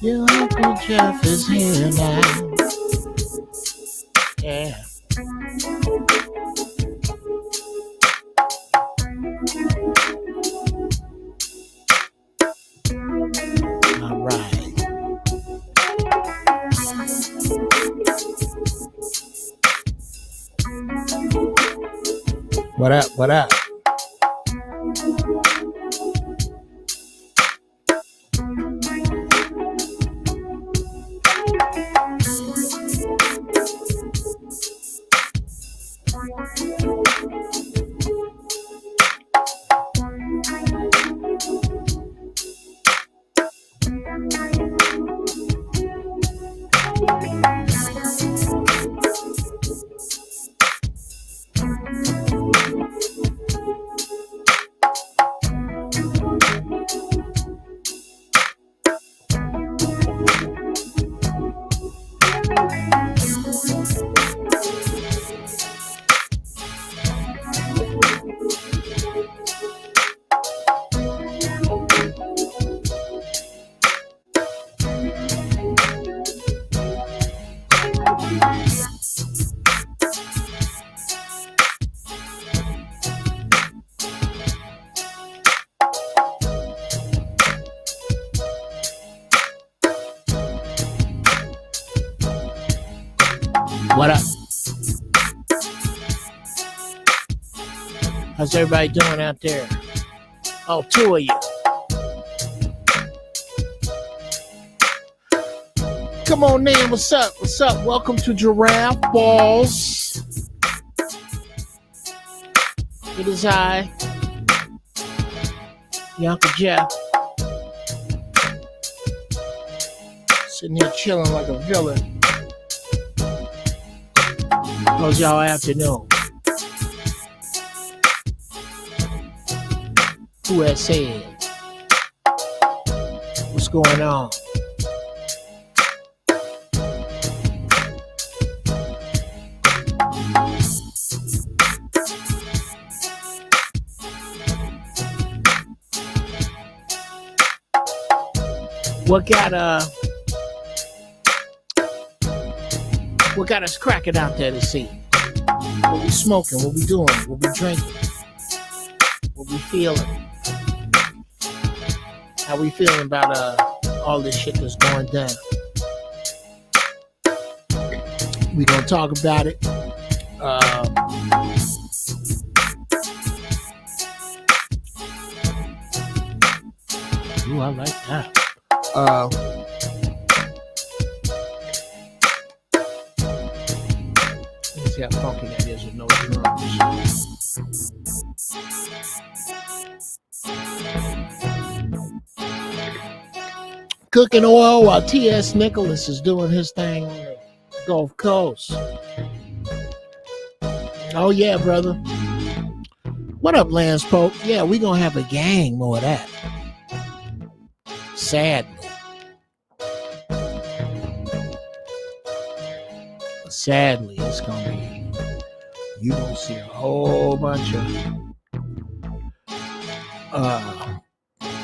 Your Uncle Geoff is here now. Yeah. All right. What up? What up? What up? How's everybody doing out there? Oh, two of you. Come on in. What's up? What's up? Welcome to Giraffeballz. It is I, your Uncle Geoff, sitting here chilling like a villain. How's y'all afternoon? Who has said? What's going on? What got us cracking out there to see? What we smoking? What we doing? What we drinking? What we feeling? How we feeling about all this shit that's going down? We gonna talk about it. Ooh, I like that. Let's see how funky that is with no drums. Cooking oil while T.S. Nicholas is doing his thing on the Gulf Coast. Oh yeah, brother. What up, Lance Pope? Yeah, we gonna have a gang more of that. Sadly. Sadly, it's gonna be, you gonna see a whole bunch of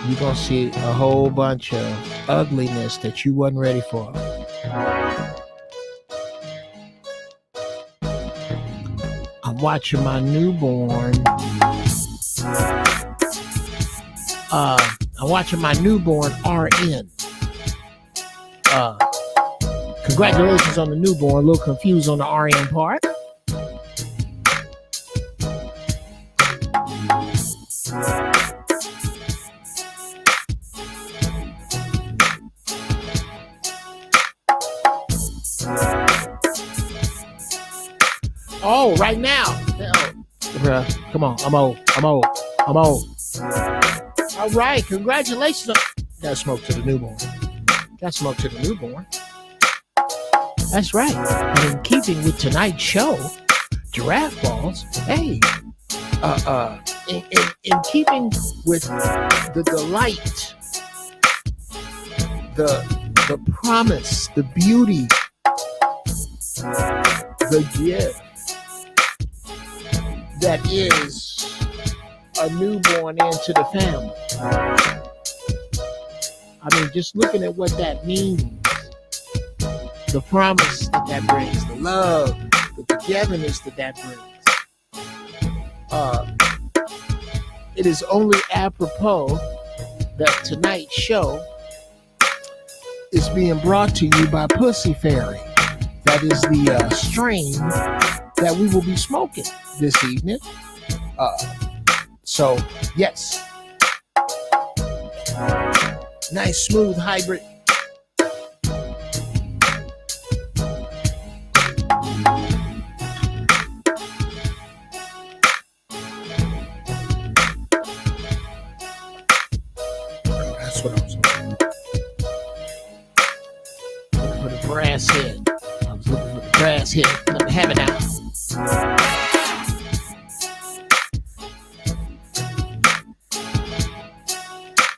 you're gonna see a whole bunch of ugliness that you wasn't ready for. I'm watching my newborn. I'm watching my newborn RN. Congratulations on the newborn. A little confused on the RN part. Oh, right now. Bruh, come on. I'm old. All right. Congratulations. Got smoke to the newborn. That's right. And in keeping with tonight's show, Giraffeballz, hey, in keeping with the delight, the promise, the beauty, the gift that is a newborn into the family. I mean, just looking at what that means, the promise that brings, the love, the togetherness that brings. It is only apropos that tonight's show is being brought to you by Pussy Fairy. That is the strain that we will be smoking this evening. So, yes. Nice, smooth hybrid. That's what I was looking for. The brass head. I was looking for the brass head. Let me have it now.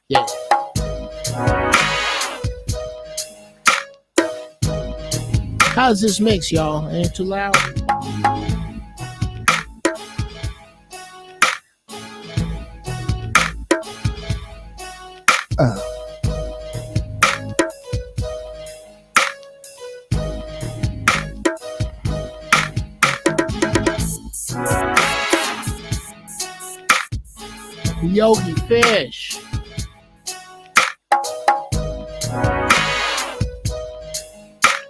Yeah. How's this mix, y'all? Ain't too loud? Yogi Fish.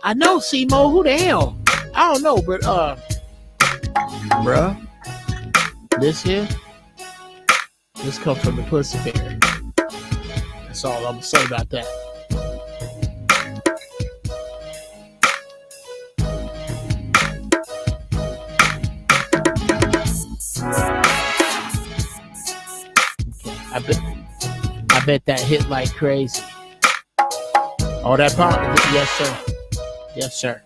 I know, Simo. Who the hell? I don't know, but bruh, this come from the Pussy Fairy. That's all I'm gonna say about that. Okay, I bet that hit like crazy. Oh, that pop? Yes, sir. Yes, sir.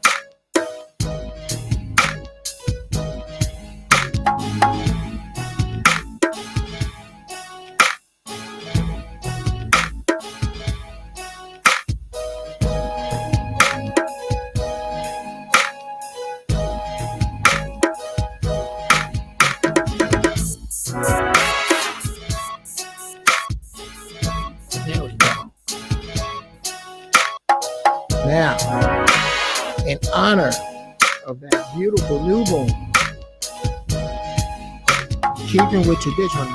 There we go. Now, in honor of that beautiful newborn, keeping with tradition,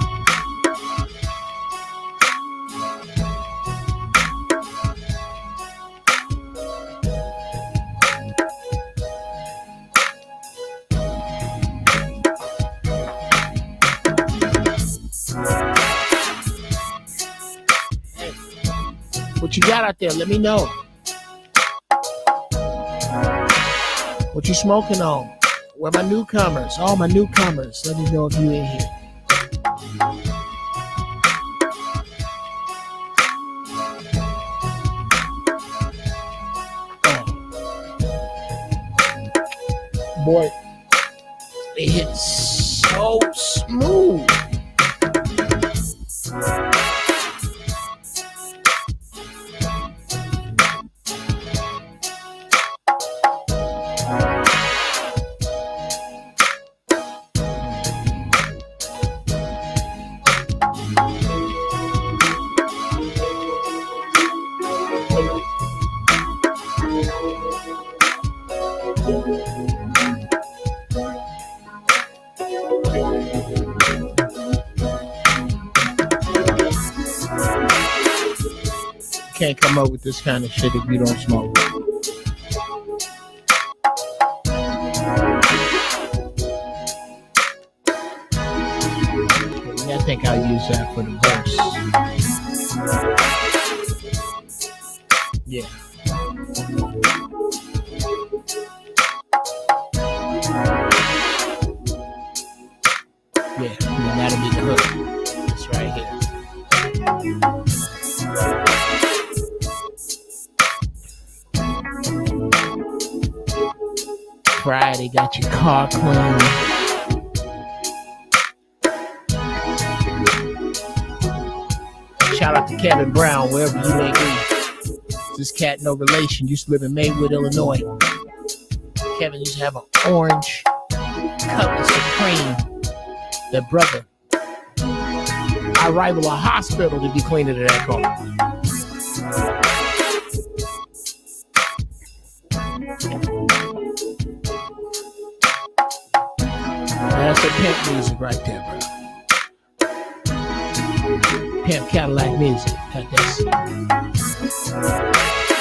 what you got out there? Let me know. What you smoking on? Where my newcomers? All my newcomers. Let me know if you in here. Oh. Boy, it hits so smooth. Can't come up with this kind of shit if you don't smoke. I think I'll use that for the verse. Yeah. Yeah, and then that'll be the hook. It's right here. Friday, got your car clean. Shout out to Kevin Brown, wherever you may be. This cat, no relation, used to live in Maywood, Illinois. Kevin used to have an orange Cutlass Supreme. That brother, I rival a hospital to be cleaner than that car. music right there, bro. Pimp Cadillac music. That's,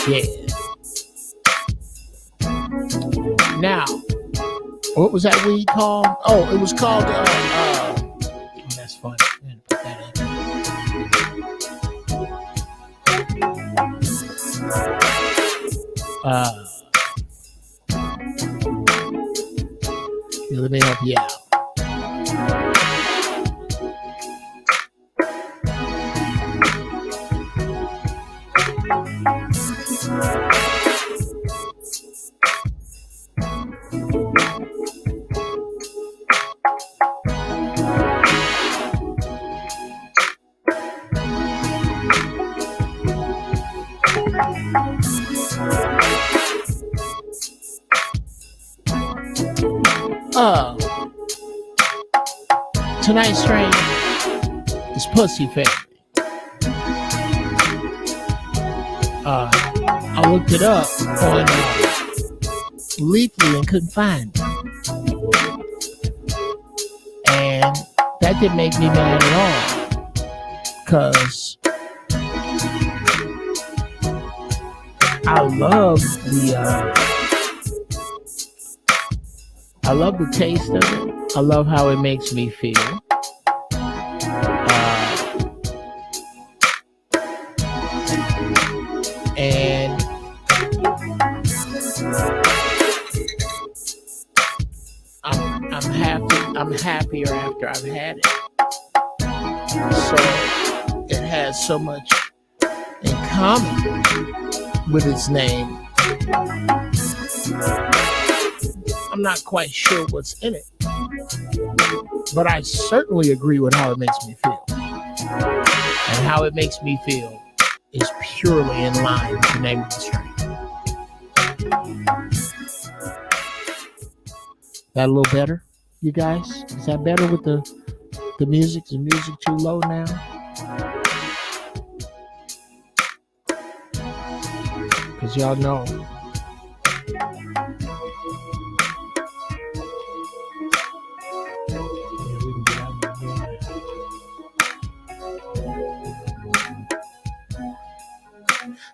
yeah. Now, what was that weed called? Oh, it was called, oh, that's funny. I'm gonna put that up. Let me help you out. Tonight's strain is Pussy Family. I looked it up on lite and couldn't find it. And that didn't make me mad at all. Because I love the taste of it. I love how it makes me feel. And I'm happier after I've had it. So it has so much in common with its name. I'm not quite sure what's in it, but I certainly agree with how it makes me feel. And how it makes me feel is purely in line with the name of the strain. That a little better, you guys? Is that better with the music? Is the music too low now? Because y'all know.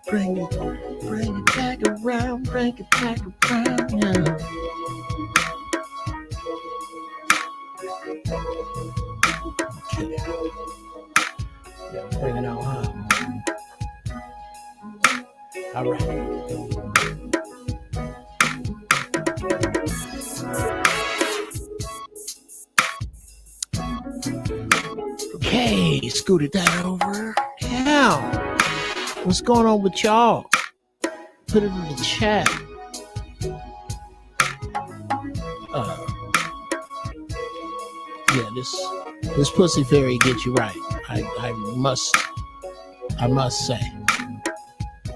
Bring it back around, bring it back around, yeah. Okay. Yeah, bring it on, huh? All right. Okay, scooted that over. Yeah. What's going on with y'all? Put it in the chat. Yeah, this Pussy Fairy gets you right. I must say.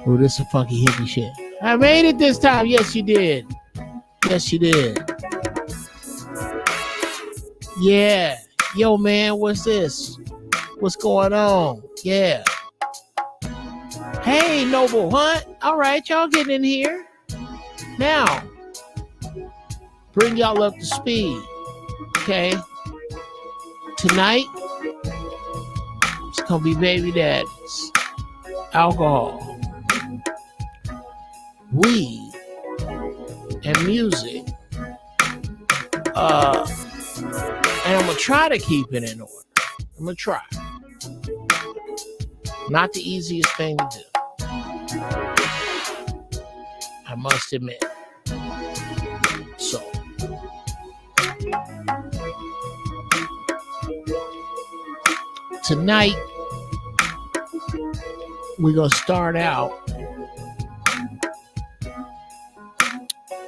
Oh, this is funky hippie shit. I made it this time. Yes, you did. Yes, you did. Yeah. Yo, man, what's this? What's going on? Yeah. Hey, Noble Hunt. All right, y'all getting in here. Now, bring y'all up to speed. Okay. Tonight, it's going to be baby daddies, alcohol, weed, and music. And I'm going to try to keep it in order. I'm going to try. Not the easiest thing to do, I must admit. So, tonight, we're going to start out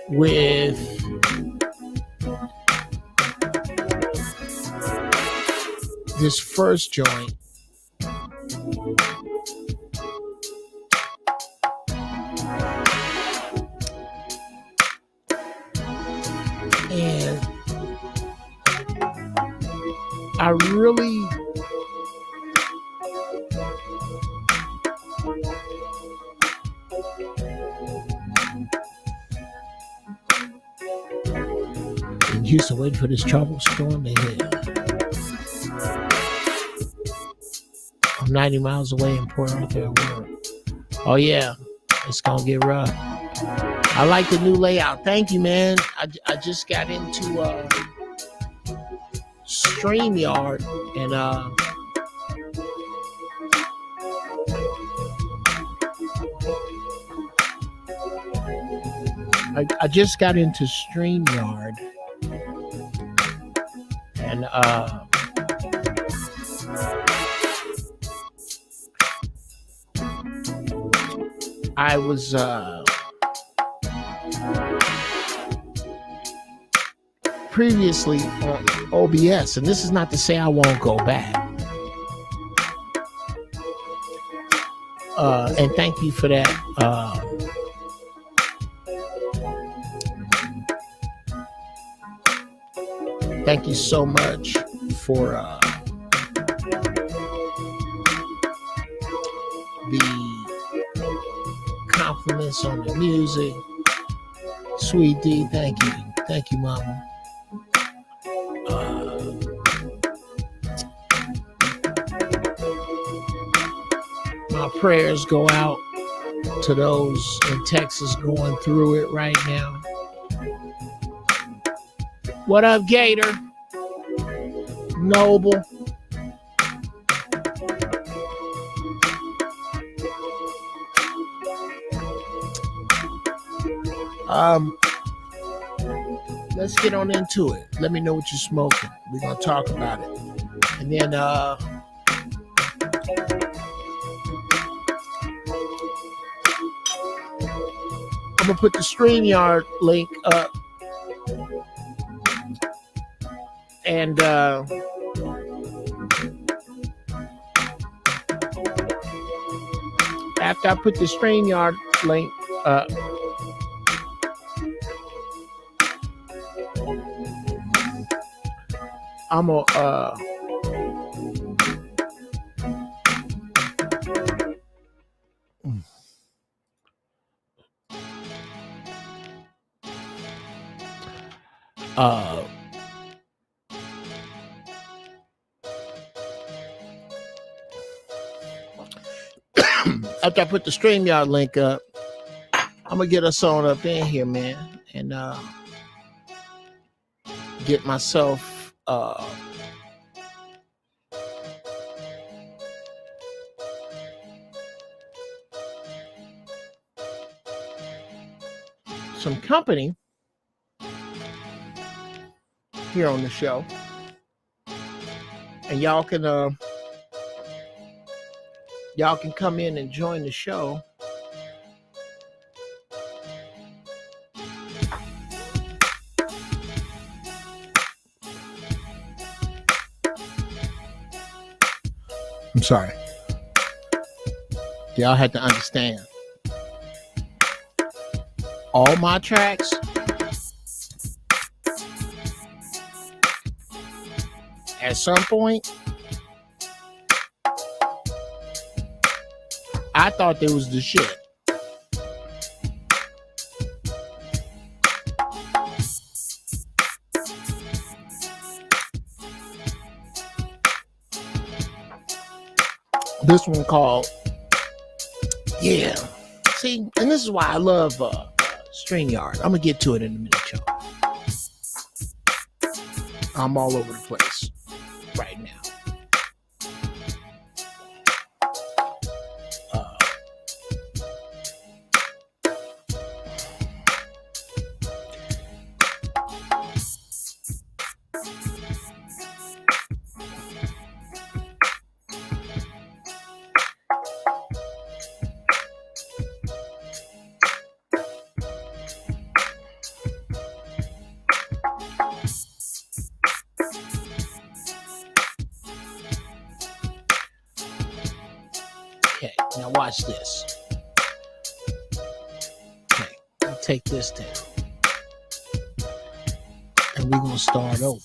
with this first joint. And I really in Houston waiting for this trouble storm to hit. 90 miles away in Port Arthur. Oh yeah, it's gonna get rough. I like the new layout. Thank you, man. I just got into StreamYard and I just got into StreamYard and I was previously on OBS, and this is not to say I won't go back. And thank you for that. Thank you so much for the compliments on the music. Sweet D, thank you. Thank you, Mama. My prayers go out to those in Texas going through it right now. What up, Gator? Noble. Let's get on into it. Let me know what you're smoking. We're gonna talk about it. And then I'm gonna put the StreamYard link up. And after I put the StreamYard link up, I'm gonna after I put the StreamYard link up, I'm gonna get us on up in here, man, and get myself some company here on the show, and y'all can come in and join the show. I'm sorry. Y'all had to understand. All my tracks at some point, I thought they was the shit. This one called, yeah. See, and this is why I love StreamYard. I'm gonna get to it in a minute, y'all. I'm all over the place right now. Now watch this. Okay, I'll take this down. And we're gonna start over.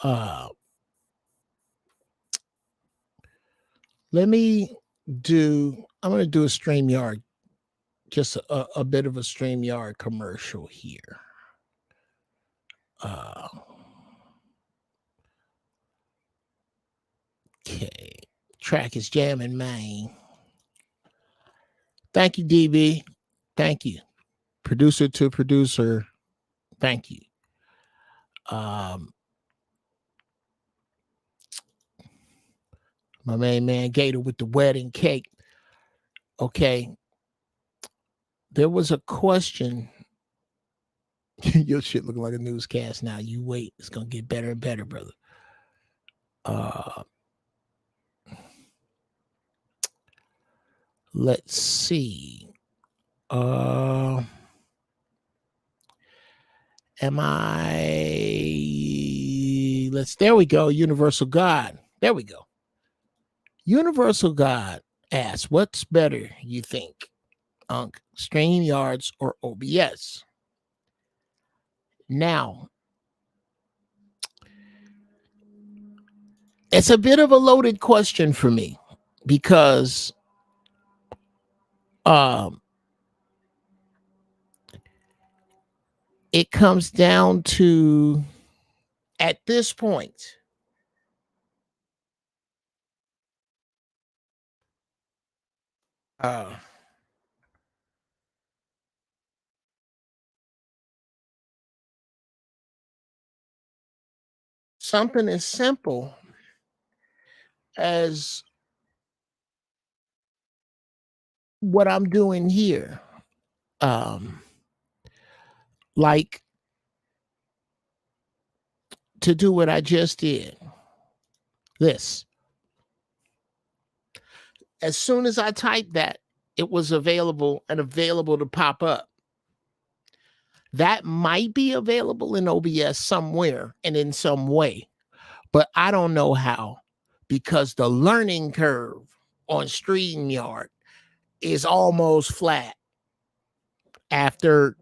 I'm gonna do a StreamYard, just a bit of a StreamYard commercial here. Okay. Track is jamming, man. Thank you, DB. Thank you. Producer to producer. Thank you. My main man Gator with the wedding cake. Okay. There was a question. Your shit looking like a newscast now. You wait. It's gonna get better and better, brother. Let's see. Am I? There we go. Universal God. There we go. Universal God asks, what's better, you think? StreamYards or OBS? Now, it's a bit of a loaded question for me because it comes down to, at this point, something as simple as what I'm doing here. Like to do what I just did. This. As soon as I typed that, it was available to pop up. That might be available in OBS somewhere and in some way, but I don't know how, because the learning curve on StreamYard is almost flat after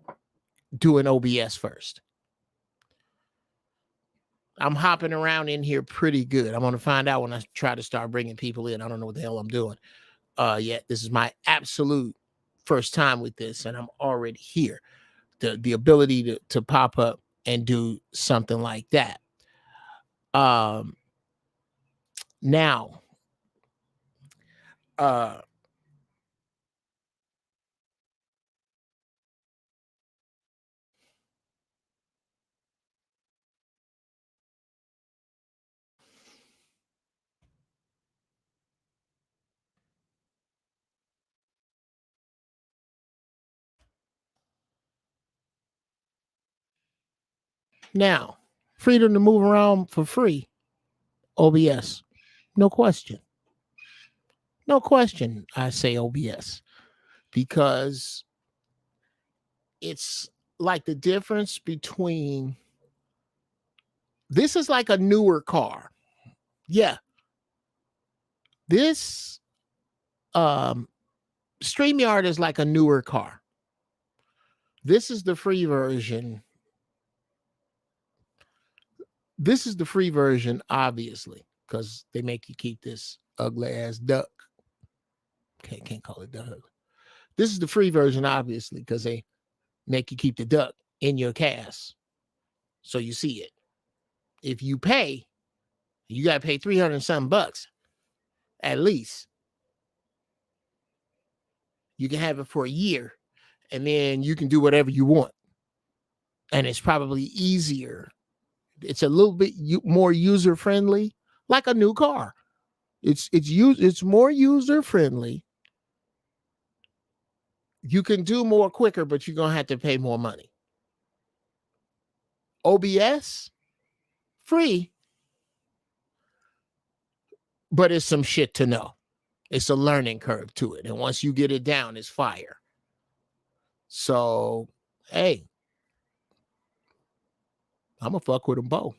doing OBS first. I'm hopping around in here pretty good. I'm going to find out when I try to start bringing people in. I don't know what the hell I'm doing. Yet this is my absolute first time with this, and I'm already here. The ability to pop up and do something like that. Now, freedom to move around for free. OBS. No question. No question, I say OBS. Because it's like the difference between, this is like a newer car. Yeah. This StreamYard is like a newer car. This is the free version. This is the free version, obviously, because they make you keep this ugly ass duck. Okay, can't call it duck. This is the free version, obviously, because they make you keep the duck in your cast, so you see it. If you pay, you got to pay $300 and some bucks at least. You can have it for a year, and then you can do whatever you want. And it's probably easier. It's a little bit more user friendly, like a new car. It's more user friendly. You can do more quicker, but you're gonna have to pay more money. OBS, free, but it's some shit to know. It's a learning curve to it, and once you get it down, it's fire. So, hey, I'm gonna fuck with them both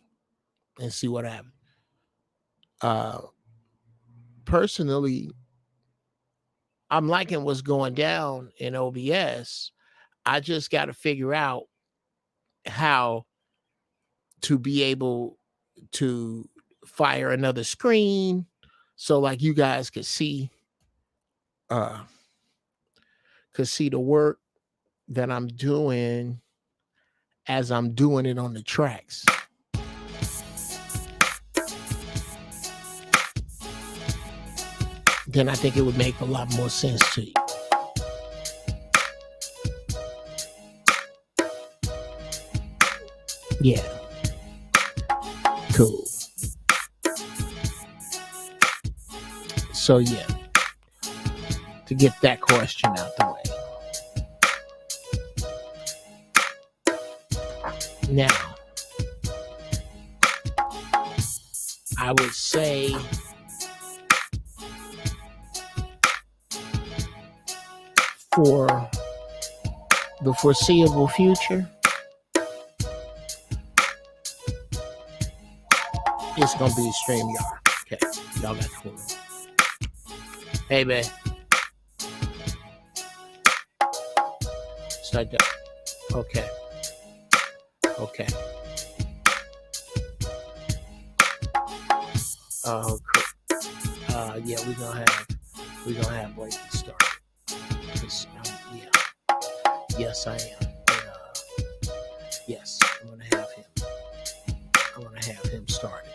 and see what happens. Personally, I'm liking what's going down in OBS. I just got to figure out how to be able to fire another screen so like you guys could see the work that I'm doing as I'm doing it on the tracks. Then I think it would make a lot more sense to you. Yeah. Cool. So yeah, to get that question out the way. Now, I would say for the foreseeable future, it's gonna be StreamYard. Okay, y'all got cool. Hey, babe. Start that. Okay. Okay. Cool. Yeah, we're gonna have Blakey start. Yeah. Yes, I am. But, yes, I'm gonna have him start.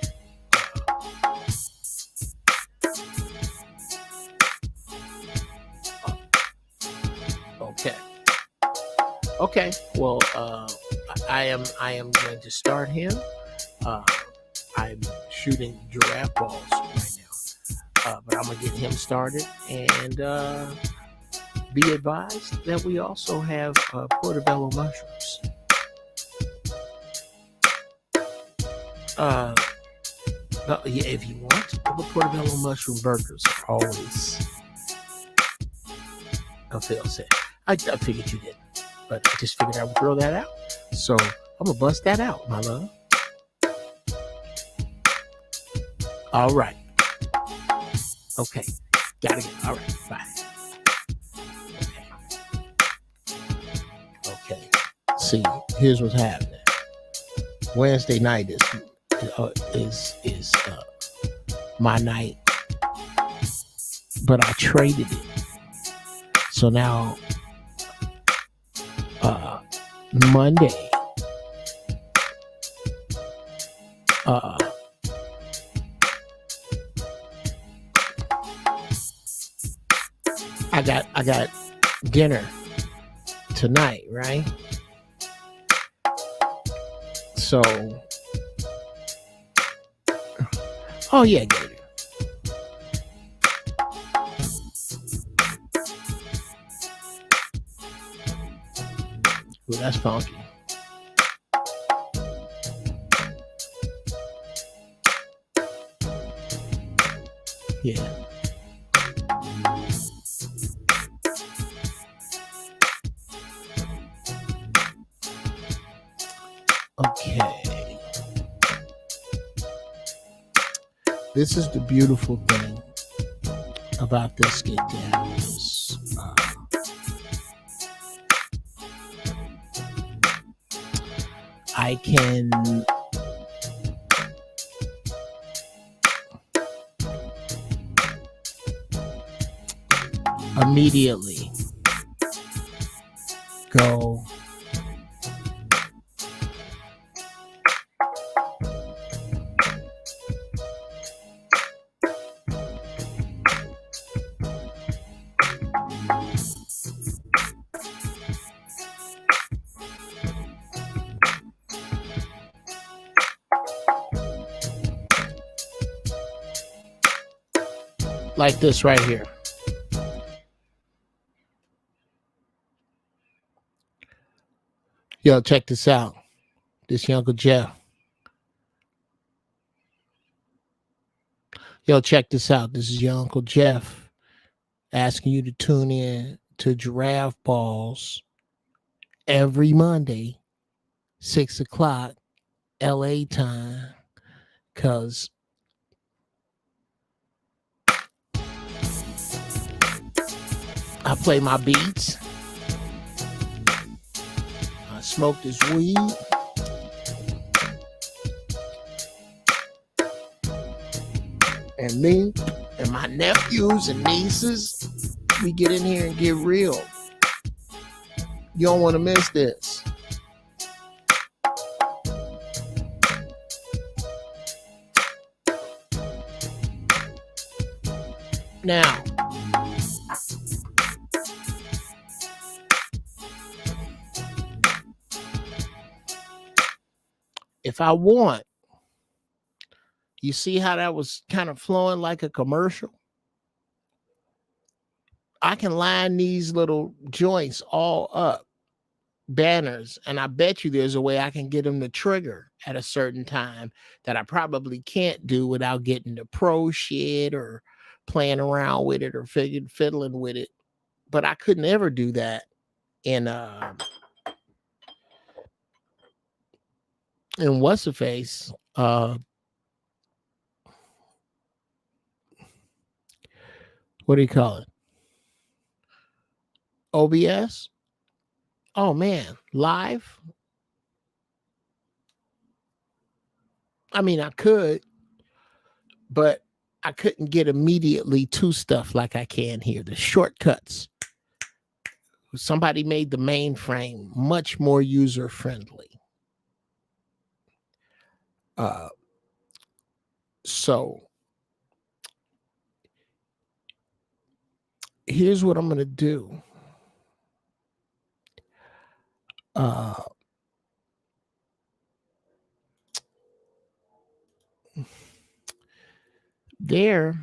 Okay. Well, I am going to start him. I'm shooting Giraffeballz right now, but I'm gonna get him started. And be advised that we also have portobello mushrooms. Yeah, if you want, the portobello mushroom burgers are always a fail-safe. I figured you didn't, but I just figured I would throw that out. So I'm gonna bust that out, my love. All right. Okay. Gotta get. All right. Bye. Okay. See, here's what's happening. Wednesday night is my night, but I traded it. So now, Monday, I got dinner tonight, right? So, oh yeah, Gator. Ooh, that's funky. Yeah. Okay. This is the beautiful thing about this get down is I can immediately go like this right here. Yo, check this out. This your Uncle Geoff. Yo, check this out. This is your Uncle Geoff asking you to tune in to Giraffeballz every Monday, 6 o'clock LA time, because I play my beats. I smoke this weed. And me and my nephews and nieces, we get in here and get real. You don't want to miss this. Now, if I want, you see how that was kind of flowing like a commercial? I can line these little joints all up, banners, and I bet you there's a way I can get them to trigger at a certain time that I probably can't do without getting the pro shit or playing around with it or fiddling with it. But I couldn't ever do that in what's the face? What do you call it? OBS? Oh man, live? I mean, I could, but I couldn't get immediately to stuff like I can here. The shortcuts. Somebody made the mainframe much more user friendly. So here's what I'm going to do. There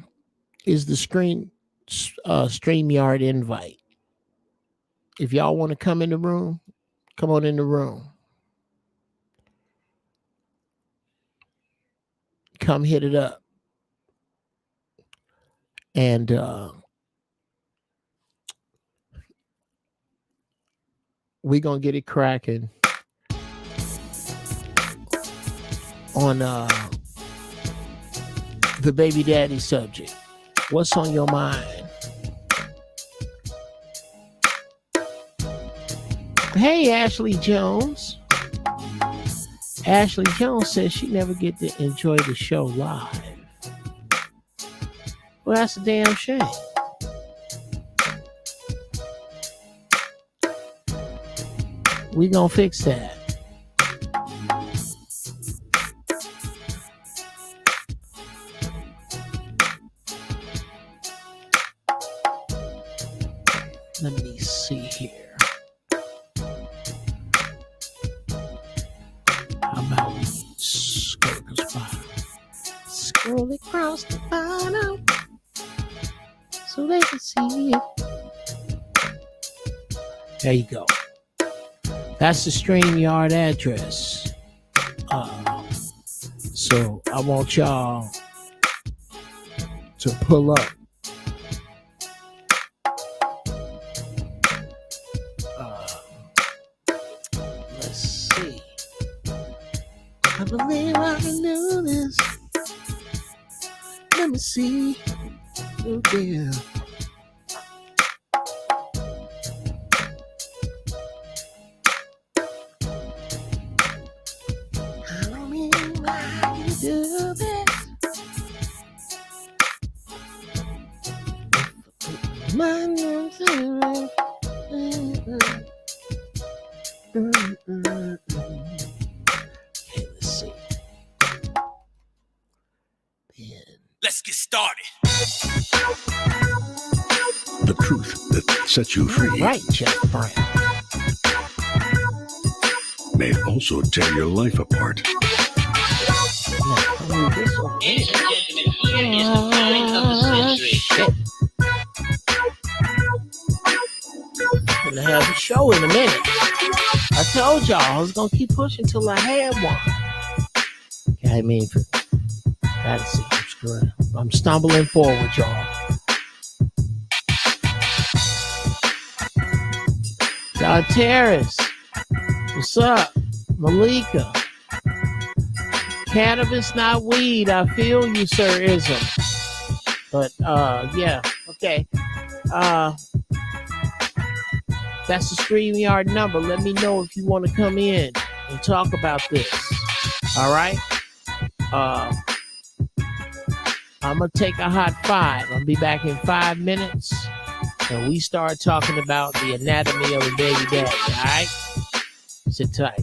is the StreamYard invite. If y'all want to come in the room, come on in the room. Come hit it up. And we're going to get it cracking on the baby daddy subject. What's on your mind? Hey, Ashley Jones. Ashley Jones says she never get to enjoy the show live. Well, that's a damn shame. We gonna fix that. Let me see here. How about we scroll across the bottom? Scroll across the bottom so they can see it. There you go. That's the StreamYard address. So I want y'all to pull up. Let's see. I believe I can do this. Let me see. Oh dear. Let's get started. The truth that sets you free. Right, Geoff Brown. May also tear your life apart. Ladies and gentlemen, here is the feeling of the century. Gonna have a show in a minute. I told y'all I was gonna keep pushing till I had one. Okay, I mean, gotta see. I'm stumbling forward, y'all. Terrace, what's up? Malika. Cannabis, not weed. I feel you, sir, ism. But yeah, okay. That's the StreamYard number. Let me know if you want to come in and talk about this. All right. I'm going to take a hot 5. I'll be back in 5 minutes. And we start talking about the anatomy of a baby daddy. All right. Sit tight.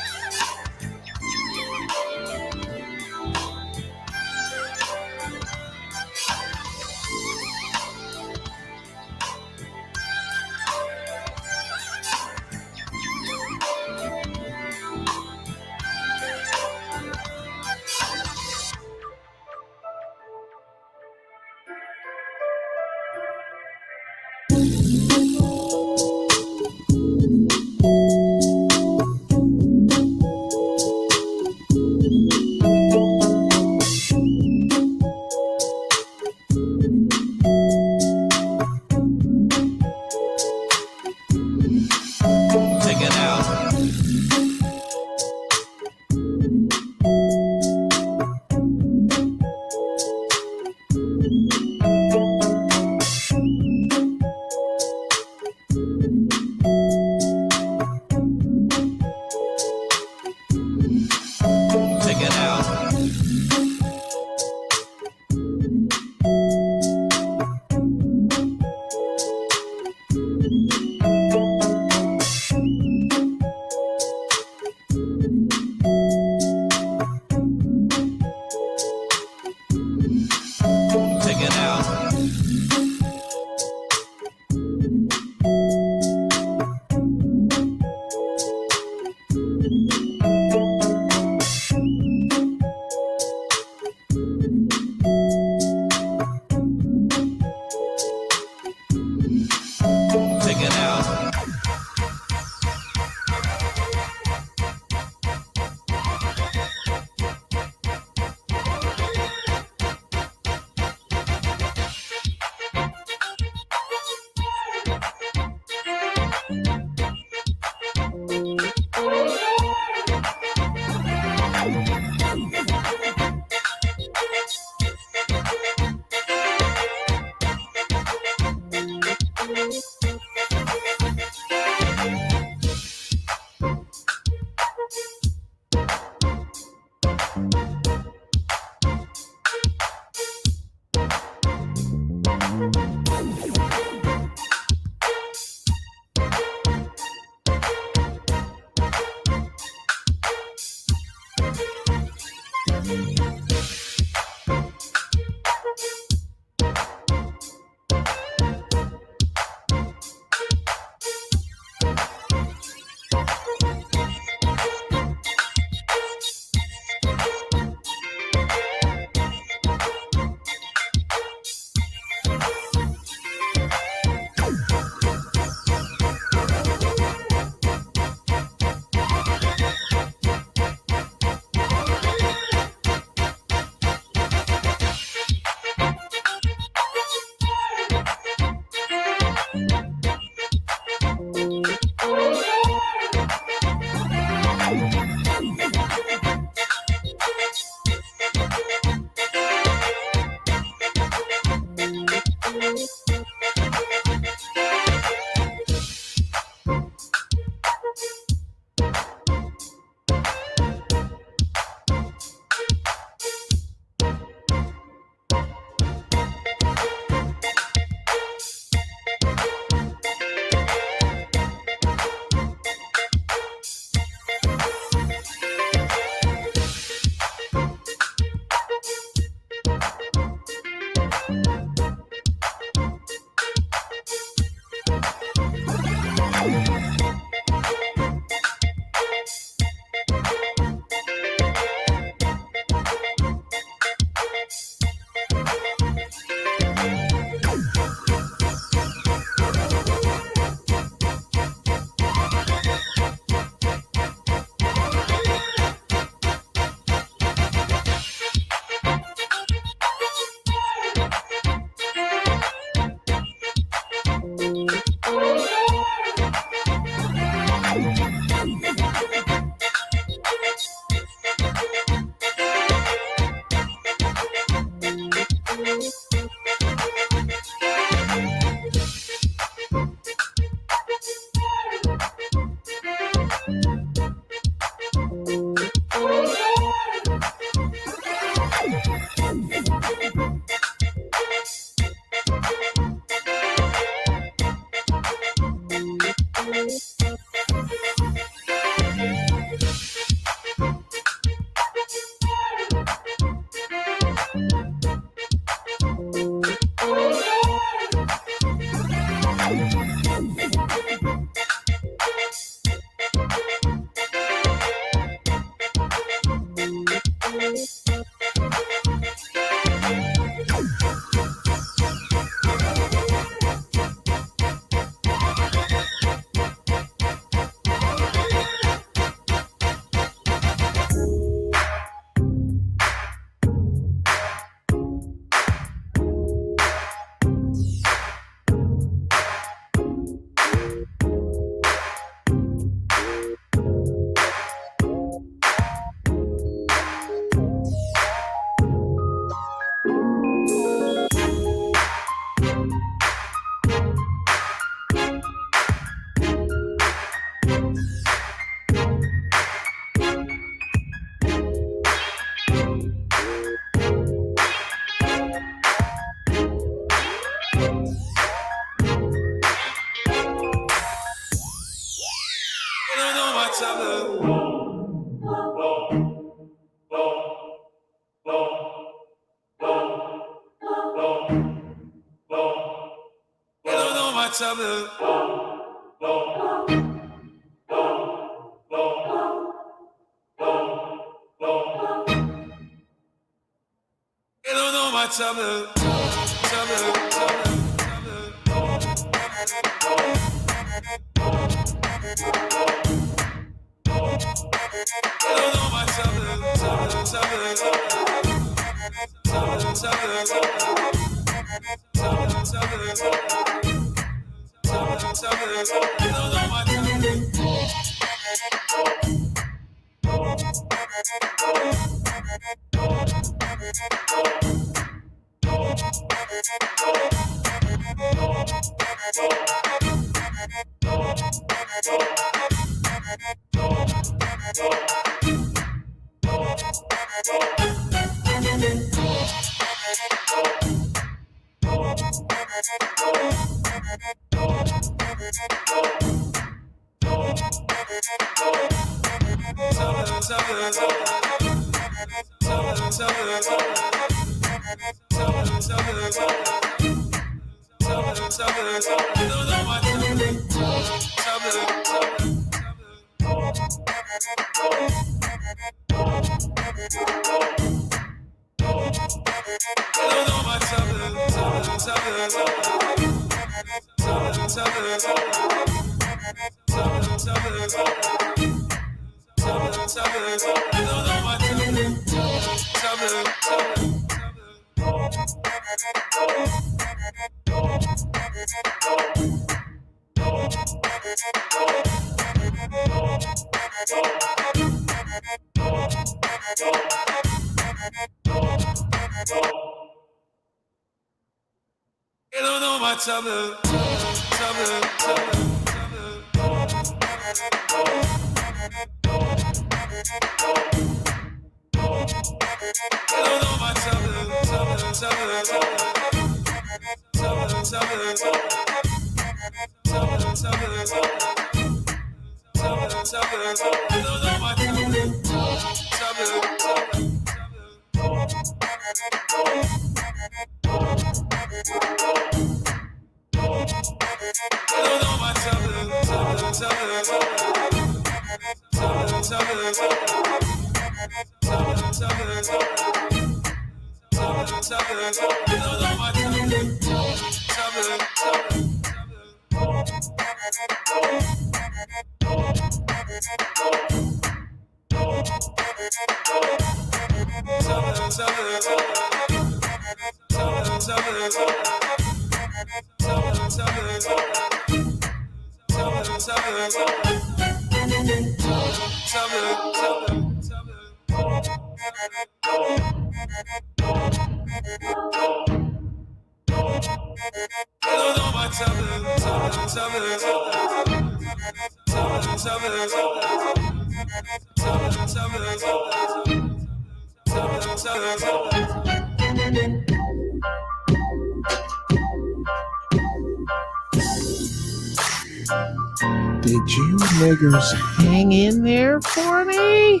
Did you niggers hang in there for me?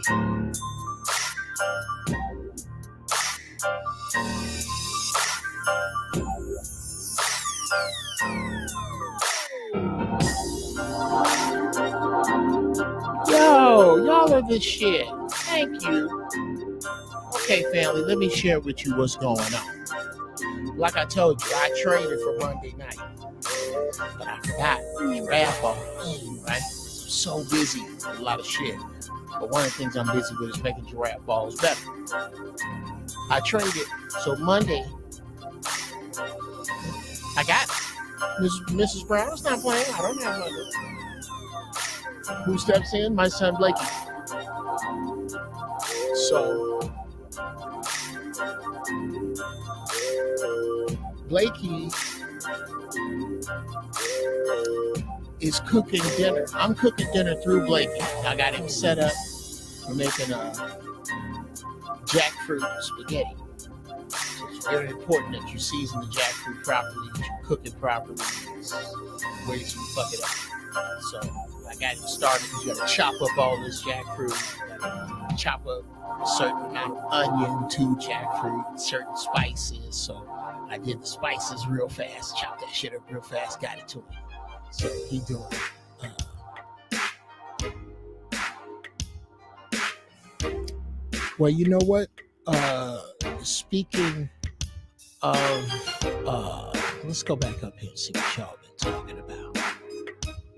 Yo, y'all are the shit. Thank you. Okay, family, let me share with you what's going on. Like I told you, I traded for Monday night, but I forgot Giraffeballz, right? I'm so busy with a lot of shit. But one of the things I'm busy with is making Giraffeballz better. I traded, so Monday, I got Mrs. Brown's not playing. I don't have Monday. Who steps in? My son Blakey. So Blakey is cooking dinner. I'm cooking dinner through Blakey. I got him set up for making jackfruit spaghetti. So it's very important that you season the jackfruit properly, that you cook it properly, ways you fuck it up. So I got him started. You got to chop up all this jackfruit. Chop up a certain amount of onion to jackfruit, certain spices. So I did the spices real fast. Chopped that shit up real fast. Got it to him. So he doing well, you know what? Speaking of, let's go back up here and see what y'all been talking about.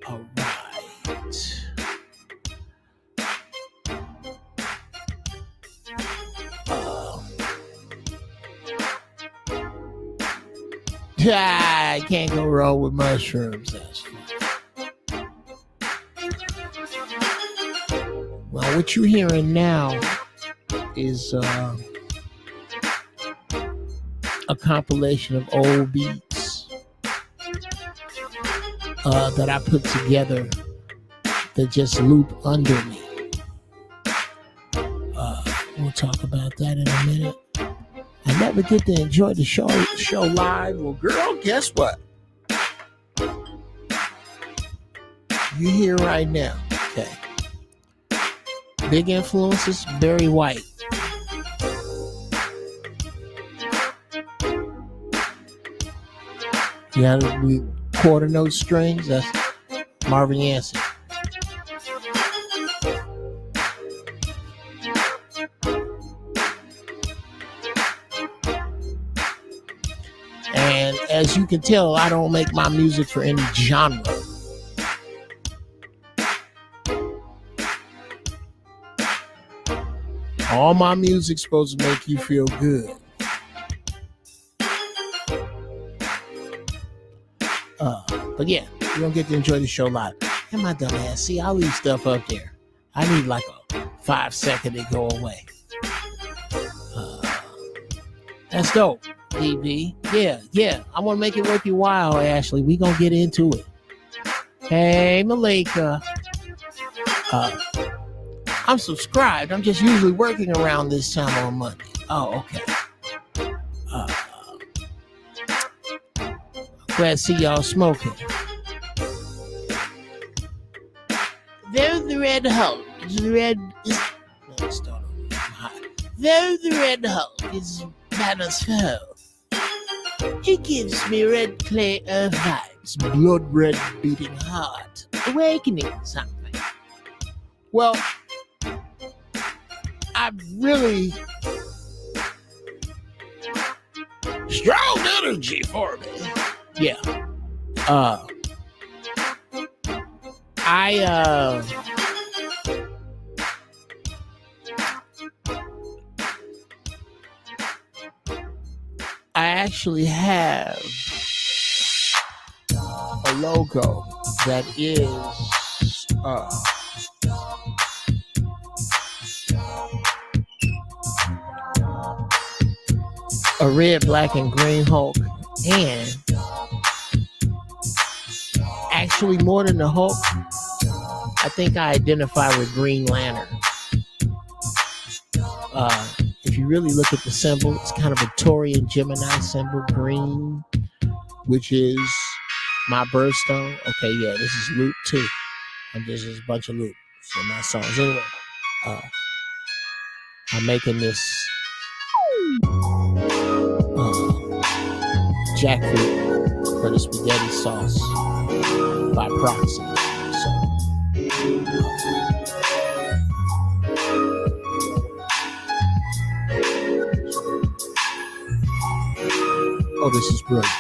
All right. I can't go wrong with mushrooms. That's fine. Well, what you're hearing now is a compilation of old beats that I put together that just loop under me. We'll talk about that in a minute. I never get to enjoy the show live. Well, girl, guess what? You're here right now. Okay. Big influences, Barry White. You got to be quarter note strings. That's Marvin Yanson. And as you can tell, I don't make my music for any genre. All my music's supposed to make you feel good. But yeah, you don't get to enjoy the show live. And my dumb ass, see, I'll leave stuff up there. I need like a 5 second to go away. That's dope, DB. Yeah. I want to make it worth your while, Ashley. We gonna get into it. Hey, Malika. I'm subscribed. I'm just usually working around this time on Monday. Oh, okay. Glad to see y'all smoking. There's the Red Hulk. Let's start over. There's the Red Hulk. It's Banner's foe. He gives me red clay vibes. Blood red beating heart. Awakening something. Well, I really strong energy for me. Yeah. I actually have a logo that is a red, black, and green Hulk, and actually more than the Hulk, I think I identify with Green Lantern. If you really look at the symbol, it's kind of a Taurian Gemini symbol, green, which is my birthstone. Okay, yeah, this is loop 2. And this is a bunch of loops in my songs. Anyway, I'm making this jackfruit for the spaghetti sauce by proxy. Oh, this is brilliant.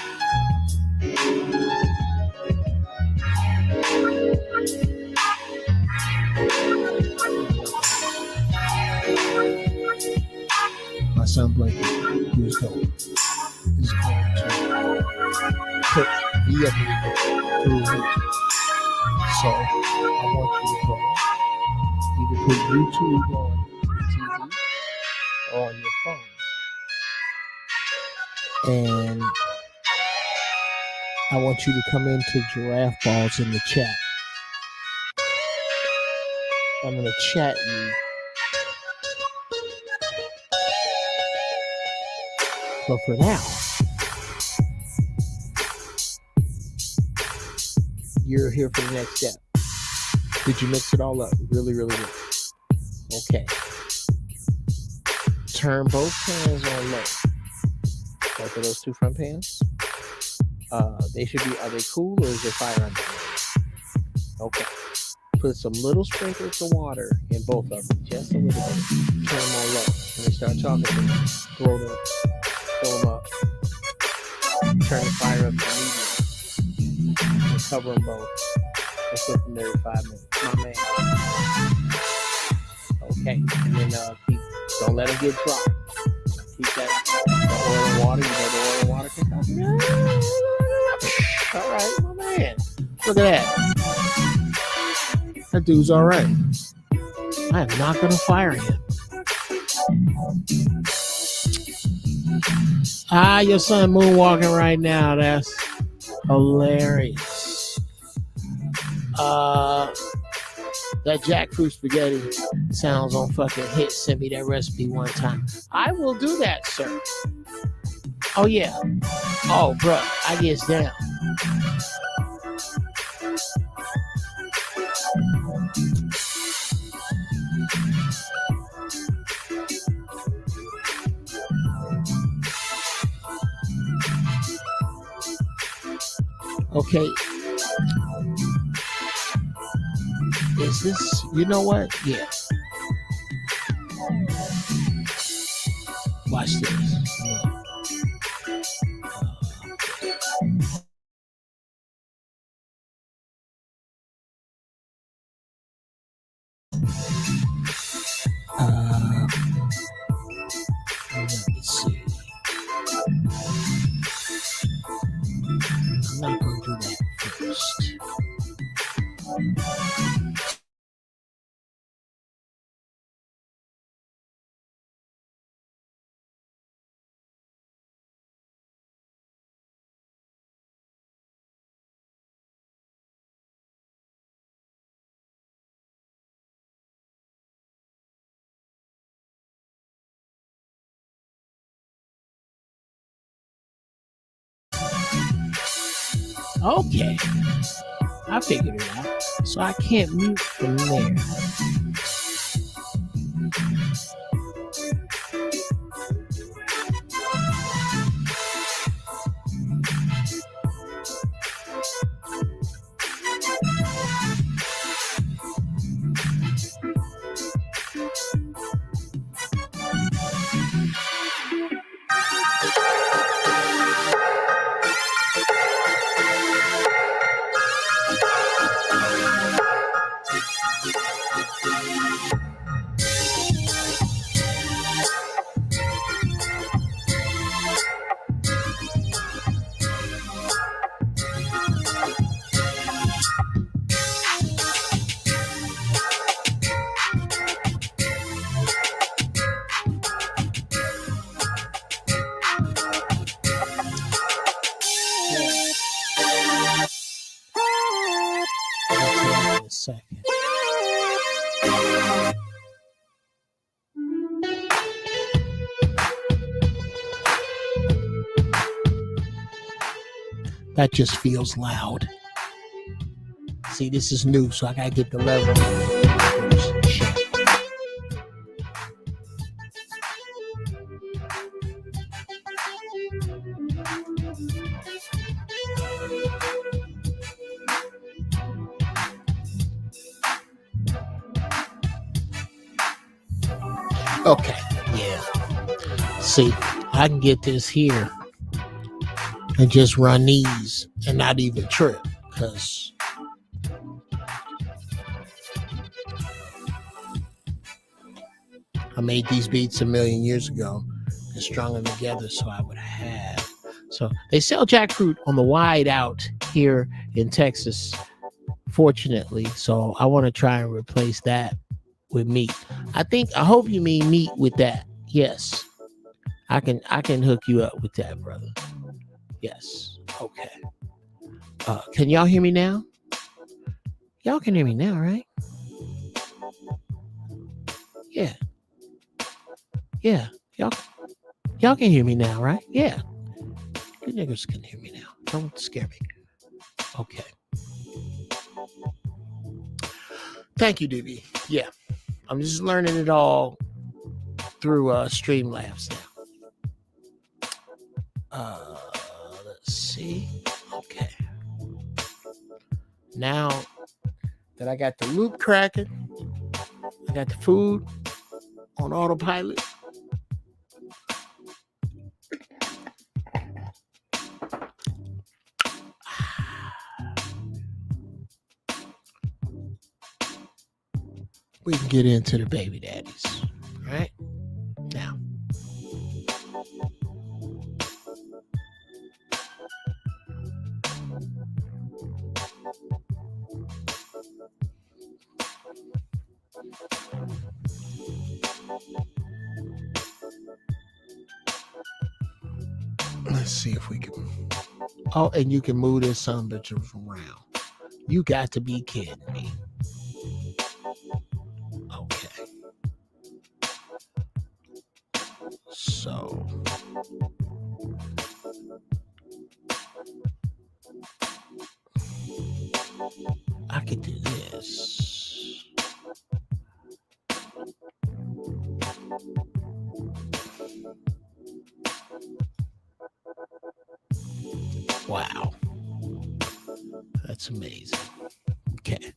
My son Blake, who is dope, is going to put via me through me. So I want you to go either put YouTube on the TV or on your phone. And I want you to come into Giraffeballz in the chat. I'm going to chat you. But for now, you're here for the next step. Did you mix it all up? Really, really good. Okay. Turn both pans on low. Both of those two front pans. They should be, are they cool or is there fire under them? Okay. Put some little sprinkles of water in both of them. Just a little bit. Turn them on low. When they start talking to them, throw them, fill them up. Turn the fire up to medium. And cover them both. And cook them there 5 minutes. My man. Okay. And then don't let them get dry. Keep that the oil and water. You know the oil and water concoction. All right, my man. Look at that. That dude's all right. I am not going to fire him. Your son moonwalking right now. That's hilarious. That jackfruit spaghetti sounds on fucking hit. Send me that recipe one time. I will do that, sir. Oh, yeah. Oh, bruh. I gets down. Okay. Is this, you know what? Yeah. Watch this. Let me see. I'm not going to do that first. Okay, I figured it out. So I can't mute from there. Second. That just feels loud. See, this is new, so I gotta get the level. Okay, yeah. See, I can get this here and just run these and not even trip, because I made these beats 1,000,000 years ago and strung them together so I would have. So they sell jackfruit on the wide out here in Texas, fortunately. So I want to try and replace that with meat. I hope you mean meat with that. Yes. I can hook you up with that, brother. Yes. Okay. Can y'all hear me now? Y'all can hear me now, right? Yeah. Yeah. Y'all can hear me now, right? Yeah. You niggas can hear me now. Don't scare me. Okay. Thank you, DB. Yeah, I'm just learning it all through Streamlabs now. Let's see. Okay. Now that I got the loop cracking, I got the food on autopilot. We can get into the baby daddies. All right. Now. Let's see if we can. Oh, and you can move this son bitch around. You got to be kidding me. Okay. So. I could do this. Wow. That's amazing. Okay.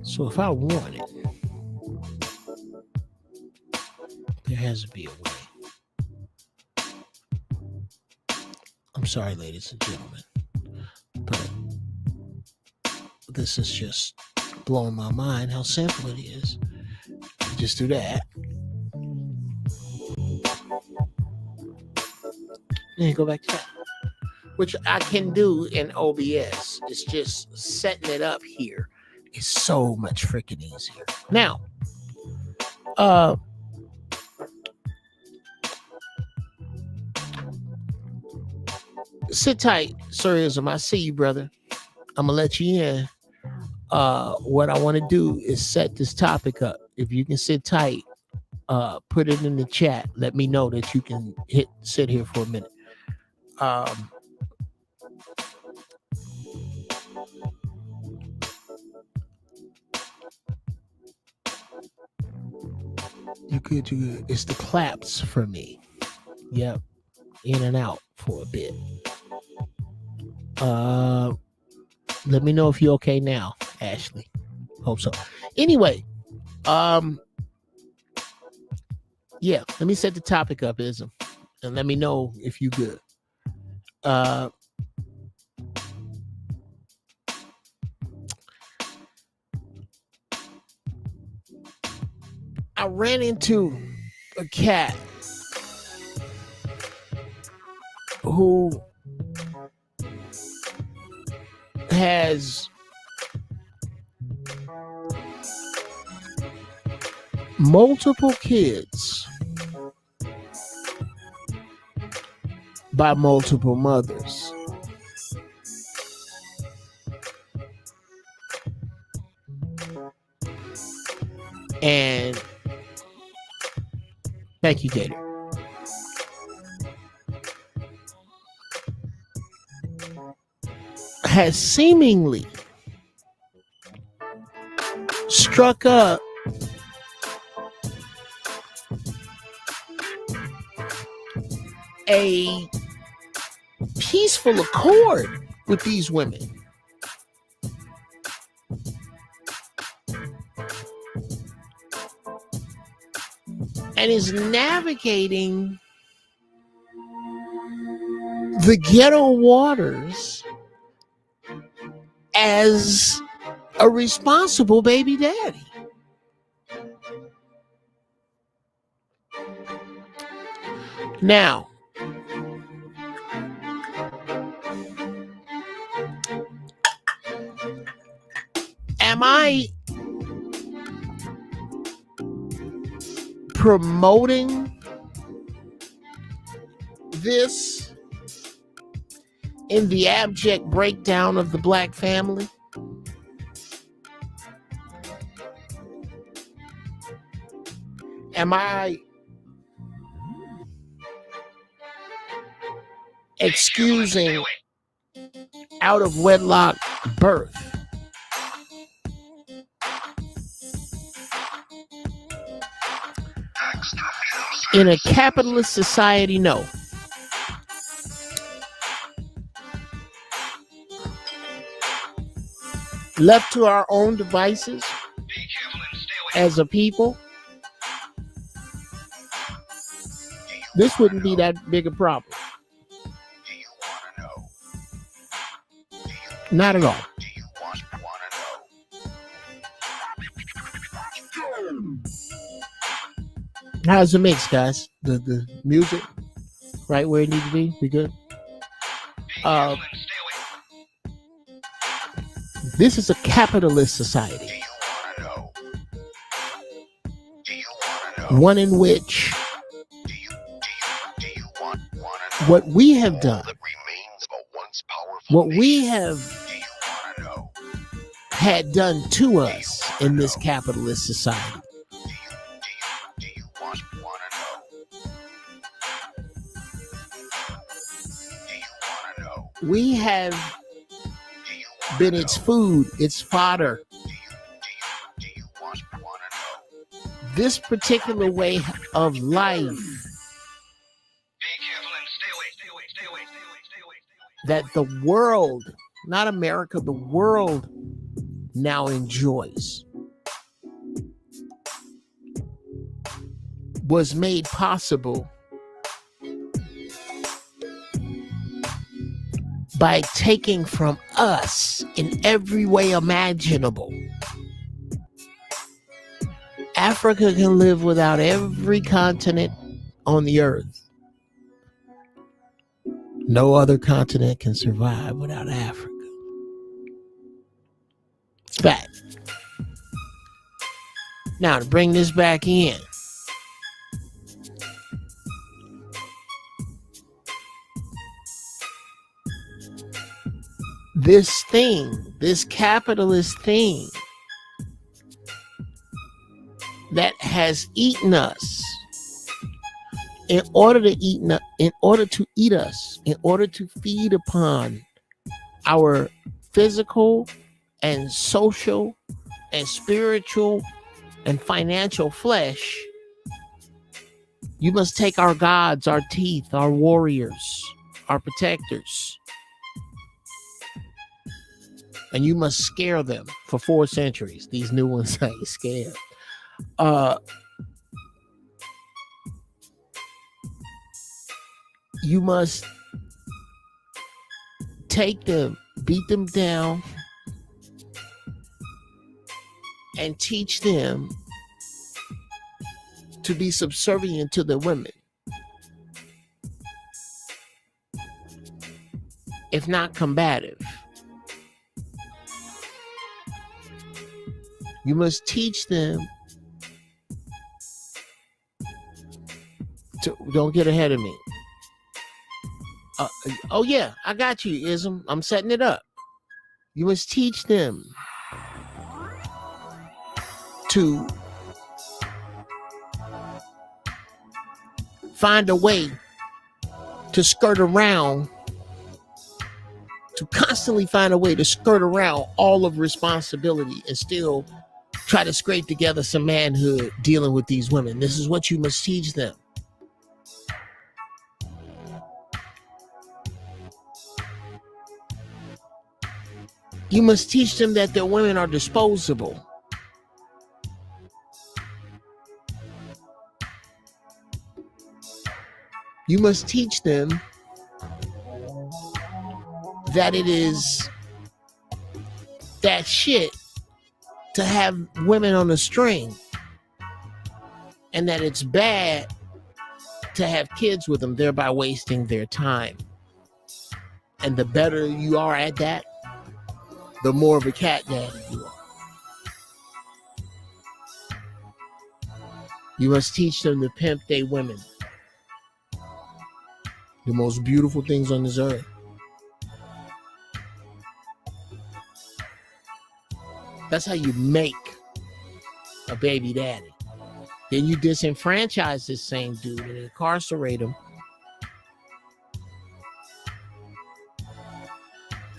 So if I want it, there has to be a way. I'm sorry, ladies and gentlemen, but this is just blowing my mind how simple it is. Just do that. And go back to that. Which I can do in OBS. It's just setting it up here is so much freaking easier. Now, sit tight, Surism. I see you, brother. I'm gonna let you in. What I want to do is set this topic up. If you can sit tight, put it in the chat. Let me know that you can sit here for a minute. You good. It's the claps for me. Yep. In and out for a bit. Let me know if you're okay now, Ashley. Hope so. Anyway, yeah, let me set the topic up, Ism, and let me know if you good. I ran into a cat who has multiple kids by multiple mothers. And thank you, Gator. Has seemingly struck up a peaceful accord with these women. And is navigating the ghetto waters as a responsible baby daddy. Now, am I promoting this in the abject breakdown of the black family? Am I excusing out of wedlock birth In a capitalist society, no. Left to our own devices as a people, this wouldn't be that big a problem. Not at all. How's the mix, guys? The music right where it needs to be? We good? This is a capitalist society. One in which what we have done, what we have had done to us in this capitalist society, we have been its food, its fodder. This particular way of life that the world, not America, the world now enjoys was made possible by taking from us in every way imaginable. Africa can live without every continent on the earth. No other continent can survive without Africa. It's fact. Now, to bring this back in, this thing, this capitalist thing that has eaten us, in order to eat us, in order to feed upon our physical and social and spiritual and financial flesh, you must take our gods, our teeth, our warriors, our protectors, and you must scare them for 4 centuries. These new ones ain't scared. You must take them, beat them down, and teach them to be subservient to the women, if not combative. You must teach them to, don't get ahead of me. Oh yeah, I got you, Ism. I'm setting it up. You must teach them to find a way to skirt around, to constantly find a way to skirt around all of responsibility and still try to scrape together some manhood dealing with these women. This is what you must teach them. You must teach them that their women are disposable. You must teach them that it is that shit to have women on a string, and that it's bad to have kids with them, thereby wasting their time. And the better you are at that, the more of a cat daddy you are. You must teach them to pimp their women. The most beautiful things on this earth. That's how you make a baby daddy. Then you disenfranchise this same dude and incarcerate him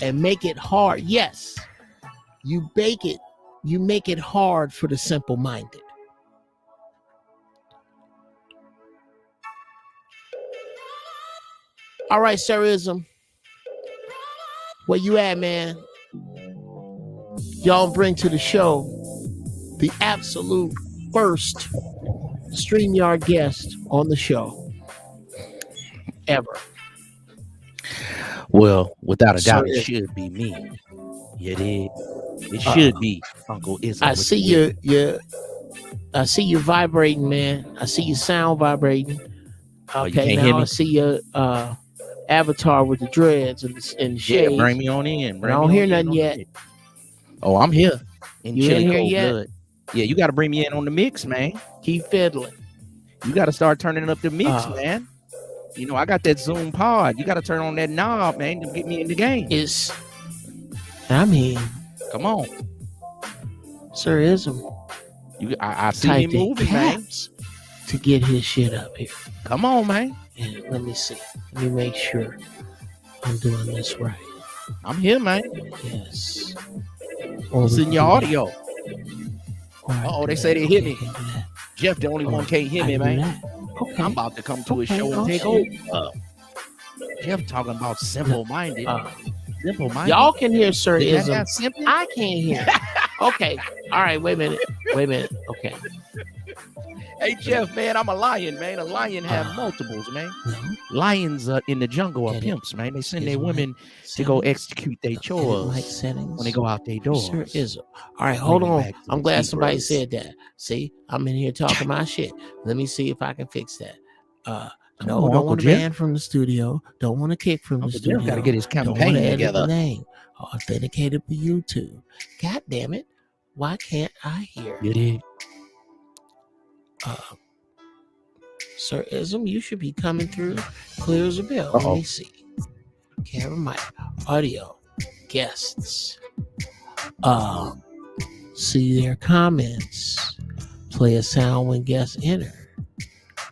and make it hard. Yes, you make it hard for the simple-minded. All right, Sirism. Where you at, man? Y'all bring to the show the absolute first StreamYard guest on the show ever. Well, without a doubt, Sir it Is- should be me. You did. It should be Uncle Izzo. I with see the you. I see you vibrating, man. I see your sound vibrating. Oh, you Okay, can't hear now me? I see your avatar with the dreads and the Yeah, shades. bring me on in. I don't hear nothing yet. Oh, I'm here. In You chili in here cold yet? blood. Yeah, you got to bring me in on the mix, man. Keep fiddling. You got to start turning up the mix, Uh, man. You know, I got that Zoom pod. You got to turn on that knob, man, to get me in the game. I mean, Come on. Sirism I see me typed in moving, man. caps to get his shit up here. Come on, man. And let me see. Let me make sure I'm doing this right. I'm here, man. Yes. It's in your audio. Right, Uh-oh, they good. say they hit me. Okay, do that. Jeff, the only one Oh, can't hear I me, do man. that. Okay. I'm about to come to a Okay, show and take awesome. over. Jeff talking about simple-minded. Simple-minded. Y'all can hear Sir Did that Ism. have simple? I can't hear. Okay. All right. Wait a minute. Okay. Hey, Jeff, man, I'm a lion, man. A lion have multiples, man. No. Lions in the jungle are Edit. pimps, man. They send Is their my women to go settings. execute their Edit chores mic settings. when they go out their doors. Sir Ism. All right. Hold Bring me on. back to I'm the glad somebody Hebrews. said that. See, I'm in here talking my shit. Let me see if I can fix that. No, on, don't Uncle want to Jeff. ban from the studio. Don't want to kick from the Uncle studio. Jeff got to get his Don't want campaign to edit the together. name. Authenticated for YouTube. God damn it. Why can't I hear? You did. Sir Ism, you should be coming through clear as a bell. Let Uh-oh. me see. Camera mic, audio, guests. See their comments. Play a sound when guests enter.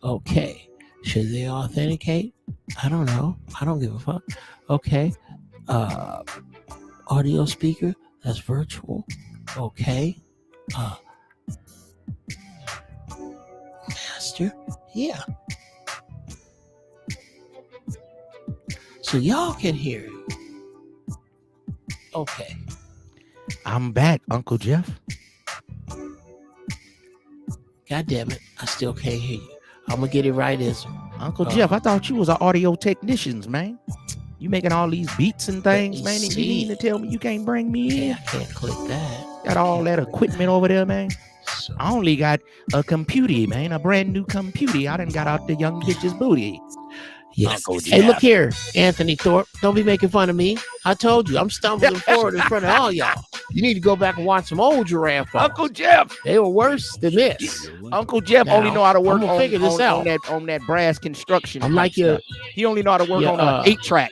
Okay. Should they authenticate? I don't know. I don't give a fuck. Okay. Audio speaker, that's virtual. Okay. Master, yeah. So y'all can hear it. Okay. I'm back, Uncle Jeff. God damn it. I still can't hear you. I'm gonna get it right, Ism. Uncle Jeff, I thought you was an audio technician, man. You making all these beats and things, me man, and you see. mean to tell me you can't bring me Okay, in? I can't click that. Got all that equipment over there, man. So, I only got a computer, man, a brand new computer. I done got out the young bitch's booty. yes. Uncle Hey, look Jeff. here, Anthony Thorpe. Don't be making fun of me. I told you, I'm stumbling forward in front of all y'all. You need to go back and watch some old Giraffeballz. Uncle Jeff. They were worse than this. Uncle Jeff Now, only know how to work I'm gonna on, figure this out. on that brass construction. I'm like your stuff. He only know how to work your, on an 8-track.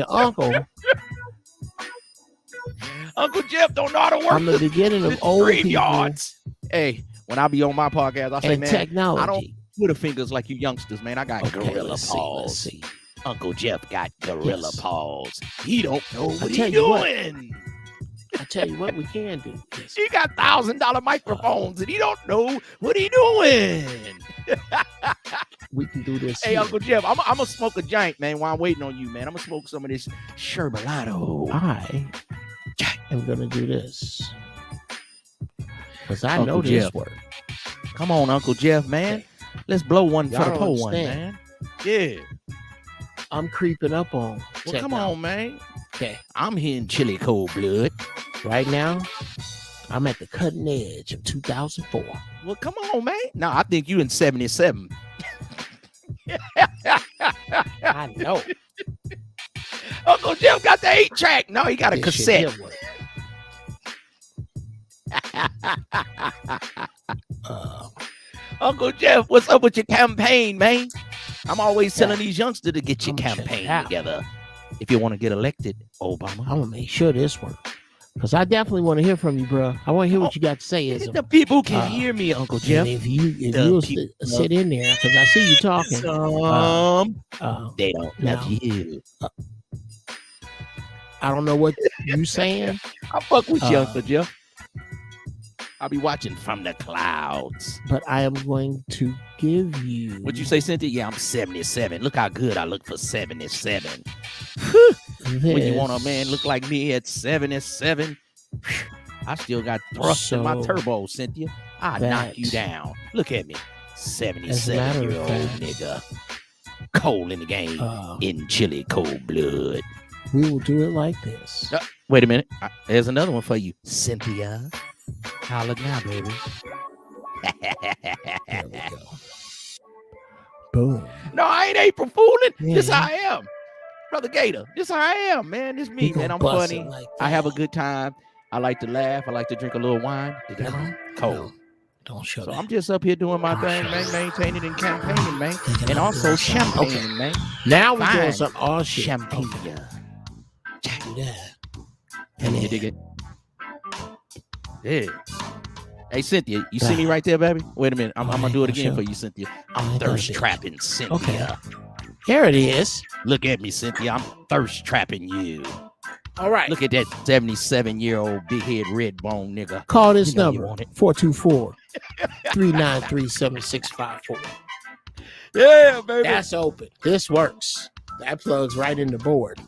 uncle. Uncle Jeff don't know how to work I'm the beginning of the old people StreamYards. Hey, when I be on my podcast, I say, and man, technology. I don't Twitter fingers like you youngsters, man. I got Okay, gorilla let's paws. see. Uncle Jeff got gorilla Yes. paws. He don't know what tell he you what. doing. I tell you what we can do. Yes. He got $1,000 microphones and he don't know what he doing. We can do this. Hey, here. Uncle Jeff, I'm gonna smoke a giant, man, while I'm waiting on you, man. I'm gonna smoke some of this sherbalato. I am gonna do this because I know Uncle this Jeff. work. Come on, Uncle Jeff, man. Let's blow one Y'all for the don't pole one, understand. man. Yeah. I'm creeping up on. Well, come on, man. Okay, I'm here in chili cold blood. right now I'm at the cutting edge of 2004. Well, come on, man. No, I think you in 77. I know. Uncle Jeff got the 8-track. No, he got a This shit cassette. here work. Uncle Jeff, what's up with your campaign, man? I'm always Yeah. telling these youngsters to get your I'ma check it campaign out. together. If you want to get elected, Obama. I'm gonna make sure this works because I definitely want to hear from you, bro. I want to hear what you got to say. Ism. The people can Uh, hear me, Uncle And Jeff. if you The will people- sit in there because I see you talking. They don't now- love you. I don't know what you saying. I fuck with you, Uh, Uncle Jeff. I'll be watching from the clouds. But I am going to give you. What'd you say, Cynthia? Yeah, I'm 77. Look how good I look for 77. When you want a man look like me at 77, I still got thrust in my turbo, Cynthia. I knock you down. Look at me. 77-year-old nigga. Cold in the game. In chilly cold blood. We will do it like this. Wait a minute. There's another one for you, Cynthia. Holla now, baby. There we go. Boom. No, I ain't April fooling. Yeah. This how I am. Brother Gator, this how I am, man. This me, man. I'm funny. Like I have a good time. I like to laugh. I like to drink a little wine. Cold. No, don't show so that. I'm just up here doing my thing, man. Maintaining and campaigning, man. And also champagne, man. Now we're doing some all shit. Champagne. Do that. And you dig it? Yeah. Hey, Cynthia, you see me right there, baby? Wait a minute. I'm going to do it again for you, Cynthia. I'm thirst trapping Cynthia. Okay. Here it is. Look at me, Cynthia. I'm thirst trapping you. All right. Look at that 77-year-old big head red bone nigga. Call this number 424-393-7654. Yeah, baby. That's open. This works. That plugs right in the board.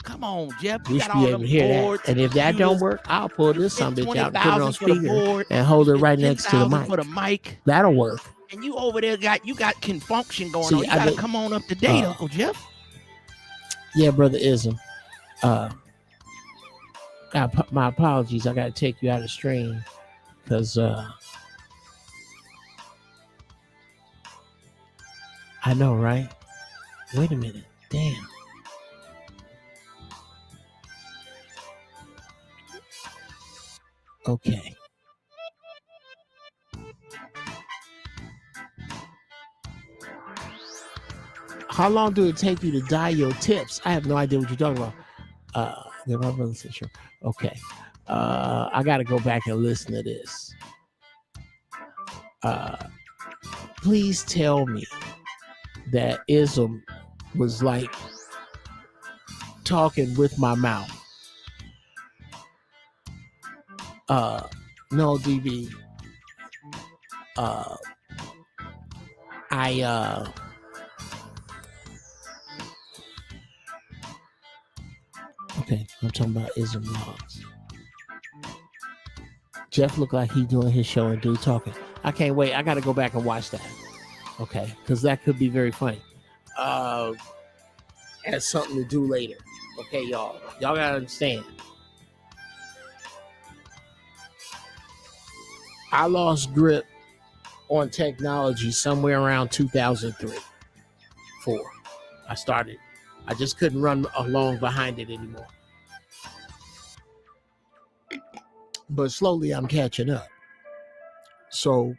Come on, Geoff. You should be able to hear that. And if that don't work, I'll pull this some bitch out and put it on speaker and hold it right next to the mic. For the mic. That'll work. And you over there got confunction going on. You gotta come on up to date, Uncle Geoff. Yeah, brother Ism. My apologies. I gotta take you out of stream because I know, right? Wait a minute. Damn. Okay. How long do it take you to dye your tips? I have no idea what you're talking about. My brother said sure. Okay. I gotta go back and listen to this. Please tell me that Ism was like talking with my mouth. No, DB. Okay, I'm talking about Ism Logs. Geoff looked like he doing his show and dude talking. I can't wait. I got to go back and watch that. Okay, because that could be very funny. Has something to do later. Okay, y'all. Y'all got to understand. I lost grip on technology somewhere around 2003, 4. I just couldn't run along behind it anymore. But slowly I'm catching up. So,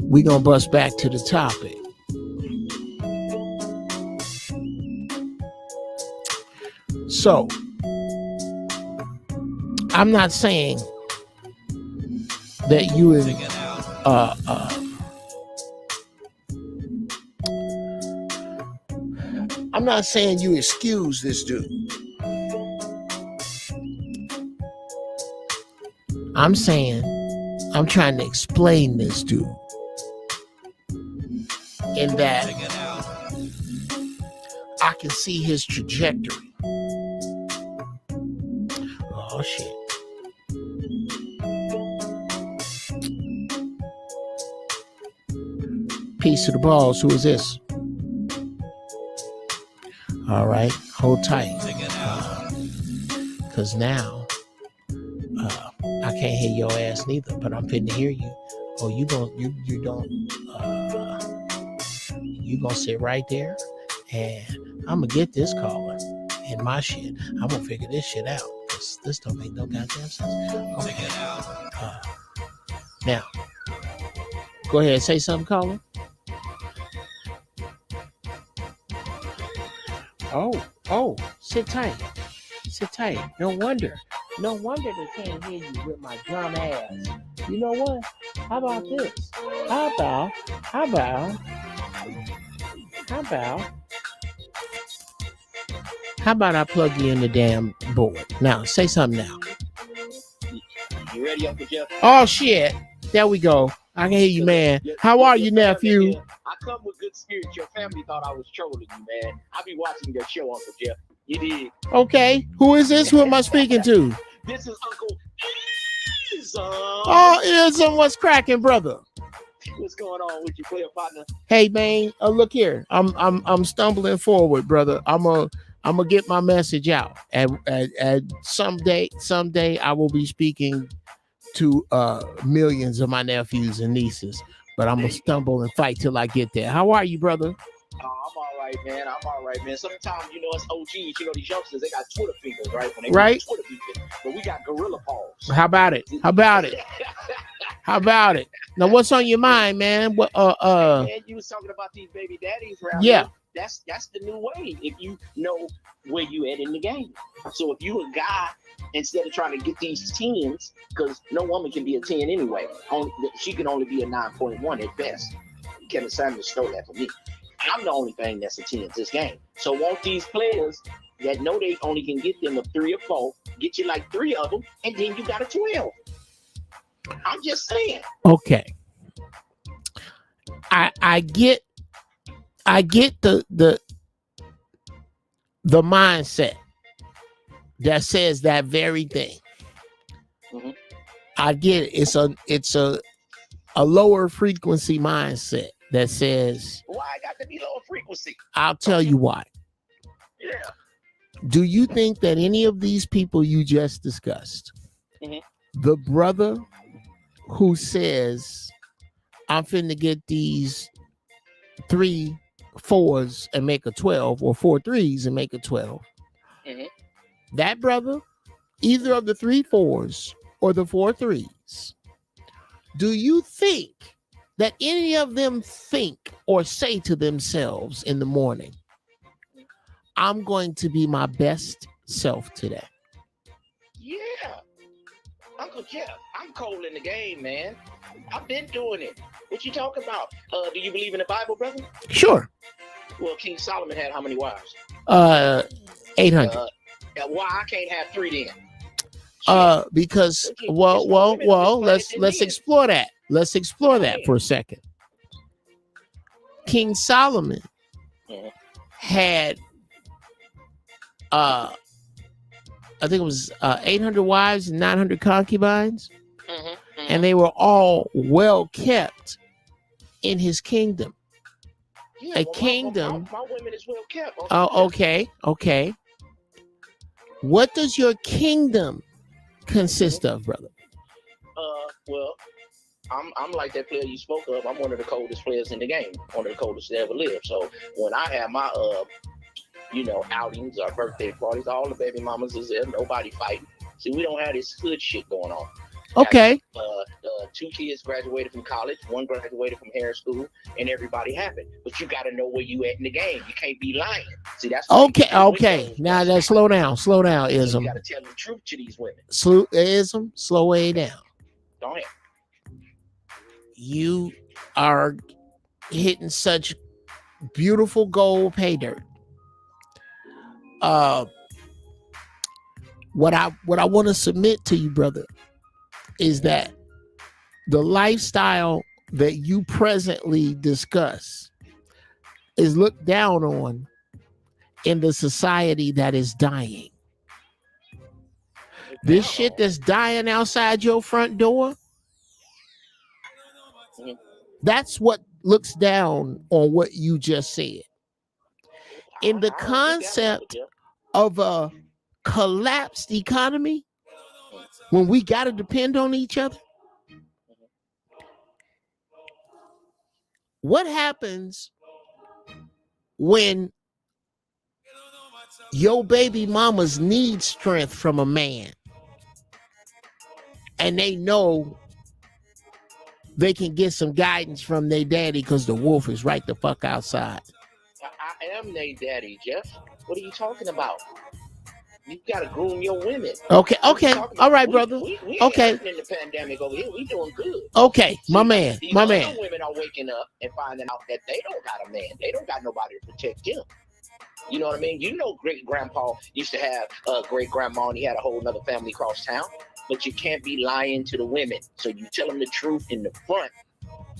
we gonna bust back to the topic. So, I'm not saying that you would I'm not saying you excuse this dude. I'm saying I'm trying to explain this dude in that I can see his trajectory. Oh shit. Peace to the balls. Who is this? All right, hold tight. Because now I can't hear your ass neither, but I'm fitting to hear you. Oh, you gonna sit right there, and I'm gonna get this caller in my shit. I'm gonna figure this shit out. This don't make no goddamn sense. Okay. Now, go ahead, say something, caller. Oh, sit tight. Sit tight. No wonder they can't hear you with my drum ass. You know what? How about this? How How about I plug you in the damn board? Now, say something now. You ready, Uncle Geoff? Oh, shit. There we go. I can hear you, man. How are you, nephew? I come with good spirits. Your family thought I was trolling you, man. I be watching your show, Uncle Geoff. You did. Okay. Who is this? Who am I speaking to? This is Uncle Ism. Oh, Ism, what's cracking, brother? What's going on with you, player partner? Hey, man, look here. I'm stumbling forward, brother. I'm gonna get my message out. And someday I will be speaking to millions of my nephews and nieces. But I'm gonna stumble and fight till I get there. How are you, brother? I'm all right, man. I'm all right, man. Sometimes, you know, us OGs, you know, these youngsters, they got Twitter fingers, right? When they Right. Twitter fingers, but we got gorilla paws. How about it? How about it? How about it? Now, what's on your mind, man? What? Man, you was talking about these baby daddies, right? Yeah. That's the new way. If you know where you at in the game. So if you a guy, instead of trying to get these 10s, because no woman can be a 10 anyway. She can only be a 9.1 at best. Kevin Samuels stole that from me. I'm the only thing that's a 10 in this game. So want these players that know they only can get them a 3 or 4, get you like 3 of them, and then you got a 12. I'm just saying. Okay. I get the mindset that says that very thing. Mm-hmm. I get it. It's a lower frequency mindset that says, why I got to be lower frequency? I'll tell you why. Yeah. Do you think that any of these people you just discussed, the brother who says, I'm finna get these 3 4s and make a 12, or 4 3s and make a 12, that brother, either of the 3 4s or the 4 3s, do you think that any of them think or say to themselves in the morning, I'm going to be my best self today? Yeah. Uncle Geoff, I'm cold in the game, man. I've been doing it. What you talking about? Do you believe in the Bible, brother? Sure. Well, King Solomon had how many wives? 800. Why I can't have 3 then? Because let's explore that. Let's explore that for a second. King Solomon had I think it was 800 wives and 900 concubines, and they were all well kept in his kingdom. Yeah, kingdom. My women is well kept. Oh, okay. What does your kingdom consist of, brother? Well, I'm like that player you spoke of. I'm one of the coldest players in the game, one of the coldest to ever live. So when I have my outings or birthday parties, all the baby mamas is there, nobody fighting. See, we don't have this hood shit going on. Okay. 2 kids graduated from college, 1 graduated from hair school, and everybody happy. But you got to know where you at in the game. You can't be lying. See, that's okay. Now let's slow down, Ism. You got to tell the truth to these women. Ism, slow way down. Go ahead. You are hitting such beautiful gold pay dirt. What I want to submit to you, brother, is that the lifestyle that you presently discuss is looked down on in the society that is dying. This shit that's dying outside your front door, that's what looks down on what you just said. In the concept of a collapsed economy, when we got to depend on each other, what happens when your baby mamas need strength from a man and they know they can get some guidance from their daddy because the wolf is right the fuck outside? I am their daddy, Geoff. What are you talking about? You gotta groom your women. Okay. All right, brother. We okay. ain't in the pandemic over here. We doing good. Okay, my man. These other women are waking up and finding out that they don't got a man. They don't got nobody to protect them. You know what I mean? You know, great grandpa used to have a great grandma, and he had a whole other family across town. But you can't be lying to the women. So you tell them the truth in the front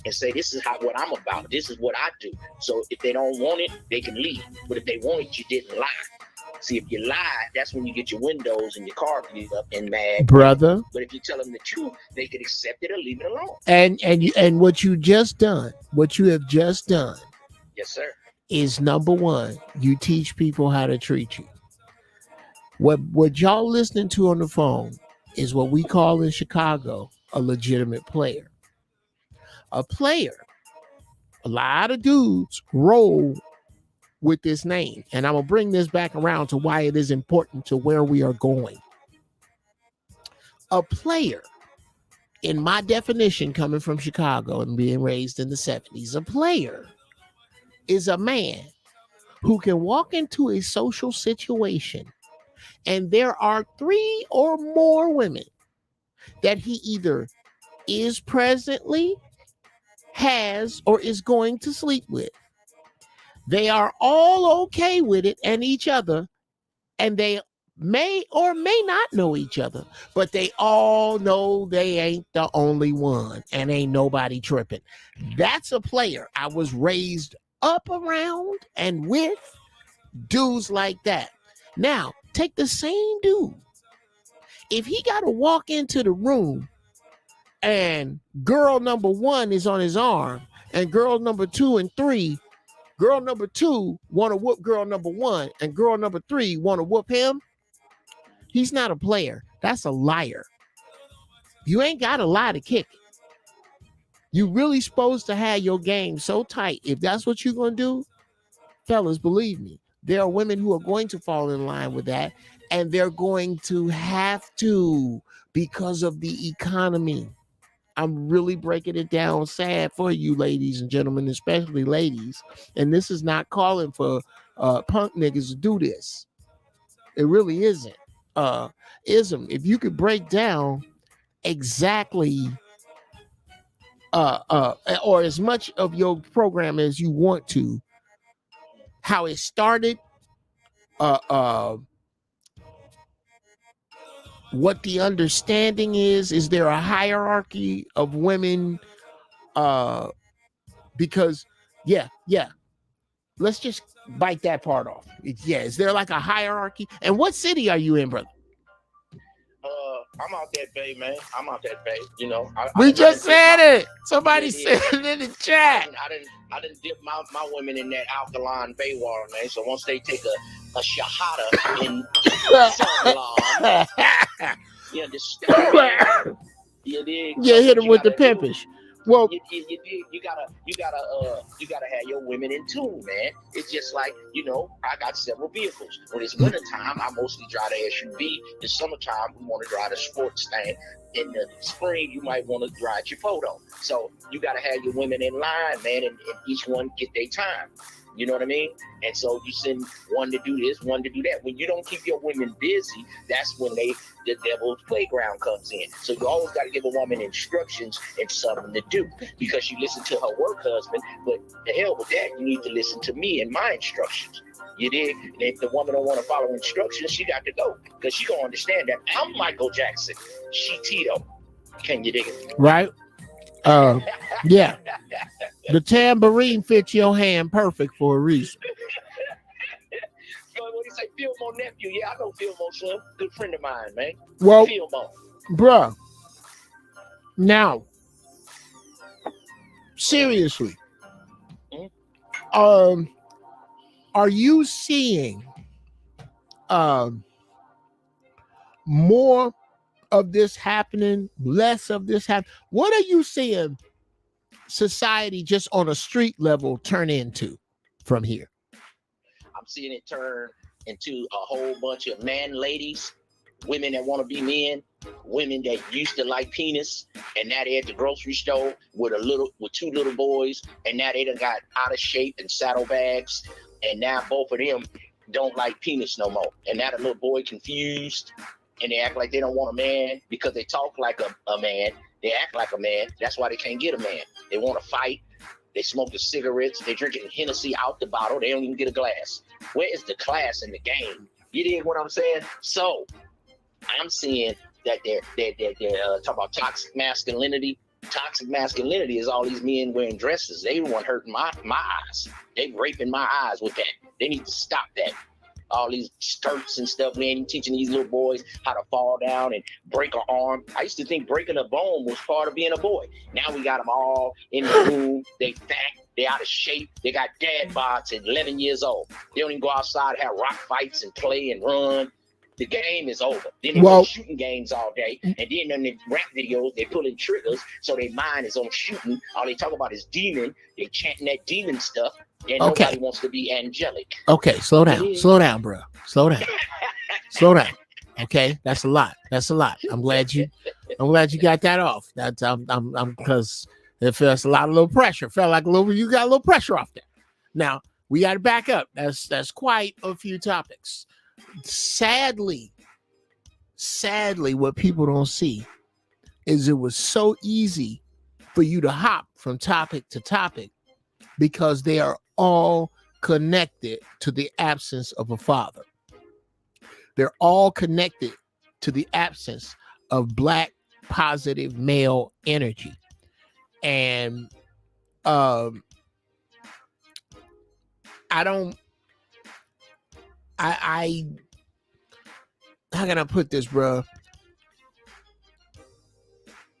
and say, this is what I'm about. This is what I do. So if they don't want it, they can leave. But if they want it, you didn't lie. See, if you lie, that's when you get your windows and your car beat up and mad, brother. But if you tell them the truth, they can accept it or leave it alone. And what you have just done, Yes, sir. is number one, you teach people how to treat you. What y'all listening to on the phone is what we call in Chicago a legitimate player. A player. A lot of dudes roll with this name. And I'm going to bring this back around to why it is important to where we are going. A player, in my definition, coming from Chicago and being raised in the 70s, a player is a man who can walk into a social situation and there are 3 or more women that he either is presently, has, or is going to sleep with. They are all okay with it and each other, and they may or may not know each other, but they all know they ain't the only one and ain't nobody tripping. That's a player. I was raised up around and with dudes like that. Now, take the same dude. If he got to walk into the room and girl number 1 is on his arm and girl number 2 and 3, girl number 2 want to whoop girl number 1 and girl number 3 want to whoop him, he's not a player. That's a liar. You ain't got to lie to kick it. You really supposed to have your game so tight. If that's what you're going to do, fellas, believe me, there are women who are going to fall in line with that, and they're going to have to because of the economy. I'm really breaking it down sad for you, ladies and gentlemen, especially ladies. And this is not calling for punk niggas to do this. It really isn't. Ism, if you could break down exactly or as much of your program as you want to, how it started, what the understanding is there a hierarchy of women? Because yeah, let's just bite that part off. Is there like a hierarchy? And what city are you in, brother? I'm out that bay, man. I'm out that bay. You know, we just said it. Somebody said it in the chat. I didn't dip my women in that alkaline bay water, man. So once they take a shahada in Salon, you understand? Yeah, hit them with the pimpish. Well, you gotta have your women in tune, man. It's just like, you know, I got several vehicles. When it's wintertime, I mostly drive the SUV. In the summertime, we want to drive the sports thing. In the spring, you might want to drive your photo. So you gotta have your women in line, man, and each one get their time. You know what I mean? And so you send one to do this, one to do that. When you don't keep your women busy, that's when the devil's playground comes in. So you always got to give a woman instructions and something to do, because you listen to her work husband. But the hell with that, you need to listen to me and my instructions. You dig? And if the woman don't want to follow instructions, she got to go, because she gonna understand that I'm Michael Jackson, she Tito. Can you dig it? Right. Yeah. The tambourine fits your hand perfect for a reason. What do you say, Fillmore nephew? Yeah, I know Fillmore, son. Good friend of mine, man. Well, Fillmore. Bruh. Now, seriously, are you seeing more of this happening, less of this happening? What are you seeing society just on a street level turn into from here? I'm seeing it turn into a whole bunch of man ladies, women that want to be men, women that used to like penis, and now they're at the grocery store with 2 little boys, and now they done got out of shape and saddlebags, and now both of them don't like penis no more. And now the little boy confused, and they act like they don't want a man because they talk like a man. They act like a man. That's why they can't get a man. They want to fight. They smoke the cigarettes. They drinking Hennessy out the bottle. They don't even get a glass. Where is the class in the game? You dig what I'm saying? So I'm seeing that they're talking about toxic masculinity. Toxic masculinity is all these men wearing dresses. They the one hurting my eyes. They raping my eyes with that. They need to stop that. All these skirts and stuff. We ain't even teaching these little boys how to fall down and break an arm. I used to think breaking a bone was part of being a boy. Now we got them all in the room. They fat. They out of shape. They got dad bods at 11 years old. They don't even go outside, have rock fights and play and run. The game is over. Then they play shooting games all day. And then in the rap videos, they pulling triggers. So their mind is on shooting. All they talk about is demon. They chanting that demon stuff. And nobody wants to be angelic. Okay, slow down, bro. Slow down. Slow down. Okay, that's a lot. I'm glad you got that off. That's I'm because it feels a little pressure. Felt like you got a little pressure off there. Now we got to back up. That's quite a few topics. Sadly, what people don't see is it was so easy for you to hop from topic to topic because they are all connected to the absence of a father. They're all connected to the absence of Black positive male energy. And how can I put this, bro?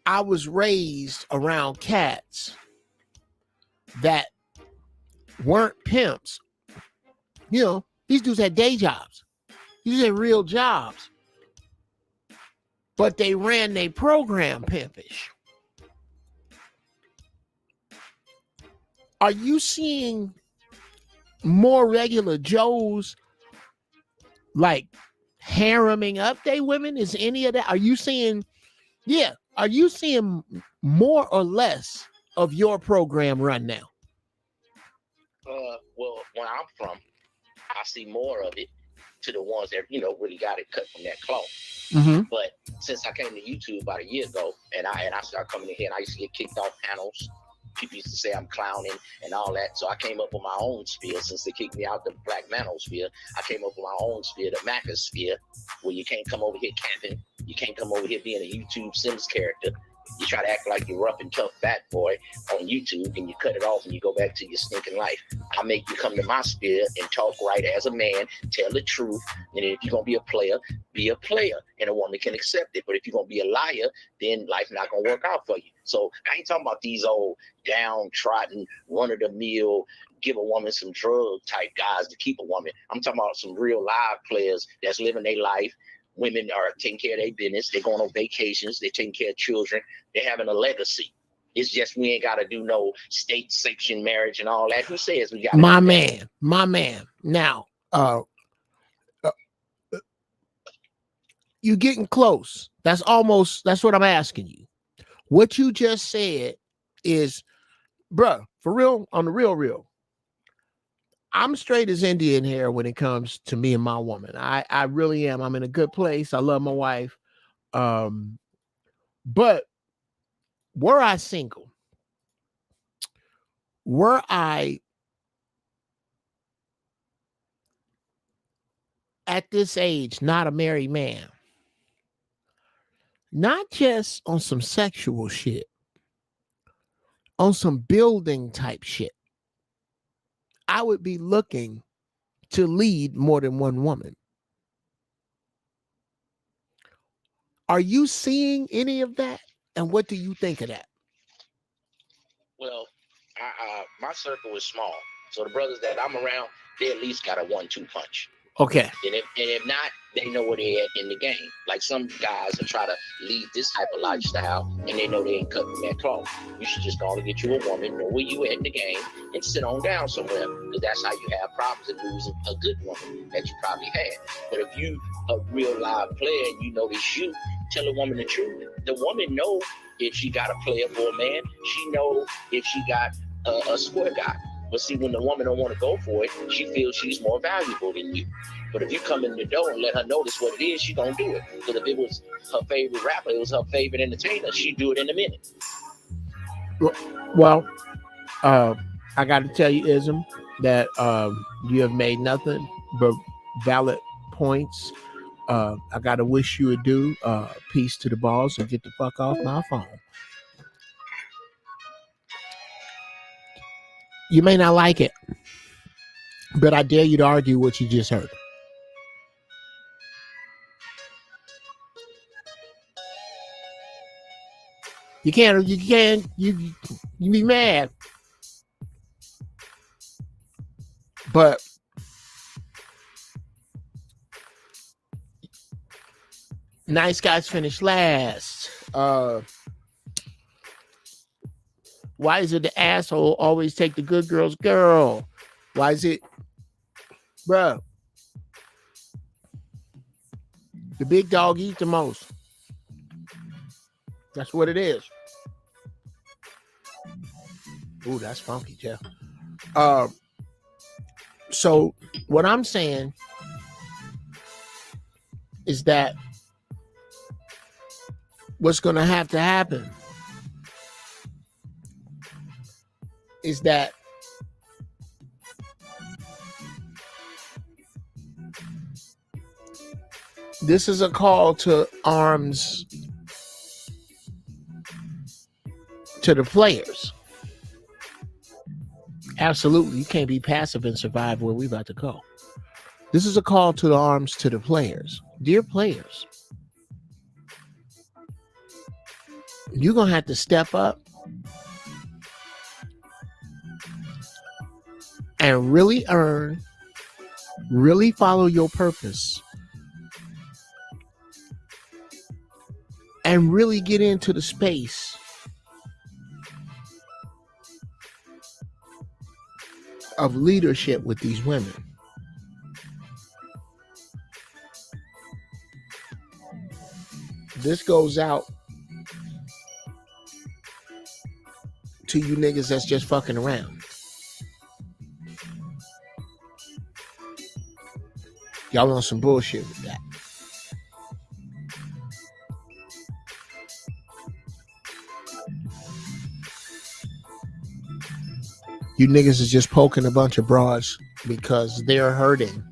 I was raised around cats that weren't pimps. You know, these dudes had day jobs. These had real jobs. But they ran their program pimpish. Are you seeing more regular Joes like hareming up they women? Is any of that? Are you seeing more or less of your program run now? Well, where I'm from, I see more of it to the ones that, really got it cut from that cloth. Mm-hmm. But since I came to YouTube about a year ago and I started coming in here and I used to get kicked off panels, people used to say I'm clowning and all that. So I came up with my own sphere. Since they kicked me out the Black Manosphere, I came up with my own sphere, the Macasphere, where you can't come over here camping. You can't come over here being a YouTube Sims character. You try to act like you're rough and tough fat boy on YouTube and you cut it off and you go back to your stinking life. I make you come to my sphere and talk right as a man, tell the truth. And if you're going to be a player, be a player. And a woman can accept it. But if you're going to be a liar, then life not going to work out for you. So I ain't talking about these old downtrodden, run-of-the-mill, give a woman some drug type guys to keep a woman. I'm talking about some real live players that's living their life. Women are taking care of their business. They're going on vacations. They're taking care of children. They're having a legacy. It's just we ain't got to do no state sanction marriage and all that. Who says we got? My man. Now, you getting close. That's what I'm asking you. What you just said is, bruh, for real, on the real. I'm straight as Indian here when it comes to me and my woman. I really am. I'm in a good place. I love my wife. But were I single, were I at this age not a married man, not just on some sexual shit, on some building type shit, I would be looking to lead more than one woman. Are you seeing any of that? And what do you think of that? Well, my circle is small. So the brothers that I'm around, they at least got a 1-2 punch. Okay. And if not, they know where they're at in the game. Like some guys that try to lead this type of lifestyle and they know they ain't cutting that cloth. You should just go and get you a woman, know where you at in the game, and sit on down somewhere. Because that's how you have problems in losing a good woman that you probably had. But if you a real live player and you know they shoot, tell a woman the truth. The woman know if she got a player for a man. She know if she got a square guy. But see, when the woman don't want to go for it, she feels she's more valuable than you. But if you come in the door and let her notice what it is, she gonna do it. Because if it was her favorite rapper, it was her favorite entertainer, she'd do it in a minute. Well, I got to tell you, Ism, that you have made nothing but valid points. I gotta wish you adieu. Peace to the balls and get the fuck off my phone. You may not like it, but I dare you to argue what you just heard. You be mad. But nice guys finish last. Why is it the asshole always take the good girl's girl? Why is it, bruh? The big dog eats the most. That's what it is. Ooh, that's funky, Geoff. So what I'm saying is that what's going to happen is that this is a call to arms to the players. Absolutely. You can't be passive and survive where we're about to go. This is a call to the arms to the players. Dear players, you're going to have to step up and really earn, really follow your purpose, and really get into the space of leadership with these women. This goes out to you niggas that's just fucking around. Y'all on some bullshit with that. You niggas is just poking a bunch of broads because they're hurting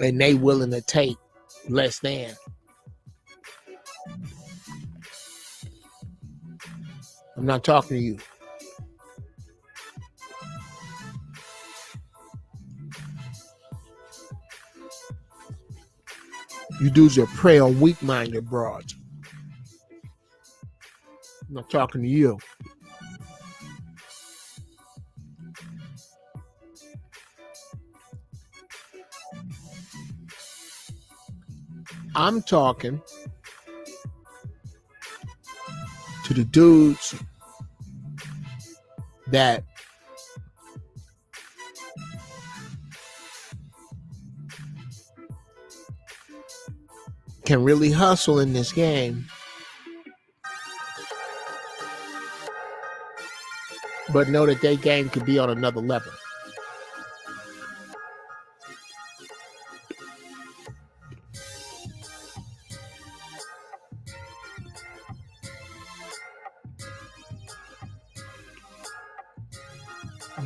and they willing to take less than. I'm not talking to you. You dudes are prey on weak-minded broads. I'm not talking to you. I'm talking to the dudes that can really hustle in this game, but know that their game could be on another level.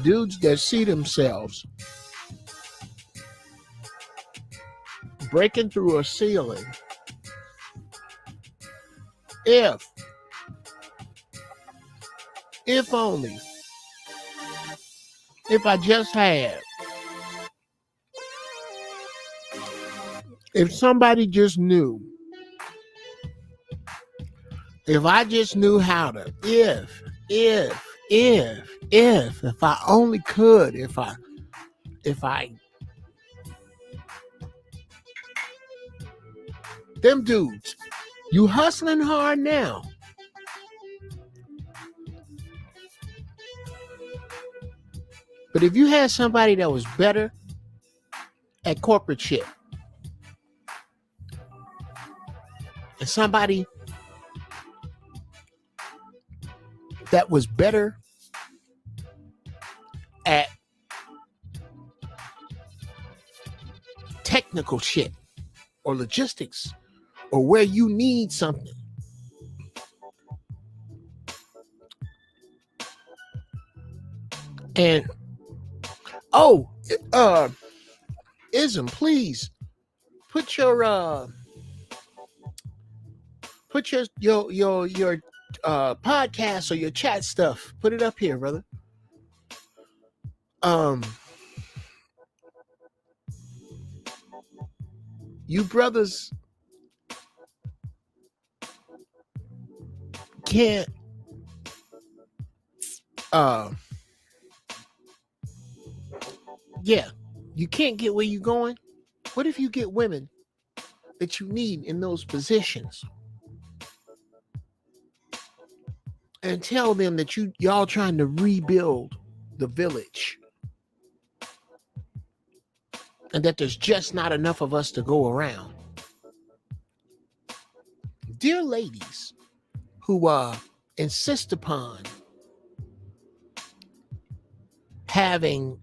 Dudes that see themselves breaking through a ceiling if only, if I just had, if somebody just knew, if I just knew how to, if I only could, if I, them dudes, you hustling hard now. But if you had somebody that was better at corporate shit, and somebody that was better at technical shit or logistics or where you need something, and Oh, Ism, please put your podcast or your chat stuff. Put it up here, brother. You brothers can't you can't get where you're going. What if you get women that you need in those positions and tell them that y'all trying to rebuild the village and that there's just not enough of us to go around? Dear ladies who insist upon having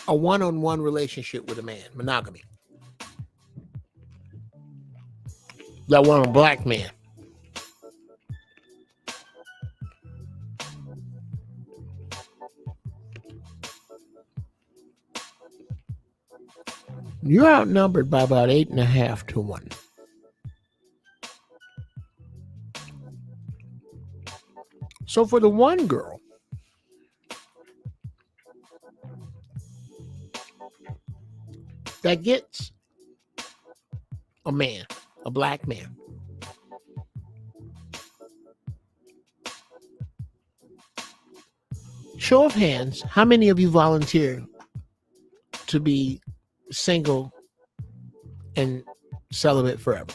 a one-on-one relationship with a man, monogamy. That one a black man. You're outnumbered by about 8.5 to 1. So for the one girl that gets a man, a black man, show of hands, how many of you volunteer to be single and celibate forever?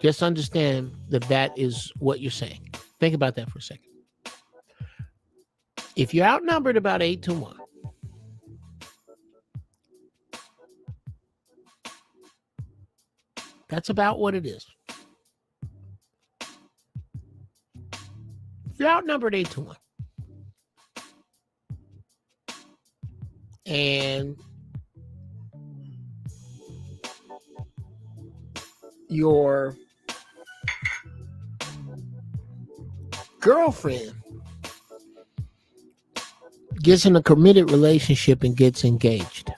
Just understand that is what you're saying. Think about that for a second. If you're outnumbered about 8 to 1, that's about what it is. If you're outnumbered 8 to 1, and your girlfriend gets in a committed relationship and gets engaged,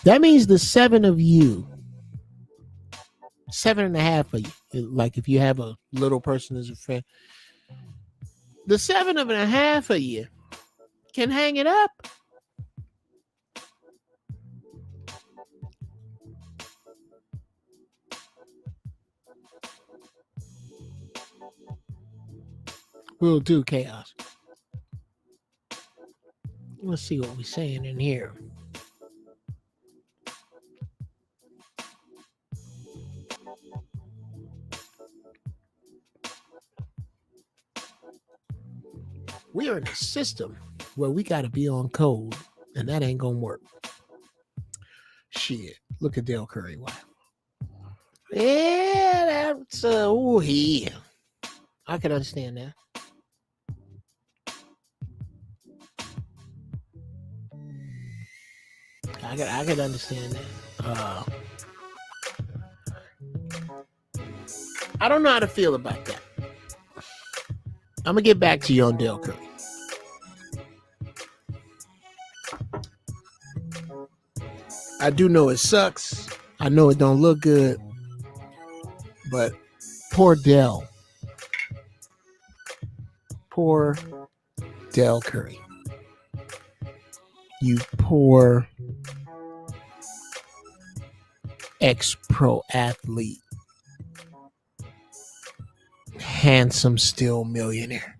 that means the 7 of you, 7.5 of you, like if you have a little person as a friend, the 7.5 of you can hang it up. We'll do chaos. Let's see what we're saying in here. We are in a system where we got to be on code, and that ain't gonna work. Shit, look at Dale Curry. Wow. Yeah, that's yeah. I can understand that. I can understand that. I don't know how to feel about that. I'm gonna get back to you on Dale Curry. I do know it sucks. I know it don't look good, but poor Dale. Poor Dale Curry. You poor ex-pro athlete. Handsome still millionaire.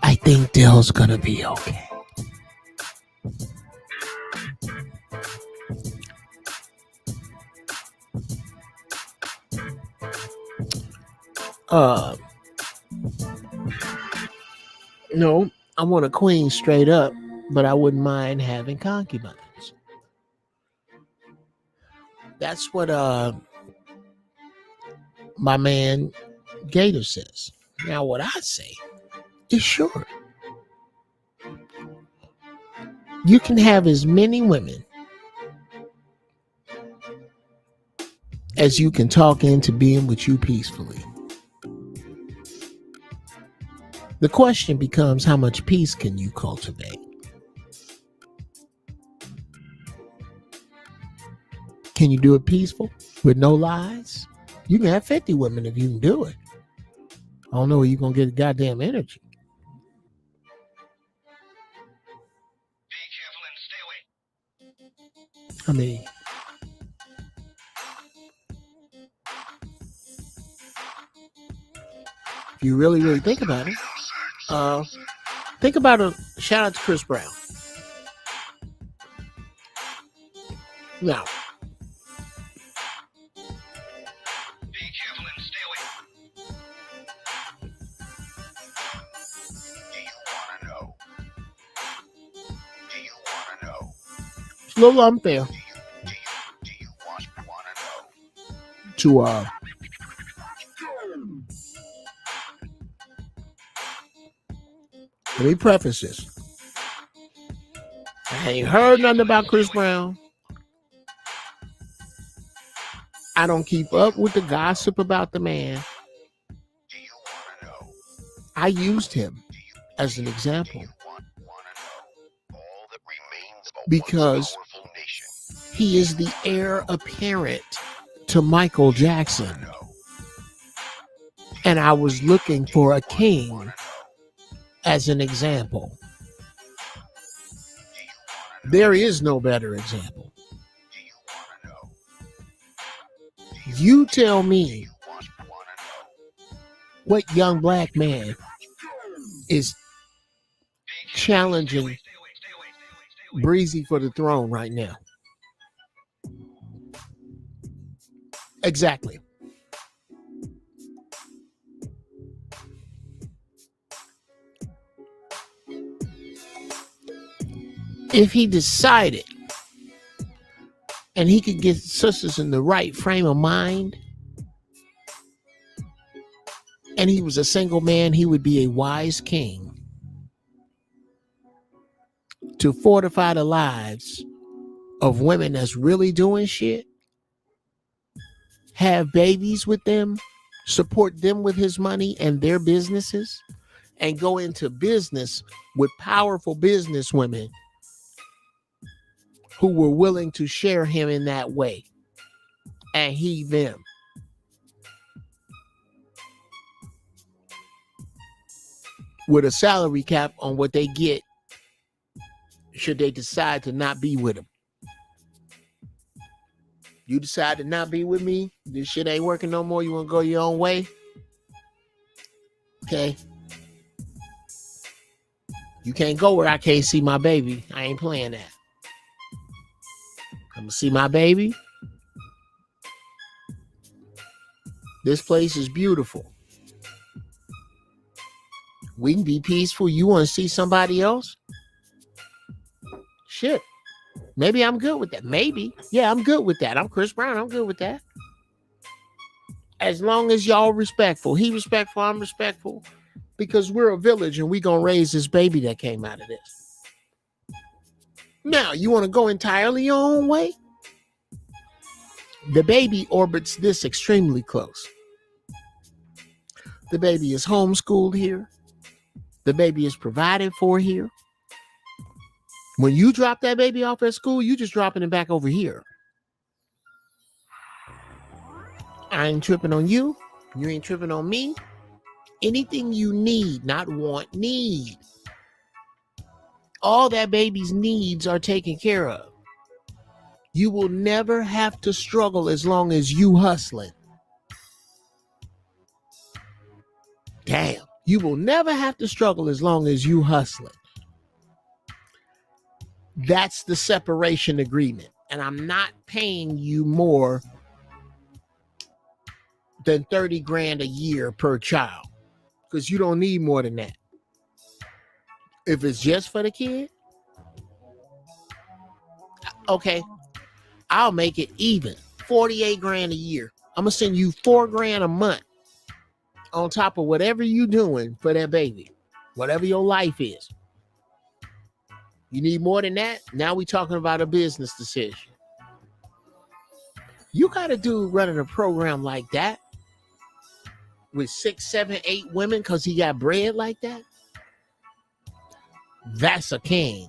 I think Dale's gonna be okay. No, I want a queen straight up, but I wouldn't mind having concubines. That's what my man Gator says. Now what I say is sure. You can have as many women as you can talk into being with you peacefully. The question becomes, how much peace can you cultivate? Can you do it peaceful with no lies? You can have 50 women if you can do it. I don't know where you're going to get the goddamn energy. I mean, if you really, really think about it, shout out to Chris Brown. Now, it's a little unfair to let me preface this. I ain't heard nothing about Chris Brown. I don't keep up with the gossip about the man. I used him as an example because he is the heir apparent to Michael Jackson. And I was looking for a king as an example. There is no better example. You tell me what young black man is challenging Breezy for the throne right now. Exactly. If he decided and he could get sisters in the right frame of mind and he was a single man, he would be a wise king to fortify the lives of women that's really doing shit, have babies with them, support them with his money and their businesses, and go into business with powerful business women who were willing to share him in that way, and he them. With a salary cap on what they get should they decide to not be with him. You decide to not be with me, this shit ain't working no more, you want to go your own way? Okay. You can't go where I can't see my baby. I ain't playing that. I'm gonna see my baby. This place is beautiful. We can be peaceful. You want to see somebody else? Shit. Maybe I'm good with that. Maybe. Yeah, I'm good with that. I'm Chris Brown. I'm good with that. As long as y'all respectful. He respectful. I'm respectful. Because we're a village and we gonna raise this baby that came out of this. Now, you want to go entirely your own way? The baby orbits this extremely close. The baby is homeschooled here. The baby is provided for here. When you drop that baby off at school, you just dropping it back over here. I ain't tripping on you. You ain't tripping on me. Anything you need, not want, need. All that baby's needs are taken care of. You will never have to struggle as long as you hustling. Damn. You will never have to struggle as long as you hustling. That's the separation agreement. And I'm not paying you more than 30 grand a year per child. Because you don't need more than that. If it's just for the kid, okay, I'll make it even. 48 grand a year. I'm going to send you 4 grand a month on top of whatever you doing for that baby. Whatever your life is. You need more than that? Now we talking about a business decision. You got a dude running a program like that with 6, 7, 8 women because he got bread like that. That's a king.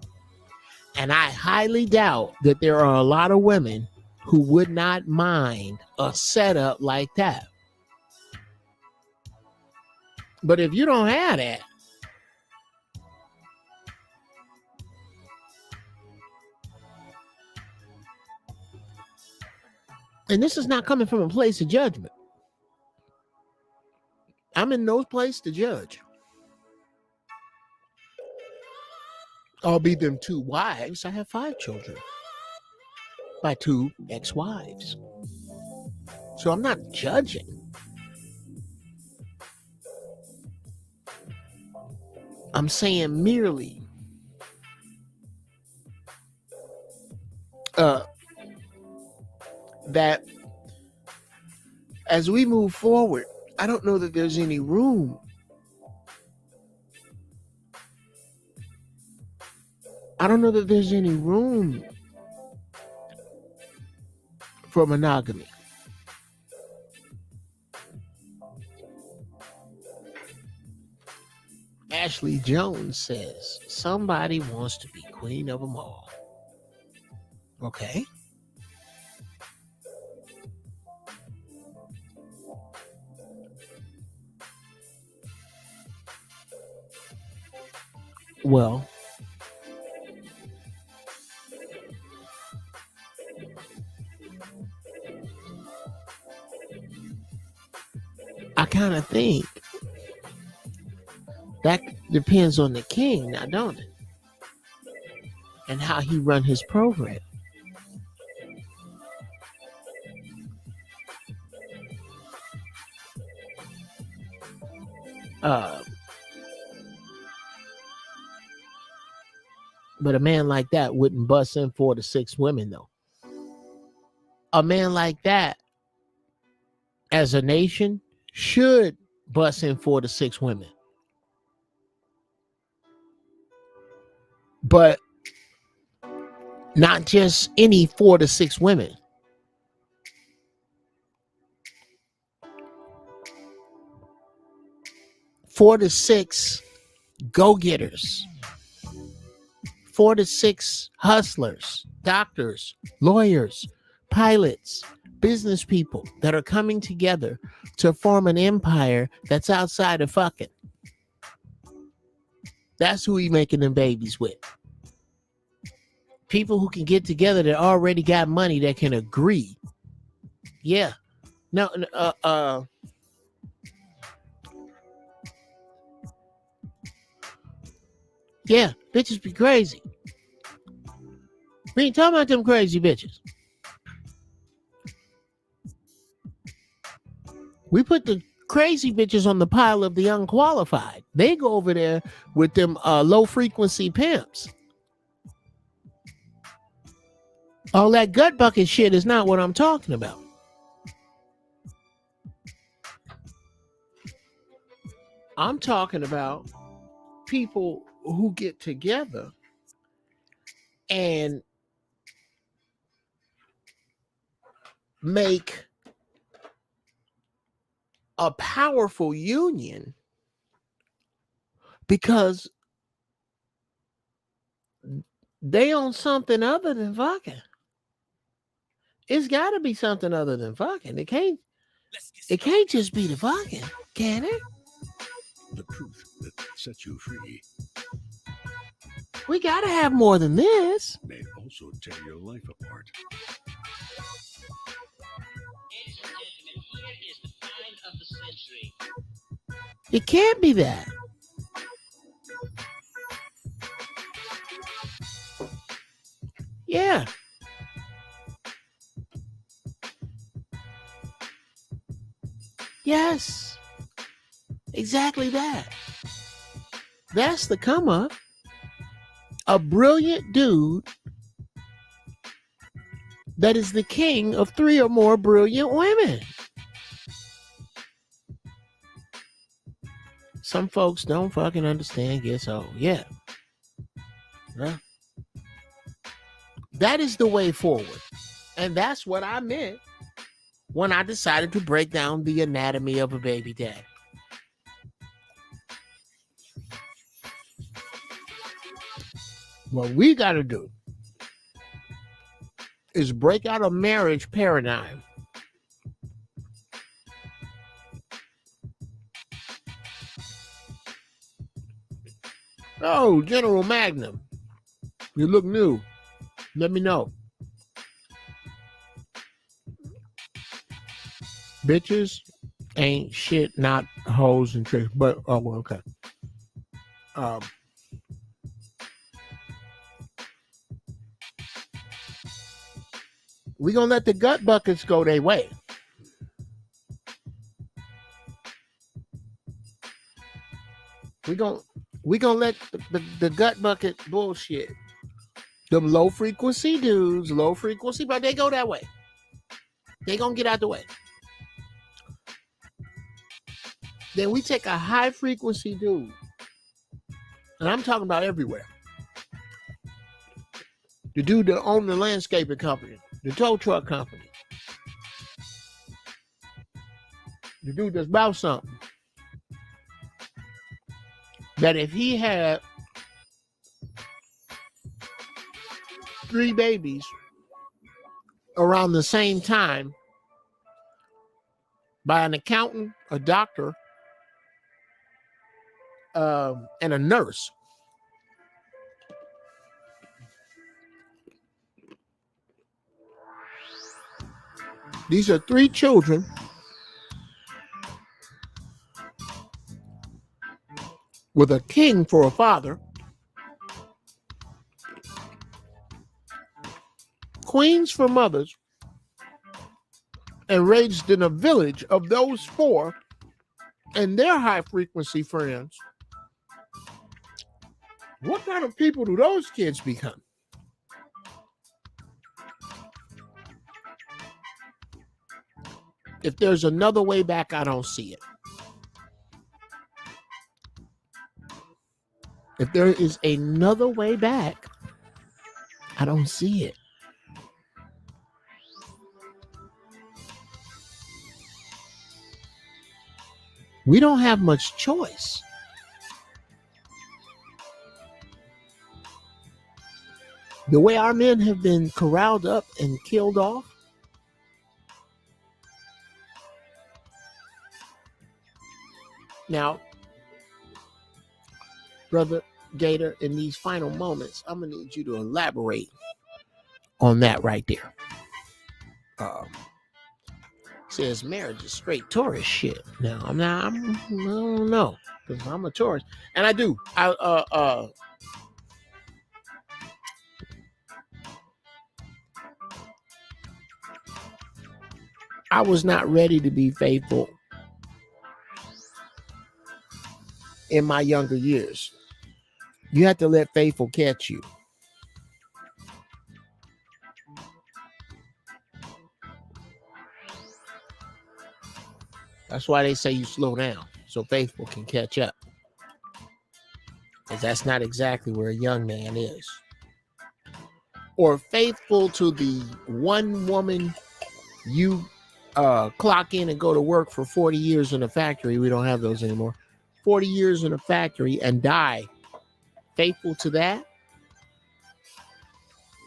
And I highly doubt that there are a lot of women who would not mind a setup like that. But if you don't have that, and this is not coming from a place of judgment. I'm in no place to judge. I'll be them 2 wives. I have 5 children by 2 ex-wives. So I'm not judging. I'm saying merely that as we move forward, I don't know that there's any room for monogamy. Ashley Jones says, somebody wants to be queen of them all. Okay. Well, I kind of think that depends on the king now, don't it? And how he run his program. But a man like that wouldn't bust in 4 to 6 women, though. A man like that, as a nation, should bust in 4 to 6 women. But not just any 4 to 6 women. Four to 6 go-getters. 4 to 6 hustlers, doctors, lawyers, pilots, business people that are coming together to form an empire that's outside of fucking. That's who he making them babies with. People who can get together that already got money that can agree. Yeah. No, yeah, bitches be crazy. We ain't talking about them crazy bitches. We put the crazy bitches on the pile of the unqualified. They go over there with them low frequency pimps. All that gut bucket shit is not what I'm talking about. I'm talking about people who get together and make a powerful union because they own something other than fucking. It's got to be something other than fucking. It can't just be the fucking, can it? The truth that sets you free We got to have more than this. may also tear your life apart. Ladies and gentlemen, here is the find of the century. It can't be that. Yeah. Yes. Exactly that. That's the come up. A brilliant dude that is the king of 3 or more brilliant women. Some folks don't fucking understand, get so. Yeah. Yeah. That is the way forward. And that's what I meant when I decided to break down the anatomy of a baby dad. What we got to do is break out a marriage paradigm. Oh, General Magnum, you look new. Let me know. Bitches ain't shit, not hoes and tricks. But oh, well, okay. We gonna let the gut buckets go their way. We gonna let the gut bucket bullshit. Them low frequency dudes, low frequency, but they go that way. They gonna get out the way. Then we take a high frequency dude, and I'm talking about everywhere. The dude that owned the landscaping company, the tow truck company, the dude that's about something. That if he had 3 babies around the same time by an accountant, a doctor, and a nurse, these are 3 children with a king for a father, queens for mothers, and raised in a village of those 4 and their high frequency friends. What kind of people do those kids become? If there's another way back, I don't see it. If there is another way back, I don't see it. We don't have much choice. The way our men have been corralled up and killed off, now, Brother Gator, in these final moments, I'm going to need you to elaborate on that right there. Says marriage is straight tourist shit. Now, I don't know, because I'm a tourist. And I do. I was not ready to be faithful in my younger years. You have to let faithful catch you. That's why they say you slow down, so faithful can catch up. Because that's not exactly where a young man is. Or faithful to the one woman you clock in and go to work for 40 years in a factory. We don't have those anymore. 40 years in a factory and die. Faithful to that?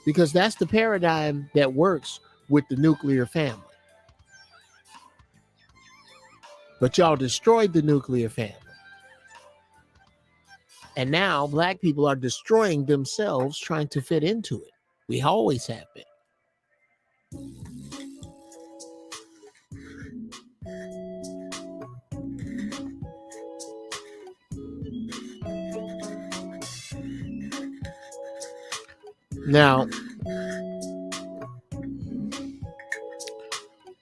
Because that's the paradigm that works with the nuclear family. But y'all destroyed the nuclear family. And now black people are destroying themselves trying to fit into it. We always have been. Now,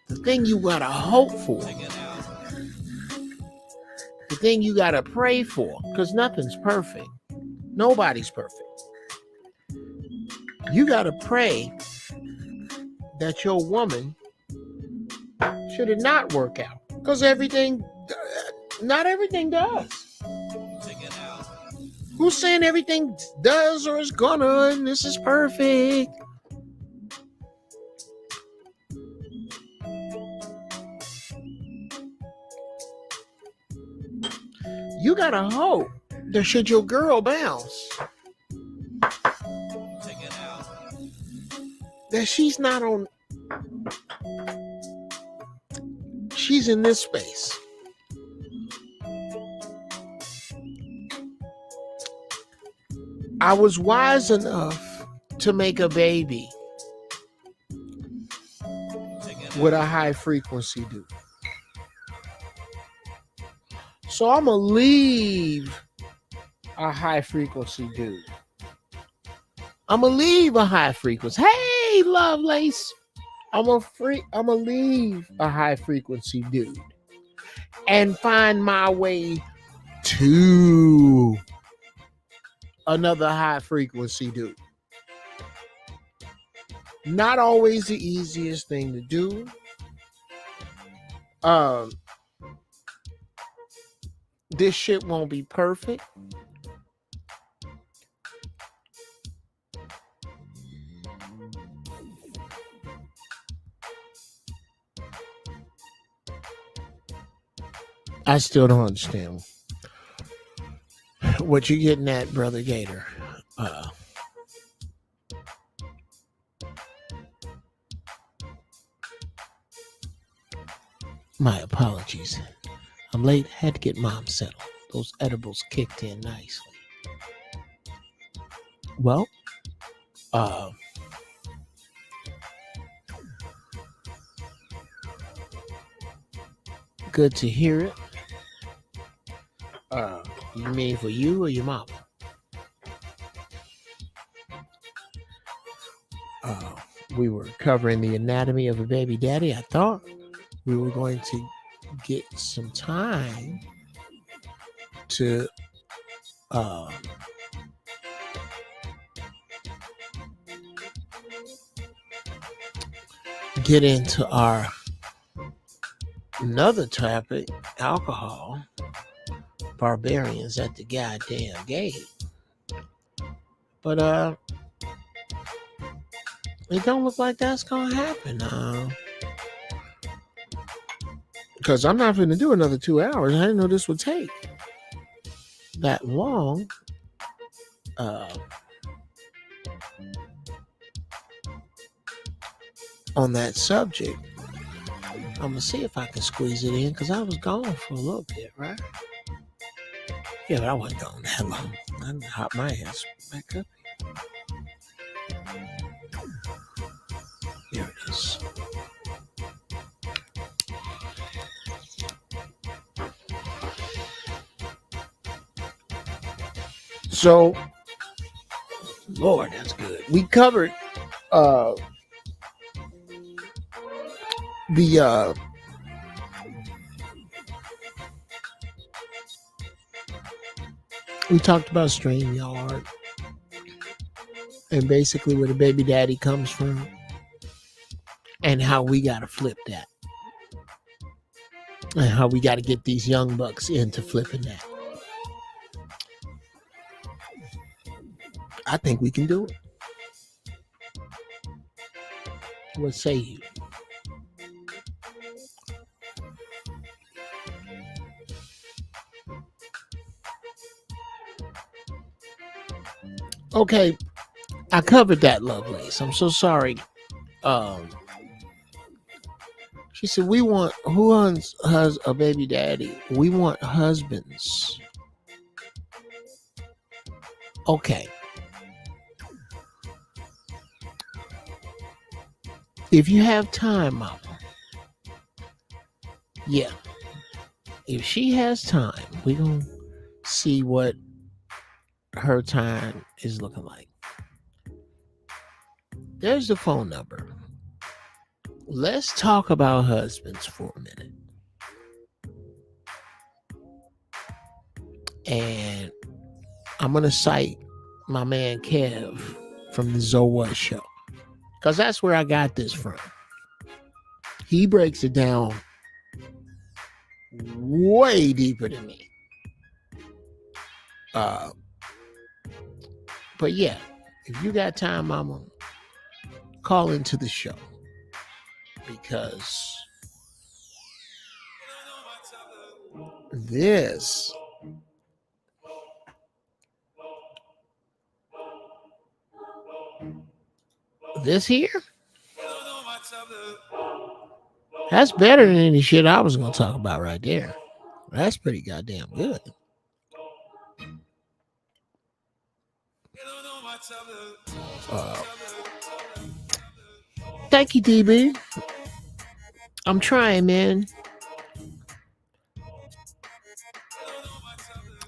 the thing you gotta hope for, the thing you gotta pray for, because nothing's perfect. Nobody's perfect. You gotta pray that your woman should it not work out, because not everything does. Who's saying everything does or is gonna and this is perfect? you gotta hope that should your girl bounce, that she's not on, she's in this space. I was wise enough to make a baby with a high frequency dude. So I'm going to leave a high frequency dude. I'm going to leave a high frequency. Hey, Lovelace. I'm going to leave a high frequency dude and find my way to another high frequency dude. Not always the easiest thing to do. This shit won't be perfect. I still don't understand what you're getting at, Brother Gator. My apologies. I'm late. Had to get Mom settled. Those edibles kicked in nicely. Well, good to hear it. You mean for you or your mama? We were covering the anatomy of a baby daddy. I thought we were going to get some time to get into our another topic, alcohol, barbarians at the goddamn gate. But it don't look like that's gonna happen. Because I'm not going to do another 2 hours. I didn't know this would take that long. On that subject, I'm going to see if I can squeeze it in because I was gone for a little bit, right? Yeah, but I wasn't gone that long. I didn't hop my ass back up. Here it is. So, Lord, that's good. We covered we talked about StreamYard and basically where the baby daddy comes from and how we got to flip that and how we got to get these young bucks into flipping that. I think we can do it. What say you? Okay, I covered that, Lovelace. I'm so sorry. She said, we want, who has a baby daddy? We want husbands. Okay. If you have time, Mama. Yeah. If she has time, we're going to see what her time is looking like. There's the phone number. Let's talk about husbands for a minute. And I'm going to cite my man Kev from the Zoa show. Because that's where I got this from. He breaks it down way deeper than me. But yeah, if you got time, Mama, call into the show. Because this This here? That's better than any shit I was gonna talk about right there. That's pretty goddamn good. Thank you, DB. I'm trying, man.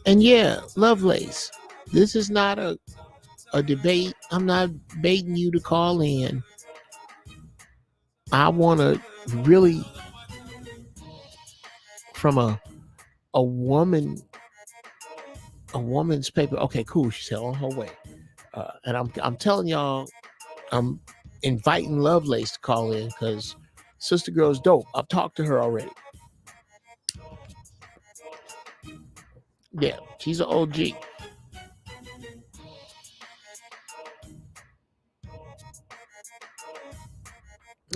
And yeah, Lovelace, this is not a debate. I'm not baiting you to call in. I want to really, from a woman's paper. Okay, cool. She said on her way, and I'm telling y'all, I'm inviting Lovelace to call in because Sister Girl's dope. I've talked to her already. Yeah, she's an OG.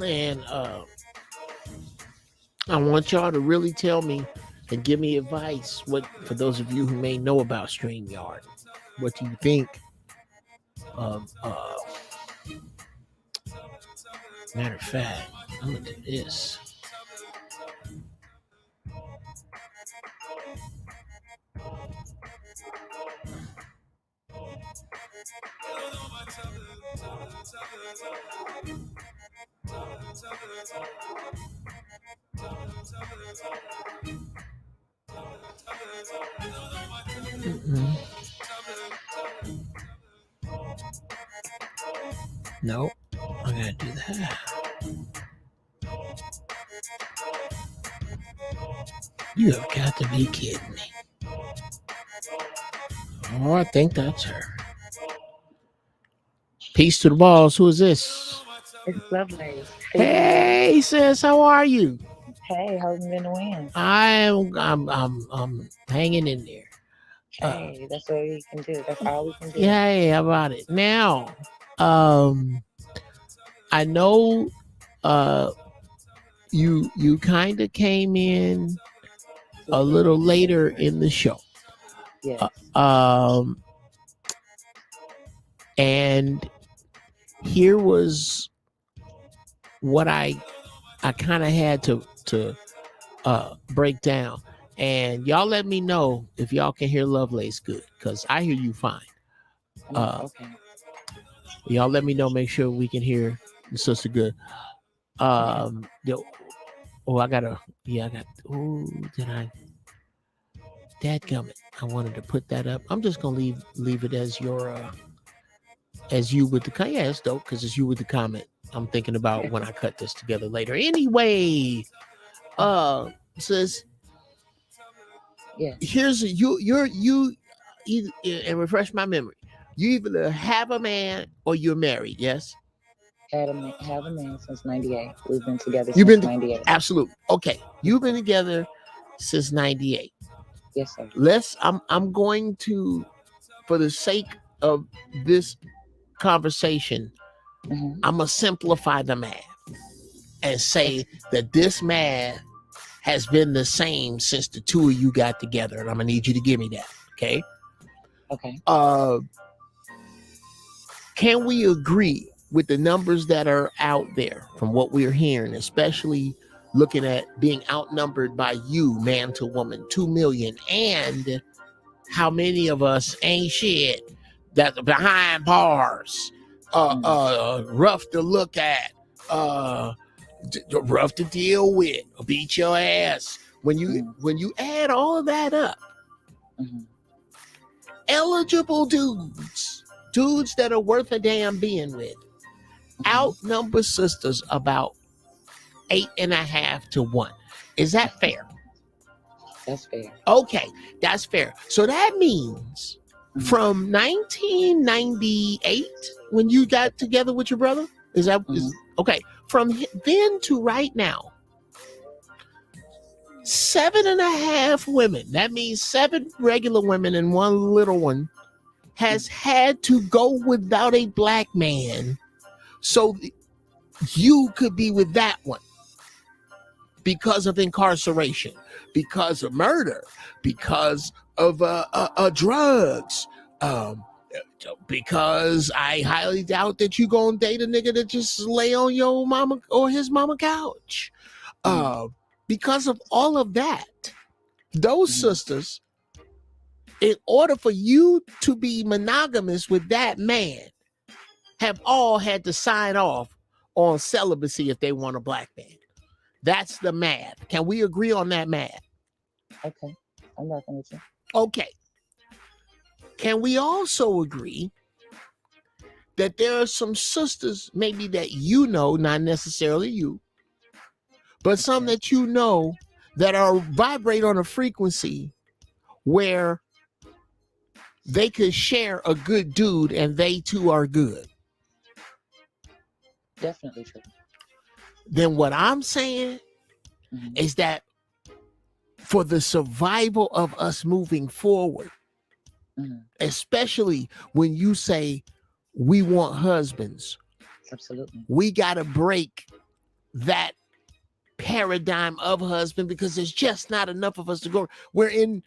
And I want y'all to really tell me and give me advice. What, for those of you who may know about StreamYard, what do you think of matter of fact, I'm gonna do this. Nope, I gotta do that. You have got to be kidding me. Oh, I think that's her. Peace to the balls. Who is this? It's Lovelace. Hey, sis, how are you? Hey, how's it been to win? I'm hanging in there. Hey, that's what we can do. That's all we can do. Yeah, how about it? Now, I know you kind of came in a little later in the show. Yes. And here was what I kind of had to break down. And y'all let me know if y'all can hear Lovelace good, because I hear you fine. Okay. Y'all let me know, make sure we can hear the sister good. I got, dadgummit. I wanted to put that up. I'm just gonna leave it as your as you with the yeah, it's dope because it's you with the comment. I'm thinking about when I cut this together later. Anyway, sis, yeah. Here's you either, and refresh my memory. You either have a man or you're married. Yes. Have a man since '98. We've been together since '98. Absolutely. Okay. You've been together since '98. Yes, sir. I'm going to, for the sake of this conversation, I'm gonna simplify the math and say that this math has been the same since the two of you got together, and I'm gonna need you to give me that. Okay. Okay. Can we agree with the numbers that are out there from what we're hearing, especially looking at being outnumbered by you, man to woman, 2 million, and how many of us ain't shit, that behind bars, rough to look at, rough to deal with, beat your ass. When you add all of that up, eligible dudes that are worth a damn being with, outnumber sisters about 8.5 to 1. Is that fair? That's fair. Okay, that's fair. So that means from 1998, when you got together with your brother, is okay? From then to right now, 7.5 women. That means 7 regular women and 1 little one has had to go without a black man, so you could be with that one because of incarceration, because of murder, because of drugs, Because I highly doubt that you gonna date a nigga that just lay on your mama or his mama couch. Because of all of that, those sisters, in order for you to be monogamous with that man, have all had to sign off on celibacy if they want a black man. That's the math. Can we agree on that math? Okay, I'm working with you. Okay. Can we also agree that there are some sisters, maybe that you know, not necessarily you, but some that you know that are vibrate on a frequency where they could share a good dude and they too are good? Definitely true. Then what I'm saying is that for the survival of us moving forward, especially when you say we want husbands, absolutely, we got to break that paradigm of husband, because there's just not enough of us to go. We're in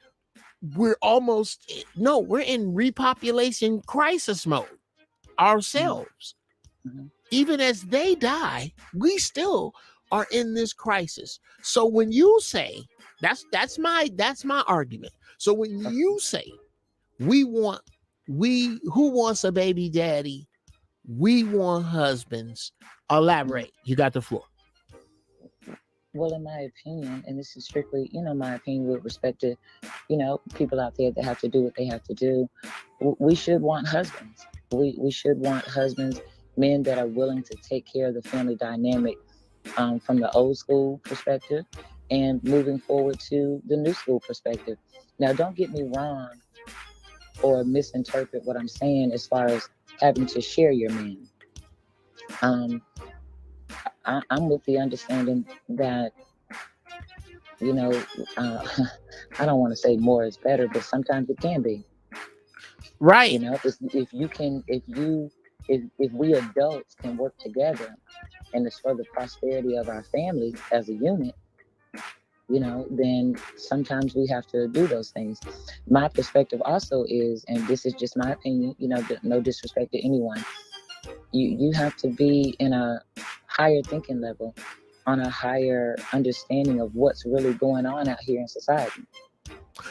repopulation crisis mode ourselves. Even as they die, we still are in this crisis. So when you say that's my argument. So when you say who wants a baby daddy, we want husbands, elaborate. You got the floor. Well, in my opinion, and this is strictly, my opinion with respect to, people out there that have to do what they have to do, we should want husbands. We should want husbands, men that are willing to take care of the family dynamic from the old school perspective and moving forward to the new school perspective. Now, don't get me wrong or misinterpret what I'm saying as far as having to share your man. I'm with the understanding that, I don't want to say more is better, but sometimes it can be. Right. If we adults can work together and it's for the prosperity of our family as a unit, then sometimes we have to do those things. My perspective also is, and this is just my opinion, no disrespect to anyone, you have to be in a higher thinking level, on a higher understanding of what's really going on out here in society.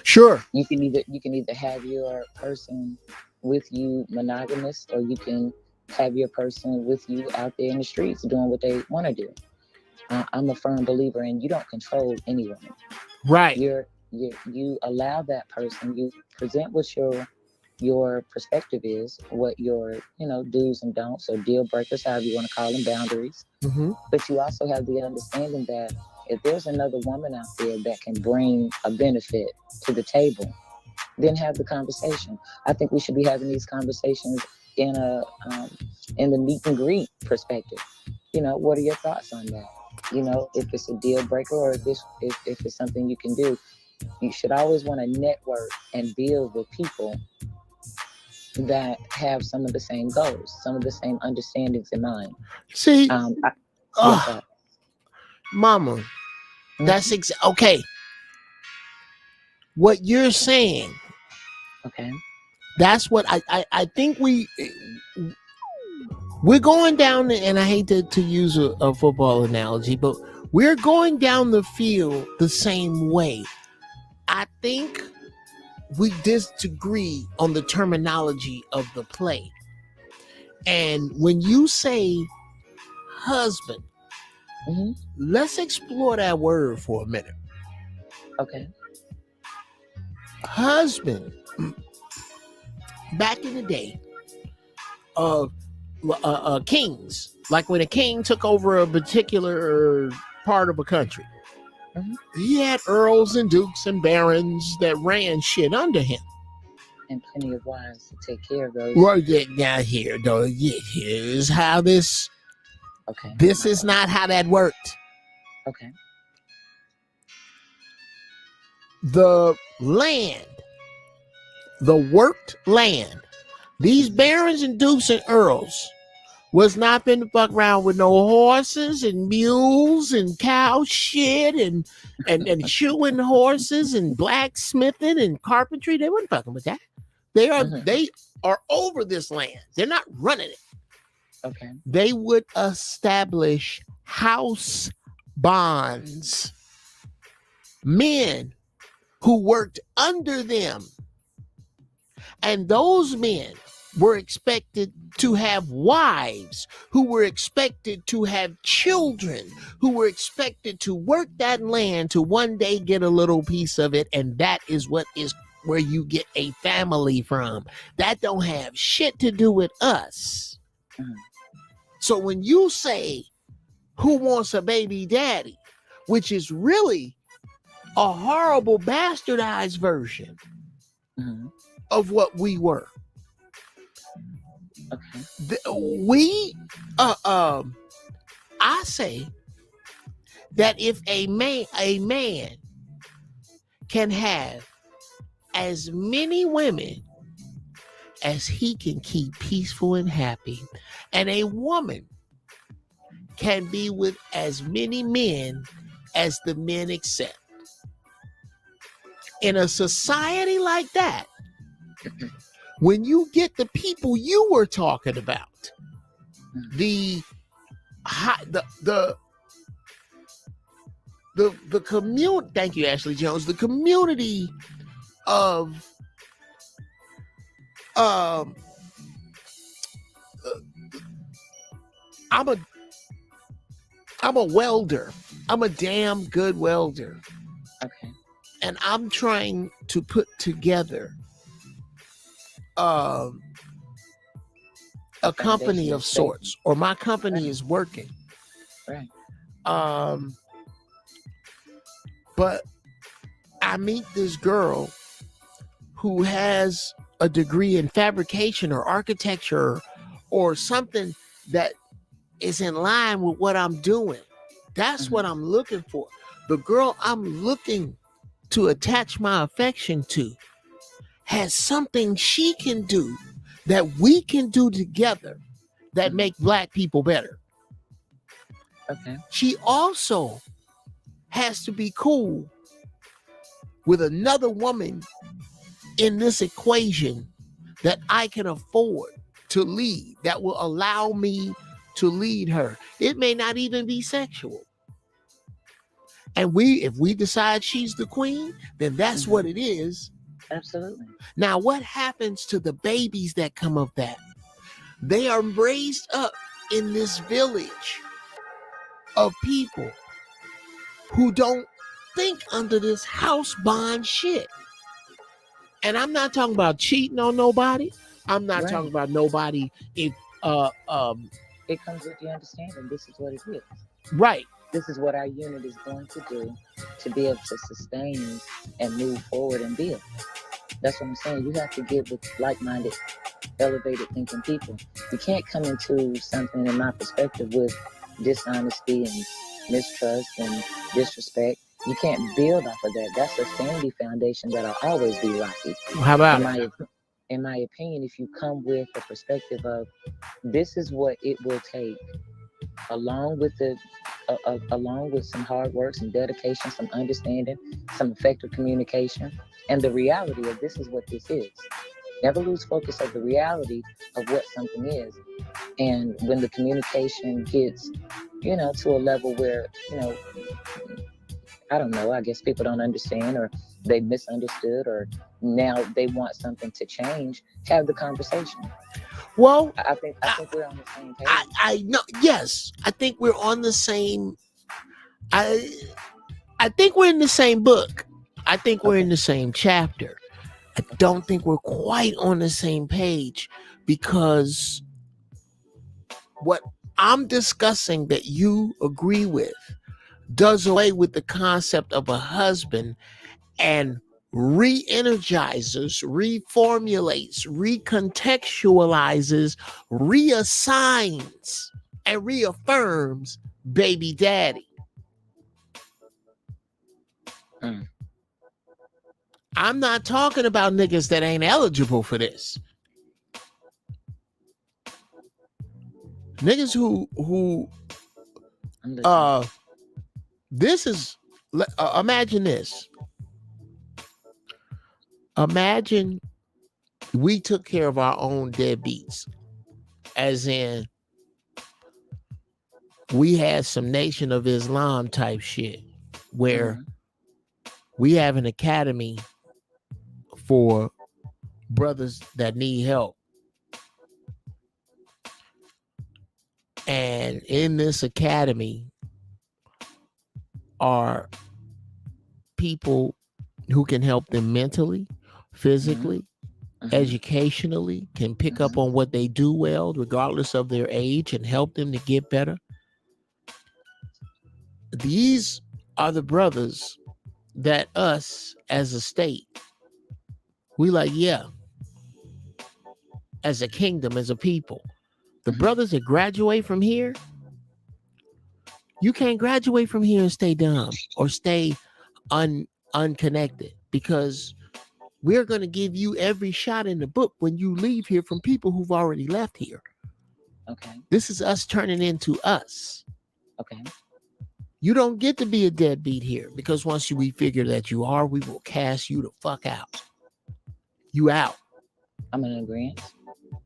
Sure. You can either have your person with you monogamous, or you can have your person with you out there in the streets doing what they want to do. I'm a firm believer in you don't control anyone. Right. You allow that person, you present what your perspective is, what your do's and don'ts, or deal breakers, however you want to call them, boundaries. But you also have the understanding that if there's another woman out there that can bring a benefit to the table, then have the conversation. I think we should be having these conversations in the meet and greet perspective. What are your thoughts on that? If it's a deal breaker, or if it's something you can do, you should always want to network and build with people that have some of the same goals, some of the same understandings in mind. See, Mama, that's okay. What you're saying, okay, that's what I think we're going down, and I hate to use a football analogy, but we're going down the field the same way. I think we disagree on the terminology of the play. And when you say husband, let's explore that word for a minute. Okay. Husband, back in the day, kings, like when a king took over a particular part of a country, he had earls and dukes and barons that ran shit under him. And plenty of wives to take care of those. Well, now here's how this. Okay. This is not how that worked. Okay. The land, the worked land, these barons and dukes and earls was not been to fuck around with no horses and mules and cow shit and shoeing horses and blacksmithing and carpentry. They weren't fucking with that. are over this land. They're not running it. Okay. They would establish house bonds. Men who worked under them. And those men were expected to have wives, who were expected to have children, who were expected to work that land to one day get a little piece of it. And that is what is where you get a family from. That don't have shit to do with us. Mm. So when you say, who wants a baby daddy, which is really a horrible bastardized version Mhm. of what we were. Okay. I say that if a man can have as many women as he can keep peaceful and happy, and a woman can be with as many men as the men accept. In a society like that, when you get the people you were talking about, the community, thank you, Ashley Jones, the community of I'm a welder. I'm a damn good welder. Okay. And I'm trying to put together a company of sorts, or my company is working. Right. But I meet this girl who has a degree in fabrication or architecture or something that is in line with what I'm doing. That's what I'm looking for. The girl I'm looking to attach my affection to has something she can do that we can do together that make Black people better. Okay. She also has to be cool with another woman in this equation that I can afford to lead, that will allow me to lead her. It may not even be sexual. And if we decide she's the queen, then that's what it is. Absolutely. Now, what happens to the babies that come of that? They are raised up in this village of people who don't think under this house bond shit. And I'm not talking about cheating on nobody. I'm not talking about nobody if it comes with the understanding this is what it is. Right. This is what our unit is going to do to be able to sustain and move forward and build. That's what I'm saying. You have to get with like-minded, elevated thinking people. You can't come into something, in my perspective, with dishonesty and mistrust and disrespect. You can't build off of that. That's a sandy foundation that'll always be rocky. How about it? In my opinion, if you come with a perspective of this is what it will take, along with some hard work, some dedication, some understanding, some effective communication, and the reality of this is what this is. Never lose focus of the reality of what something is. And when the communication gets, to a level where, I don't know, I guess people don't understand, or they misunderstood, or now they want something to change, have the conversation. Well, I think we're on the same page. I know. Yes, I think we're on the same. I think we're in the same book. I think we're in the same chapter. I don't think we're quite on the same page, because what I'm discussing that you agree with does away with the concept of a husband and re-energizes, reformulates, recontextualizes, reassigns, and reaffirms baby daddy. I'm not talking about niggas that ain't eligible for this. Niggas who this is, imagine this. Imagine we took care of our own deadbeats, as in we had some Nation of Islam type shit where we have an academy for brothers that need help. And in this academy are people who can help them mentally, physically, educationally, can pick up on what they do well, regardless of their age, and help them to get better. These are the brothers that us as a state, we like, yeah, as a kingdom, as a people. The brothers that graduate from here, you can't graduate from here and stay dumb or stay unconnected, because we're going to give you every shot in the book when you leave here from people who've already left here. Okay. This is us turning into us. Okay. You don't get to be a deadbeat here, because once we figure that you are, we will cast you the fuck out. You out. I'm in agreement.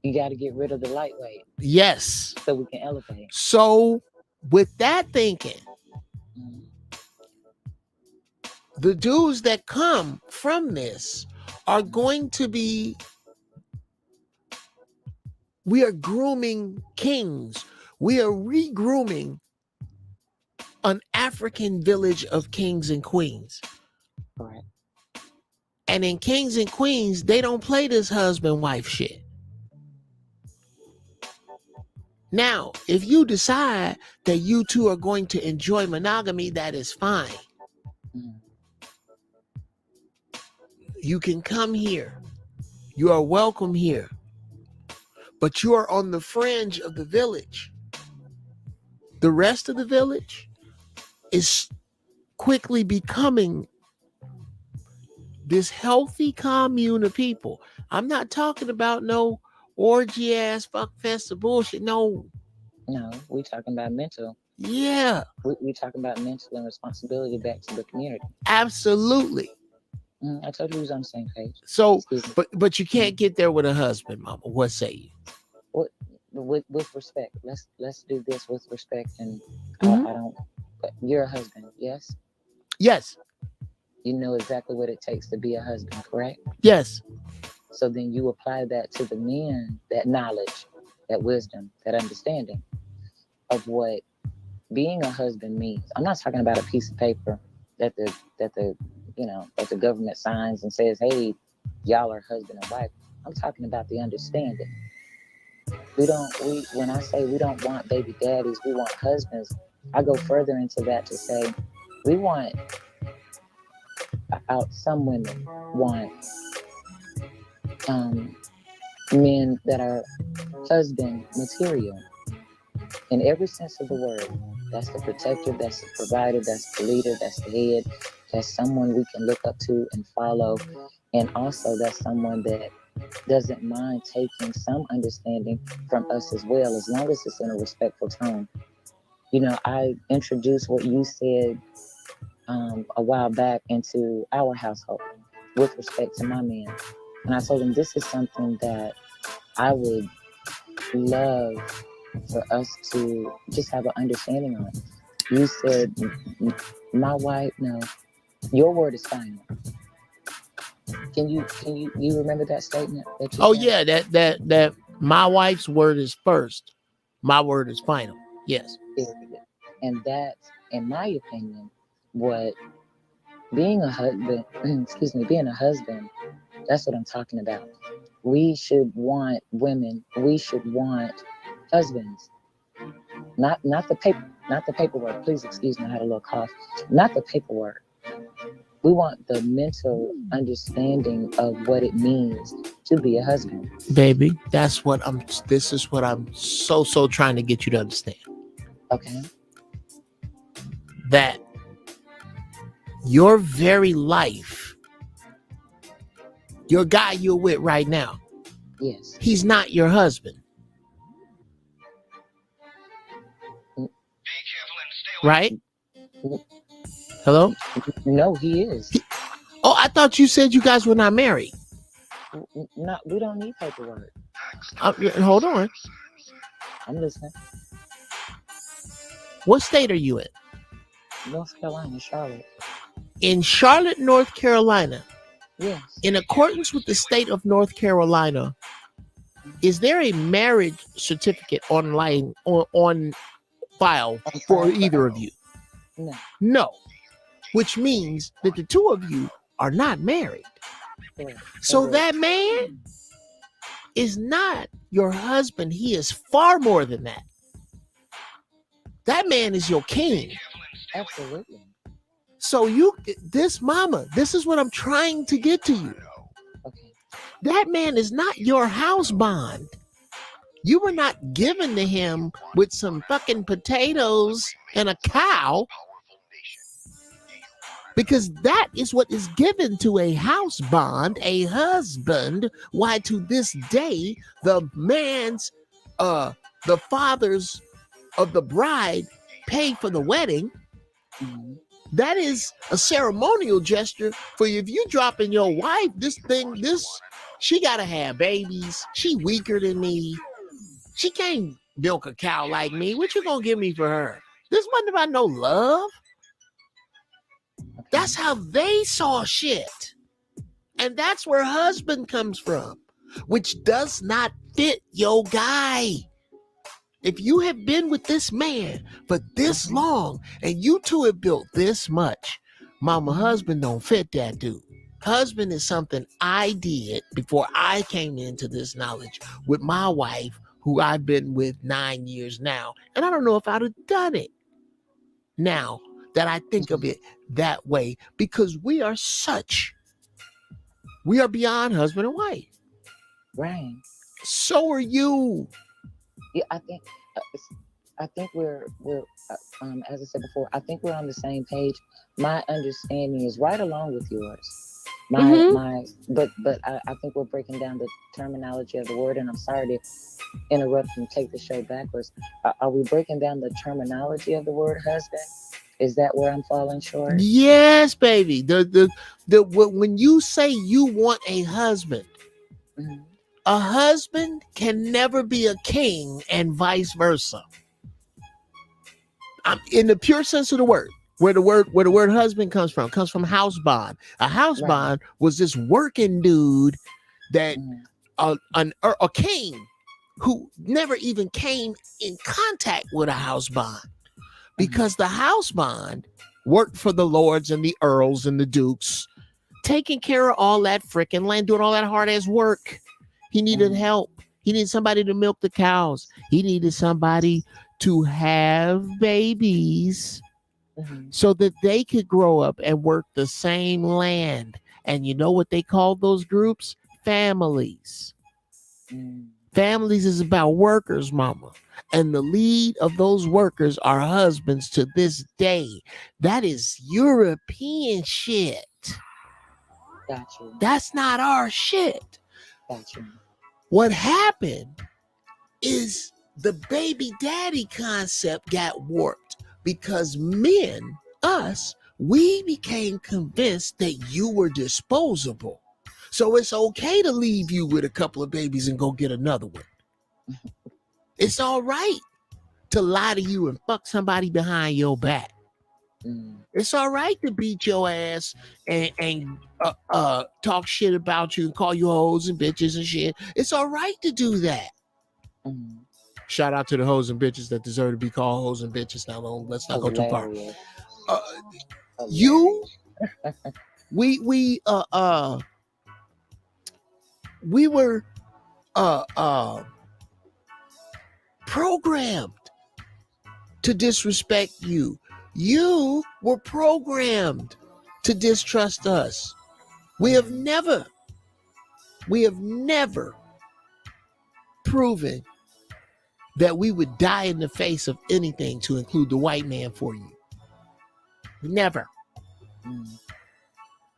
You got to get rid of the lightweight. Yes. So we can elevate. So with that thinking, the dudes that come from this are going to be, we are grooming kings. We are re-grooming an African village of kings and queens. Correct. And in kings and queens, they don't play this husband-wife shit. Now, if you decide that you two are going to enjoy monogamy, that is fine. You can come here. You are welcome here. But you are on the fringe of the village. The rest of the village is quickly becoming this healthy commune of people. I'm not talking about no orgy ass fuck fest of bullshit. No, we talking about mental. Yeah, we talking about mental and responsibility back to the community. Absolutely. I told you we was on the same page. So, but you can't get there with a husband, mama. What say you? With respect. Let's do this with respect. And I don't. But you're a husband, yes? Yes. You know exactly what it takes to be a husband, correct? Yes. So then you apply that to the men, that knowledge, that wisdom, that understanding of what being a husband means. I'm not talking about a piece of paper that the government signs and says, hey, y'all are husband and wife. I'm talking about the understanding. When I say we don't want baby daddies, we want husbands, I go further into that to say we want some women want men that are husband material in every sense of the word. That's the protector, that's the provider, that's the leader, that's the head, that's someone we can look up to and follow, and also that's someone that doesn't mind taking some understanding from us as well, as long as it's in a respectful tone. You know, I introduced what you said a while back into our household with respect to my man. And I told him this is something that I would love for us to just have an understanding on. You said, my wife, no, your word is final. Can you remember that statement? Yeah, that my wife's word is first. My word is final. Yes. And that's, in my opinion, what being a husband, being a husband, that's what I'm talking about. We should want women, we should want husbands. Not the paperwork. Please excuse me, I had a little cough. Not the paperwork. We want the mental understanding of what it means to be a husband. Baby, this is what I'm so trying to get you to understand. Okay. That your very life, your guy you're with right now, yes, he's not your husband. Right? Hello? No, he is. I thought you said you guys were not married. No, we don't need paperwork. Hold on. I'm listening. What state are you in? North Carolina, Charlotte. In Charlotte, North Carolina, Yes. in accordance with the state of North Carolina, is there a marriage certificate online or on file for either of you? No. No. Which means that the two of you are not married. Correct. So Correct. that man is not your husband. He is far more than that. That man is your king. Absolutely. So this is what I'm trying to get to you. Okay. That man is not your house bond. You were not given to him with some fucking potatoes and a cow, because that is what is given to a house bond, a husband. Why to this day, the fathers of the bride pay for the wedding. Mm-hmm. That is a ceremonial gesture for if you dropping your wife, she gotta have babies. She weaker than me. She can't milk a cow like me. What you gonna give me for her? This wasn't about no love. Okay. That's how they saw shit. And that's where husband comes from, which does not fit your guy. If you have been with this man for this long and you two have built this much, mama, husband don't fit that dude. Husband is something I did before I came into this knowledge with my wife, who I've been with 9 years now. And I don't know if I'd have done it now that I think of it that way, because we are beyond husband and wife. Right. So are you. Yeah, I think we're as I said before, I think we're on the same page. My understanding is right along with yours. But I think we're breaking down the terminology of the word, and I'm sorry to interrupt and take the show backwards. Are we breaking down the terminology of the word husband? Is that where I'm falling short? Yes, baby. When you say you want a husband, Mm-hmm. a husband can never be a king and vice versa. In the pure sense of the word, where the word husband comes from house bond. A house bond was this working dude that a king who never even came in contact with a house bond, because the house bond worked for the lords and the earls and the dukes, taking care of all that freaking land, doing all that hard ass work. He needed help. He needed somebody to milk the cows. He needed somebody to have babies so that they could grow up and work the same land. And you know what they call those groups? Families. Families is about workers, mama. And the lead of those workers are husbands to this day. That is European shit. Gotcha. That's not our shit. Gotcha. What happened is the baby daddy concept got warped because men, we became convinced that you were disposable. So it's okay to leave you with a couple of babies and go get another one. It's all right to lie to you and fuck somebody behind your back. It's all right to beat your ass and talk shit about you and call you hoes and bitches and shit. It's all right to do that. Shout out to the hoes and bitches that deserve to be called hoes and bitches. Now, let's not go too far. We were programmed to disrespect you. You were programmed to distrust us. We have never proven that we would die in the face of anything to include the white man for you. Never.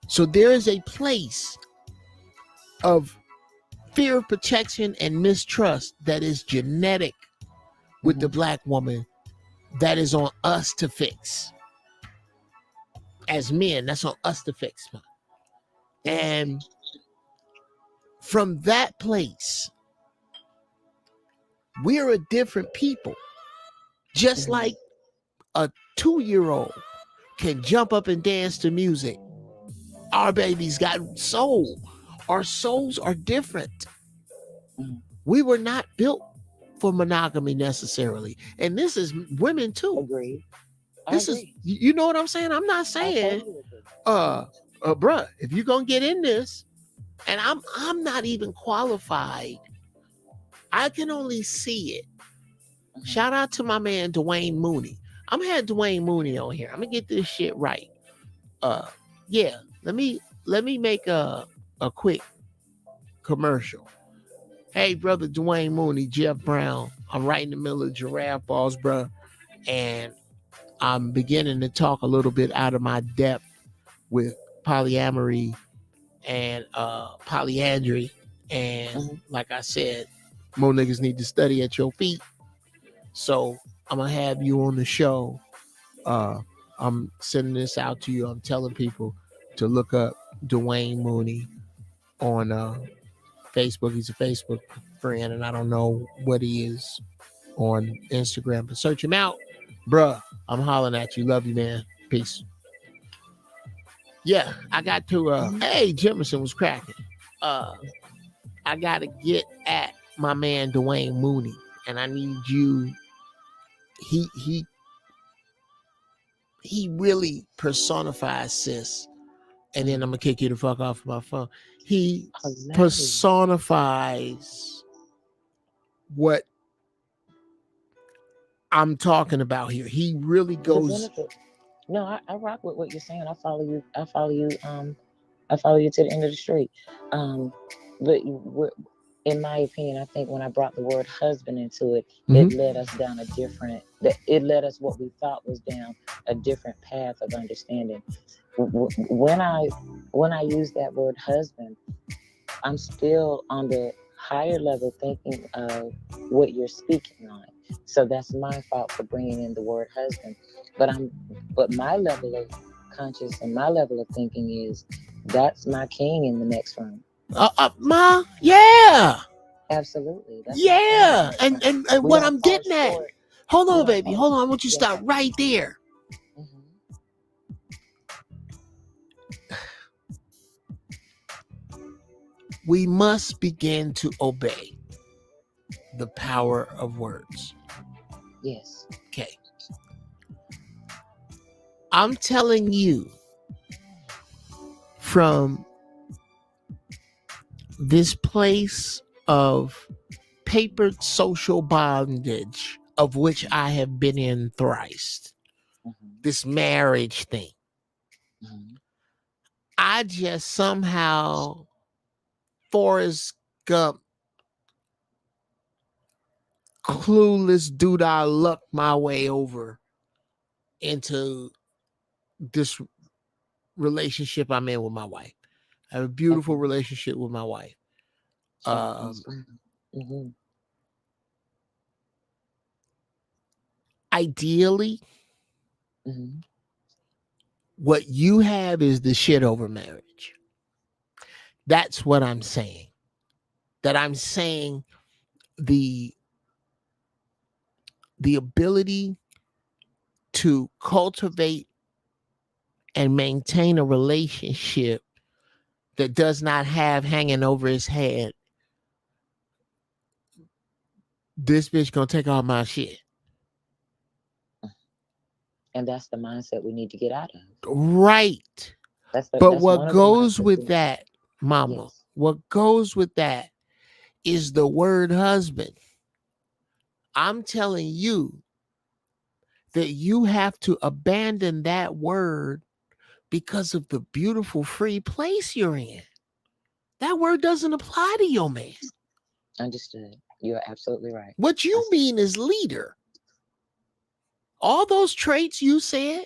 So there is a place of fear of protection and mistrust that is genetic with the black woman that is on us to fix. As men, that's on us to fix. And from that place, we're a different people. Just like a 2-year-old can jump up and dance to music. Our babies got soul. Our souls are different. We were not built for monogamy necessarily. And this is women too. Agreed. This is, you know what I'm saying? I'm not saying, bruh, if you're gonna get in this, and I'm not even qualified. I can only see it. Shout out to my man Dwayne Mooney. I'm gonna have Dwayne Mooney on here. I'm gonna get this shit right. Yeah, let me make a quick commercial. Hey, brother Dwayne Mooney, Geoff Brown. I'm right in the middle of Giraffeballz, bro, and I'm beginning to talk a little bit out of my depth with polyamory and polyandry. And like I said, more niggas need to study at your feet. So I'm gonna have you on the show. I'm sending this out to you. I'm telling people to look up Dwayne Mooney on Facebook. He's a Facebook friend, and I don't know what he is on Instagram, but search him out. Bruh, I'm hollering at you. Love you, man. Peace. Yeah, I got to hey, Jefferson was cracking. I gotta get at my man Dwayne Mooney, and I need you. He really personifies sis. And then I'm gonna kick you the fuck off my phone. He personifies what I'm talking about here. He really goes. No, I rock with what you're saying. I follow you. I follow you to the end of the street. But in my opinion, I think when I brought the word husband into it, it led us down it led us what we thought was down a different path of understanding. When I use that word husband, I'm still on the higher level thinking of what you're speaking on. So that's my fault for bringing in the word husband. But my level of conscious and my level of thinking is that's my king in the next room. Yeah. Absolutely. Yeah. And what I'm getting at. Hold on, baby. Hold on. I want you to stop right there. We must begin to obey the power of words. Yes. Okay. I'm telling you from this place of papered social bondage of which I have been in thrice, this marriage thing. I just somehow Forrest Gump clueless dude, I lucked my way over into this relationship I'm in with my wife. I have a beautiful relationship with my wife. Ideally, what you have is the shit over marriage. That's what I'm saying. That I'm saying the ability to cultivate and maintain a relationship that does not have hanging over his head, this bitch gonna take all my shit. And that's the mindset we need to get out of. Right. But what goes with that, mama, what goes with that is the word husband. I'm telling you that you have to abandon that word because of the beautiful free place you're in. That word doesn't apply to your man. Understood. You're absolutely right. What you mean is leader. All those traits you said,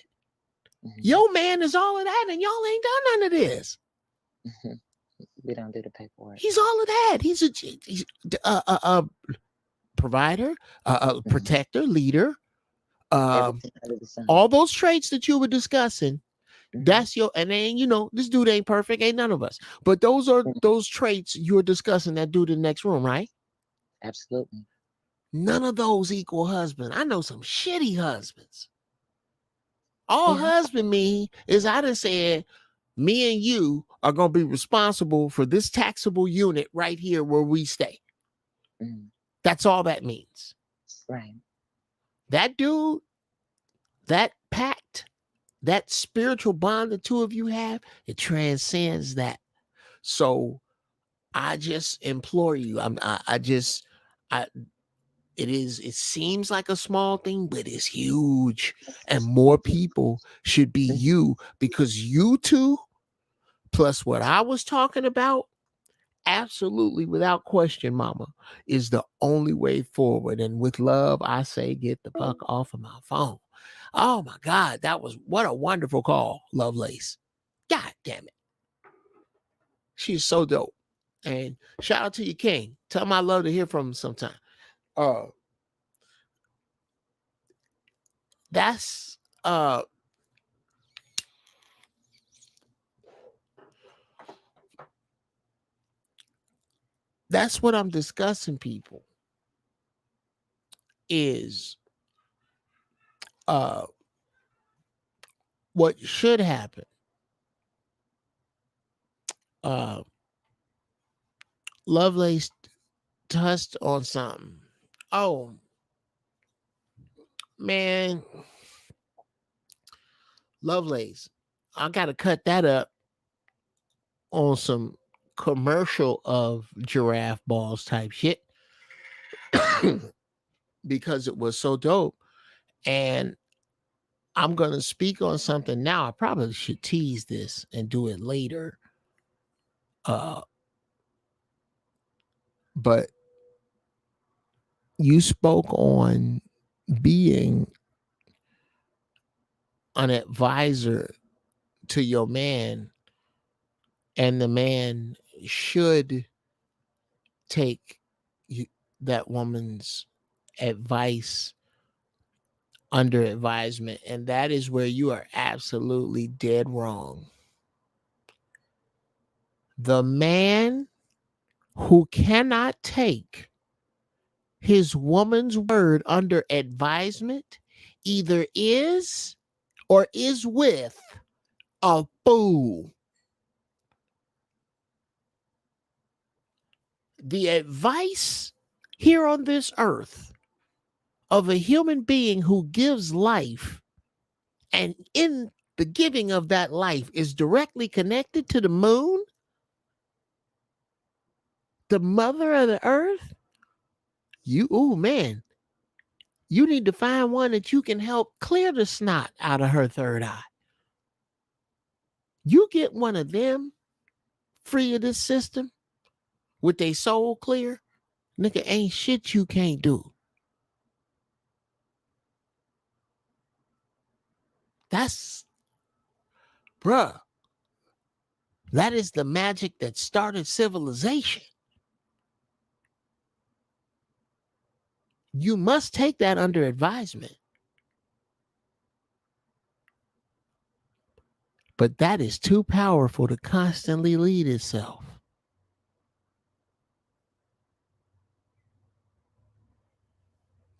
your man is all of that, and y'all ain't done none of this. We don't do the paperwork. He's all of that. He's a provider, a protector, leader. All those traits that you were discussing, That's your, and then, you know, this dude ain't perfect, ain't none of us. But those are those traits you're discussing that dude in the next room, right? Absolutely. None of those equal husband. I know some shitty husbands. All Yeah. husband mean is I done said, me and you are gonna be responsible for this taxable unit right here where we stay. That's all that means. Right. That dude, that pact, that spiritual bond the two of you have, it transcends that. So I just implore you. It seems like a small thing, but it's huge. And more people should be you, because you two, plus what I was talking about, absolutely without question, mama, is the only way forward. And with love, I say, get the fuck off of my phone. Oh my God, what a wonderful call, Lovelace. God damn it. She's so dope. And shout out to you, King. Tell him I love to hear from him sometime. That's that's what I'm discussing, people, is what should happen. Lovelace touched on something. Oh man, Lovelace, I gotta cut that up on some commercial of Giraffeballz type shit because it was so dope. And I'm gonna speak on something now. I probably should tease this and do it later. But you spoke on being an advisor to your man, and the man should take that woman's advice under advisement. And that is where you are absolutely dead wrong. The man who cannot take his woman's word under advisement either is or is with a fool. The advice here on this earth of a human being who gives life, and in the giving of that life is directly connected to the moon, the mother of the earth. Man, you need to find one that you can help clear the snot out of her third eye. You get one of them free of this system with their soul clear, nigga, ain't shit you can't do. That's, bruh, that is the magic that started civilization. You must take that under advisement. But that is too powerful to constantly lead itself.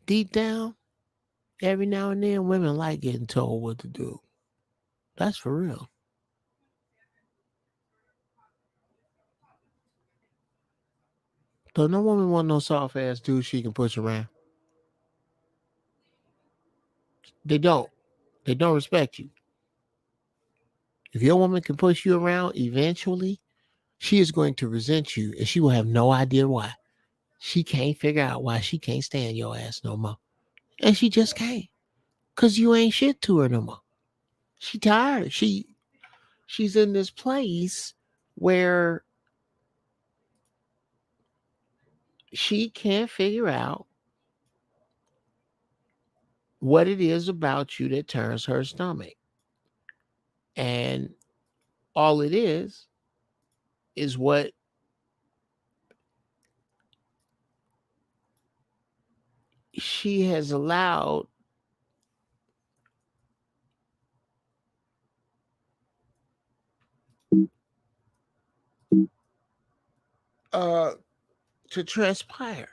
Deep down, every now and then, women like getting told what to do. That's for real. So no woman want no soft ass dude she can push around. They don't. They don't respect you. If your woman can push you around, eventually, she is going to resent you, and she will have no idea why. She can't figure out why she can't stand your ass no more. And she just can't. Because you ain't shit to her no more. She tired. She's in this place where she can't figure out what it is about you that turns her stomach. And all it is what she has allowed uh to transpire.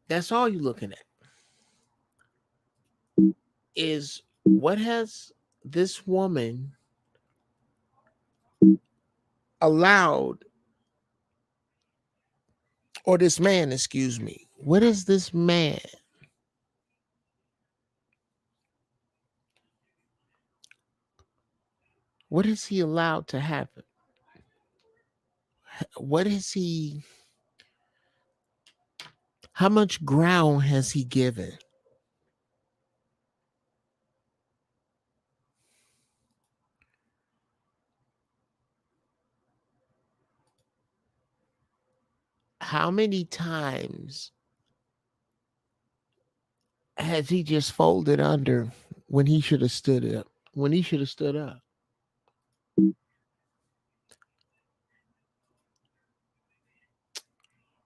That's all you're looking at. Is what has this woman allowed, or this man, excuse me, what is this man what is he allowed to happen? What is he, how much ground has he given? How many times has he just folded under when he should have stood up? When he should have stood up?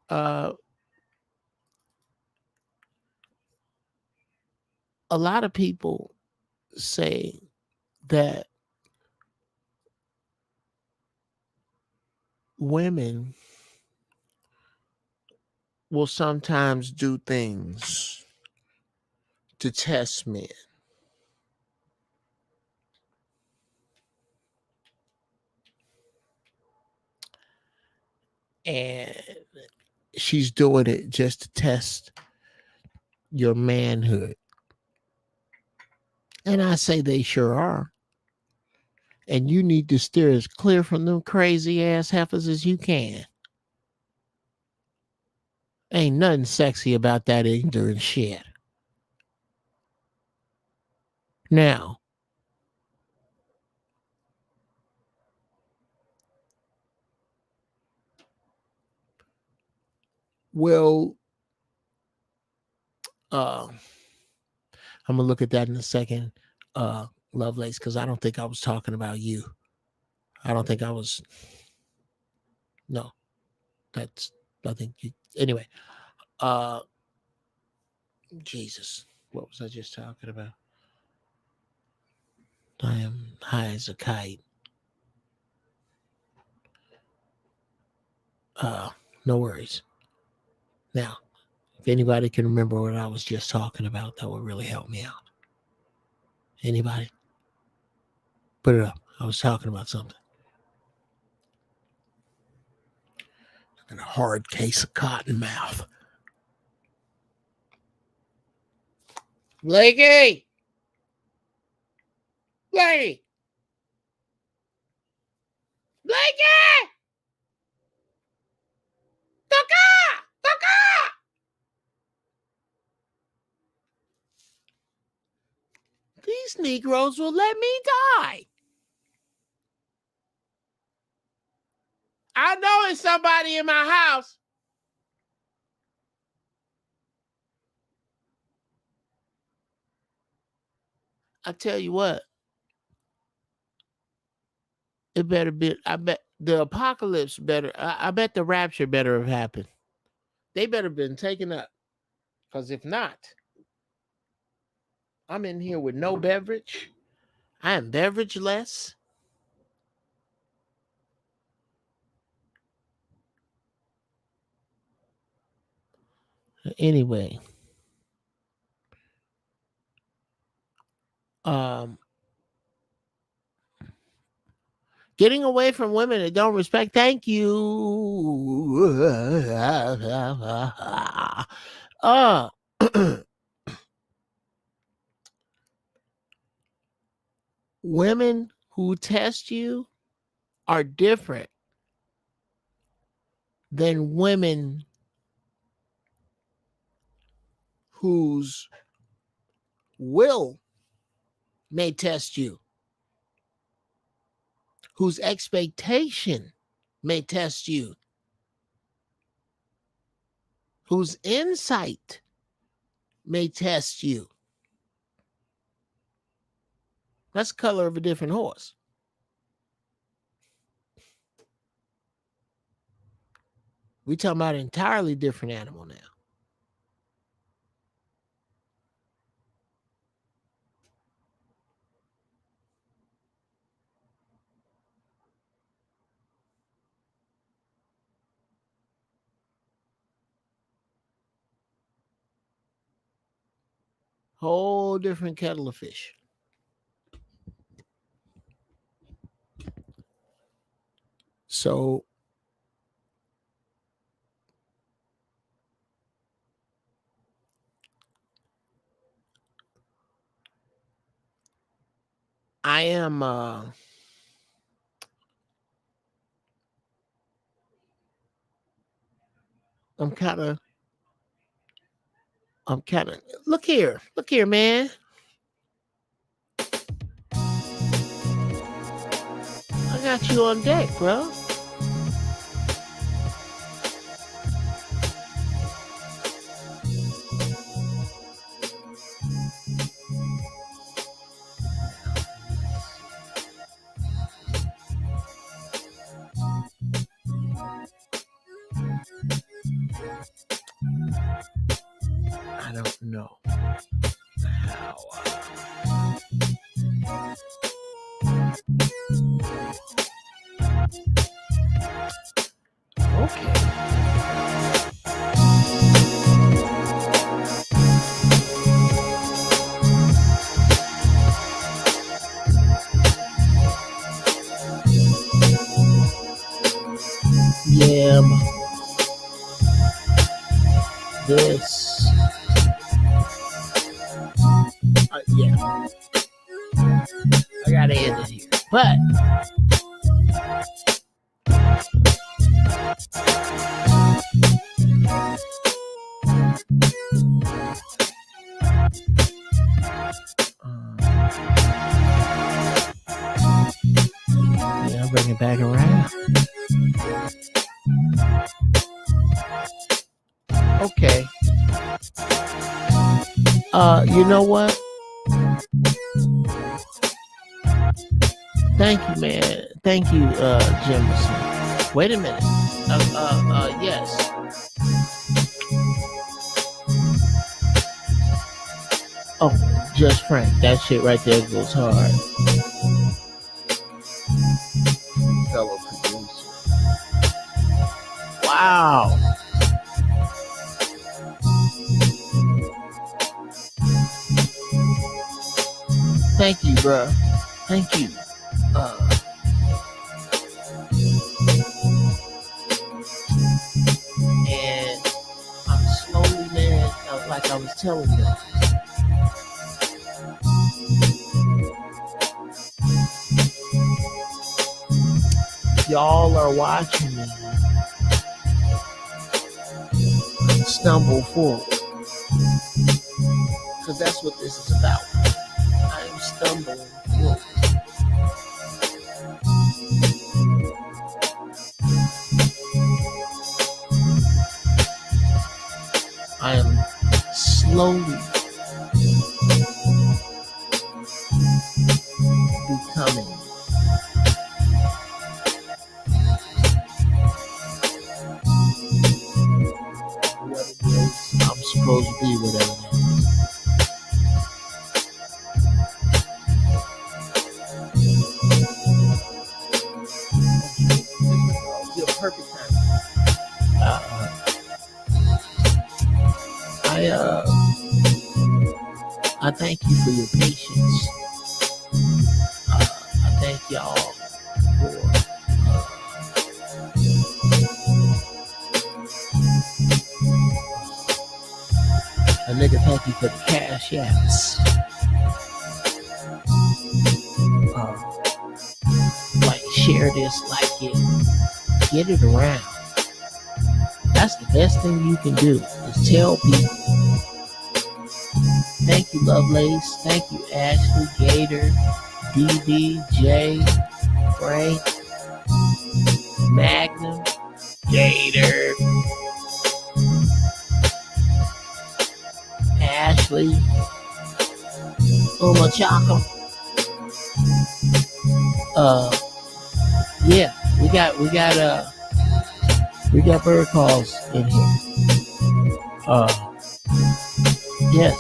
Uh, a lot of people say that women will sometimes do things to test men. And she's doing it just to test your manhood. And I say they sure are. And you need to steer as clear from them crazy ass heifers as you can. Ain't nothing sexy about that ignorant shit. Now, well, I'm gonna look at that in a second, Lovelace, because I don't think I was talking about you. I don't think I was. No, that's. I think you. Anyway, Jesus, what was I just talking about? I am high as a kite. No worries. Now, if anybody can remember what I was just talking about, that would really help me out. Anybody? Put it up. I was talking about something. And a hard case of cotton mouth. Blakey! Blakey! Blakey! Tucker! Tucker! These Negroes will let me die. I know it's somebody in my house. I tell you what. It better be. I bet the apocalypse better. I bet the rapture better have happened. They better have been taken up. Because if not, I'm in here with no beverage. I am beverage-less. Anyway, getting away from women that don't respect. Thank you. Women who test you are different than women whose will may test you, whose expectation may test you, whose insight may test you. That's the color of a different horse. We talking about an entirely different animal now. Whole different kettle of fish. So I am I'm kind of look here, man. I got you on deck, bro. I don't know how. Okay. Yeah. This. Yeah. I gotta end it here. But yeah, bring it back around. Okay. You know what? Thank you, man. Thank you, Jemison. Wait a minute. Yes. Oh, just Frank. That shit right there goes hard. Fellow producer. Wow. Thank you, bro. Thank you. And I'm slowly, man, like I was telling you. Y'all are watching me stumble forward. Because that's what this is about. I am stumbling forward. I am slowly becoming what it is I'm supposed to be, whatever it is. Perfect time. I thank you for your patience. I thank y'all for a nigga. Thank you for the cash apps. Like, share this, like it, get it around. That's the best thing you can do, is tell people. Thank you, Lovelace. Thank you, Ashley, Gator, DB, Jay, Frank, Magnum, Gator, Ashley, Uma Chaka. Yeah, we got bird calls in here. Yes.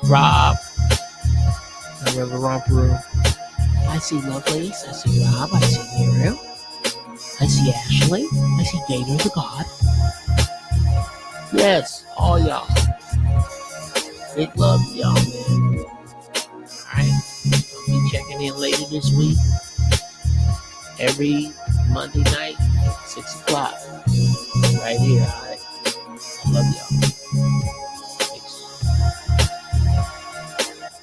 Rob. I remember Romper. I see Lovelace. I see Rob. I see Miriam. I see Ashley. I see Gator the God. Yes, all y'all. Big love to y'all, man. Alright. I'll be checking in later this week. Every Monday night, 6 o'clock. Right here, alright? I love y'all.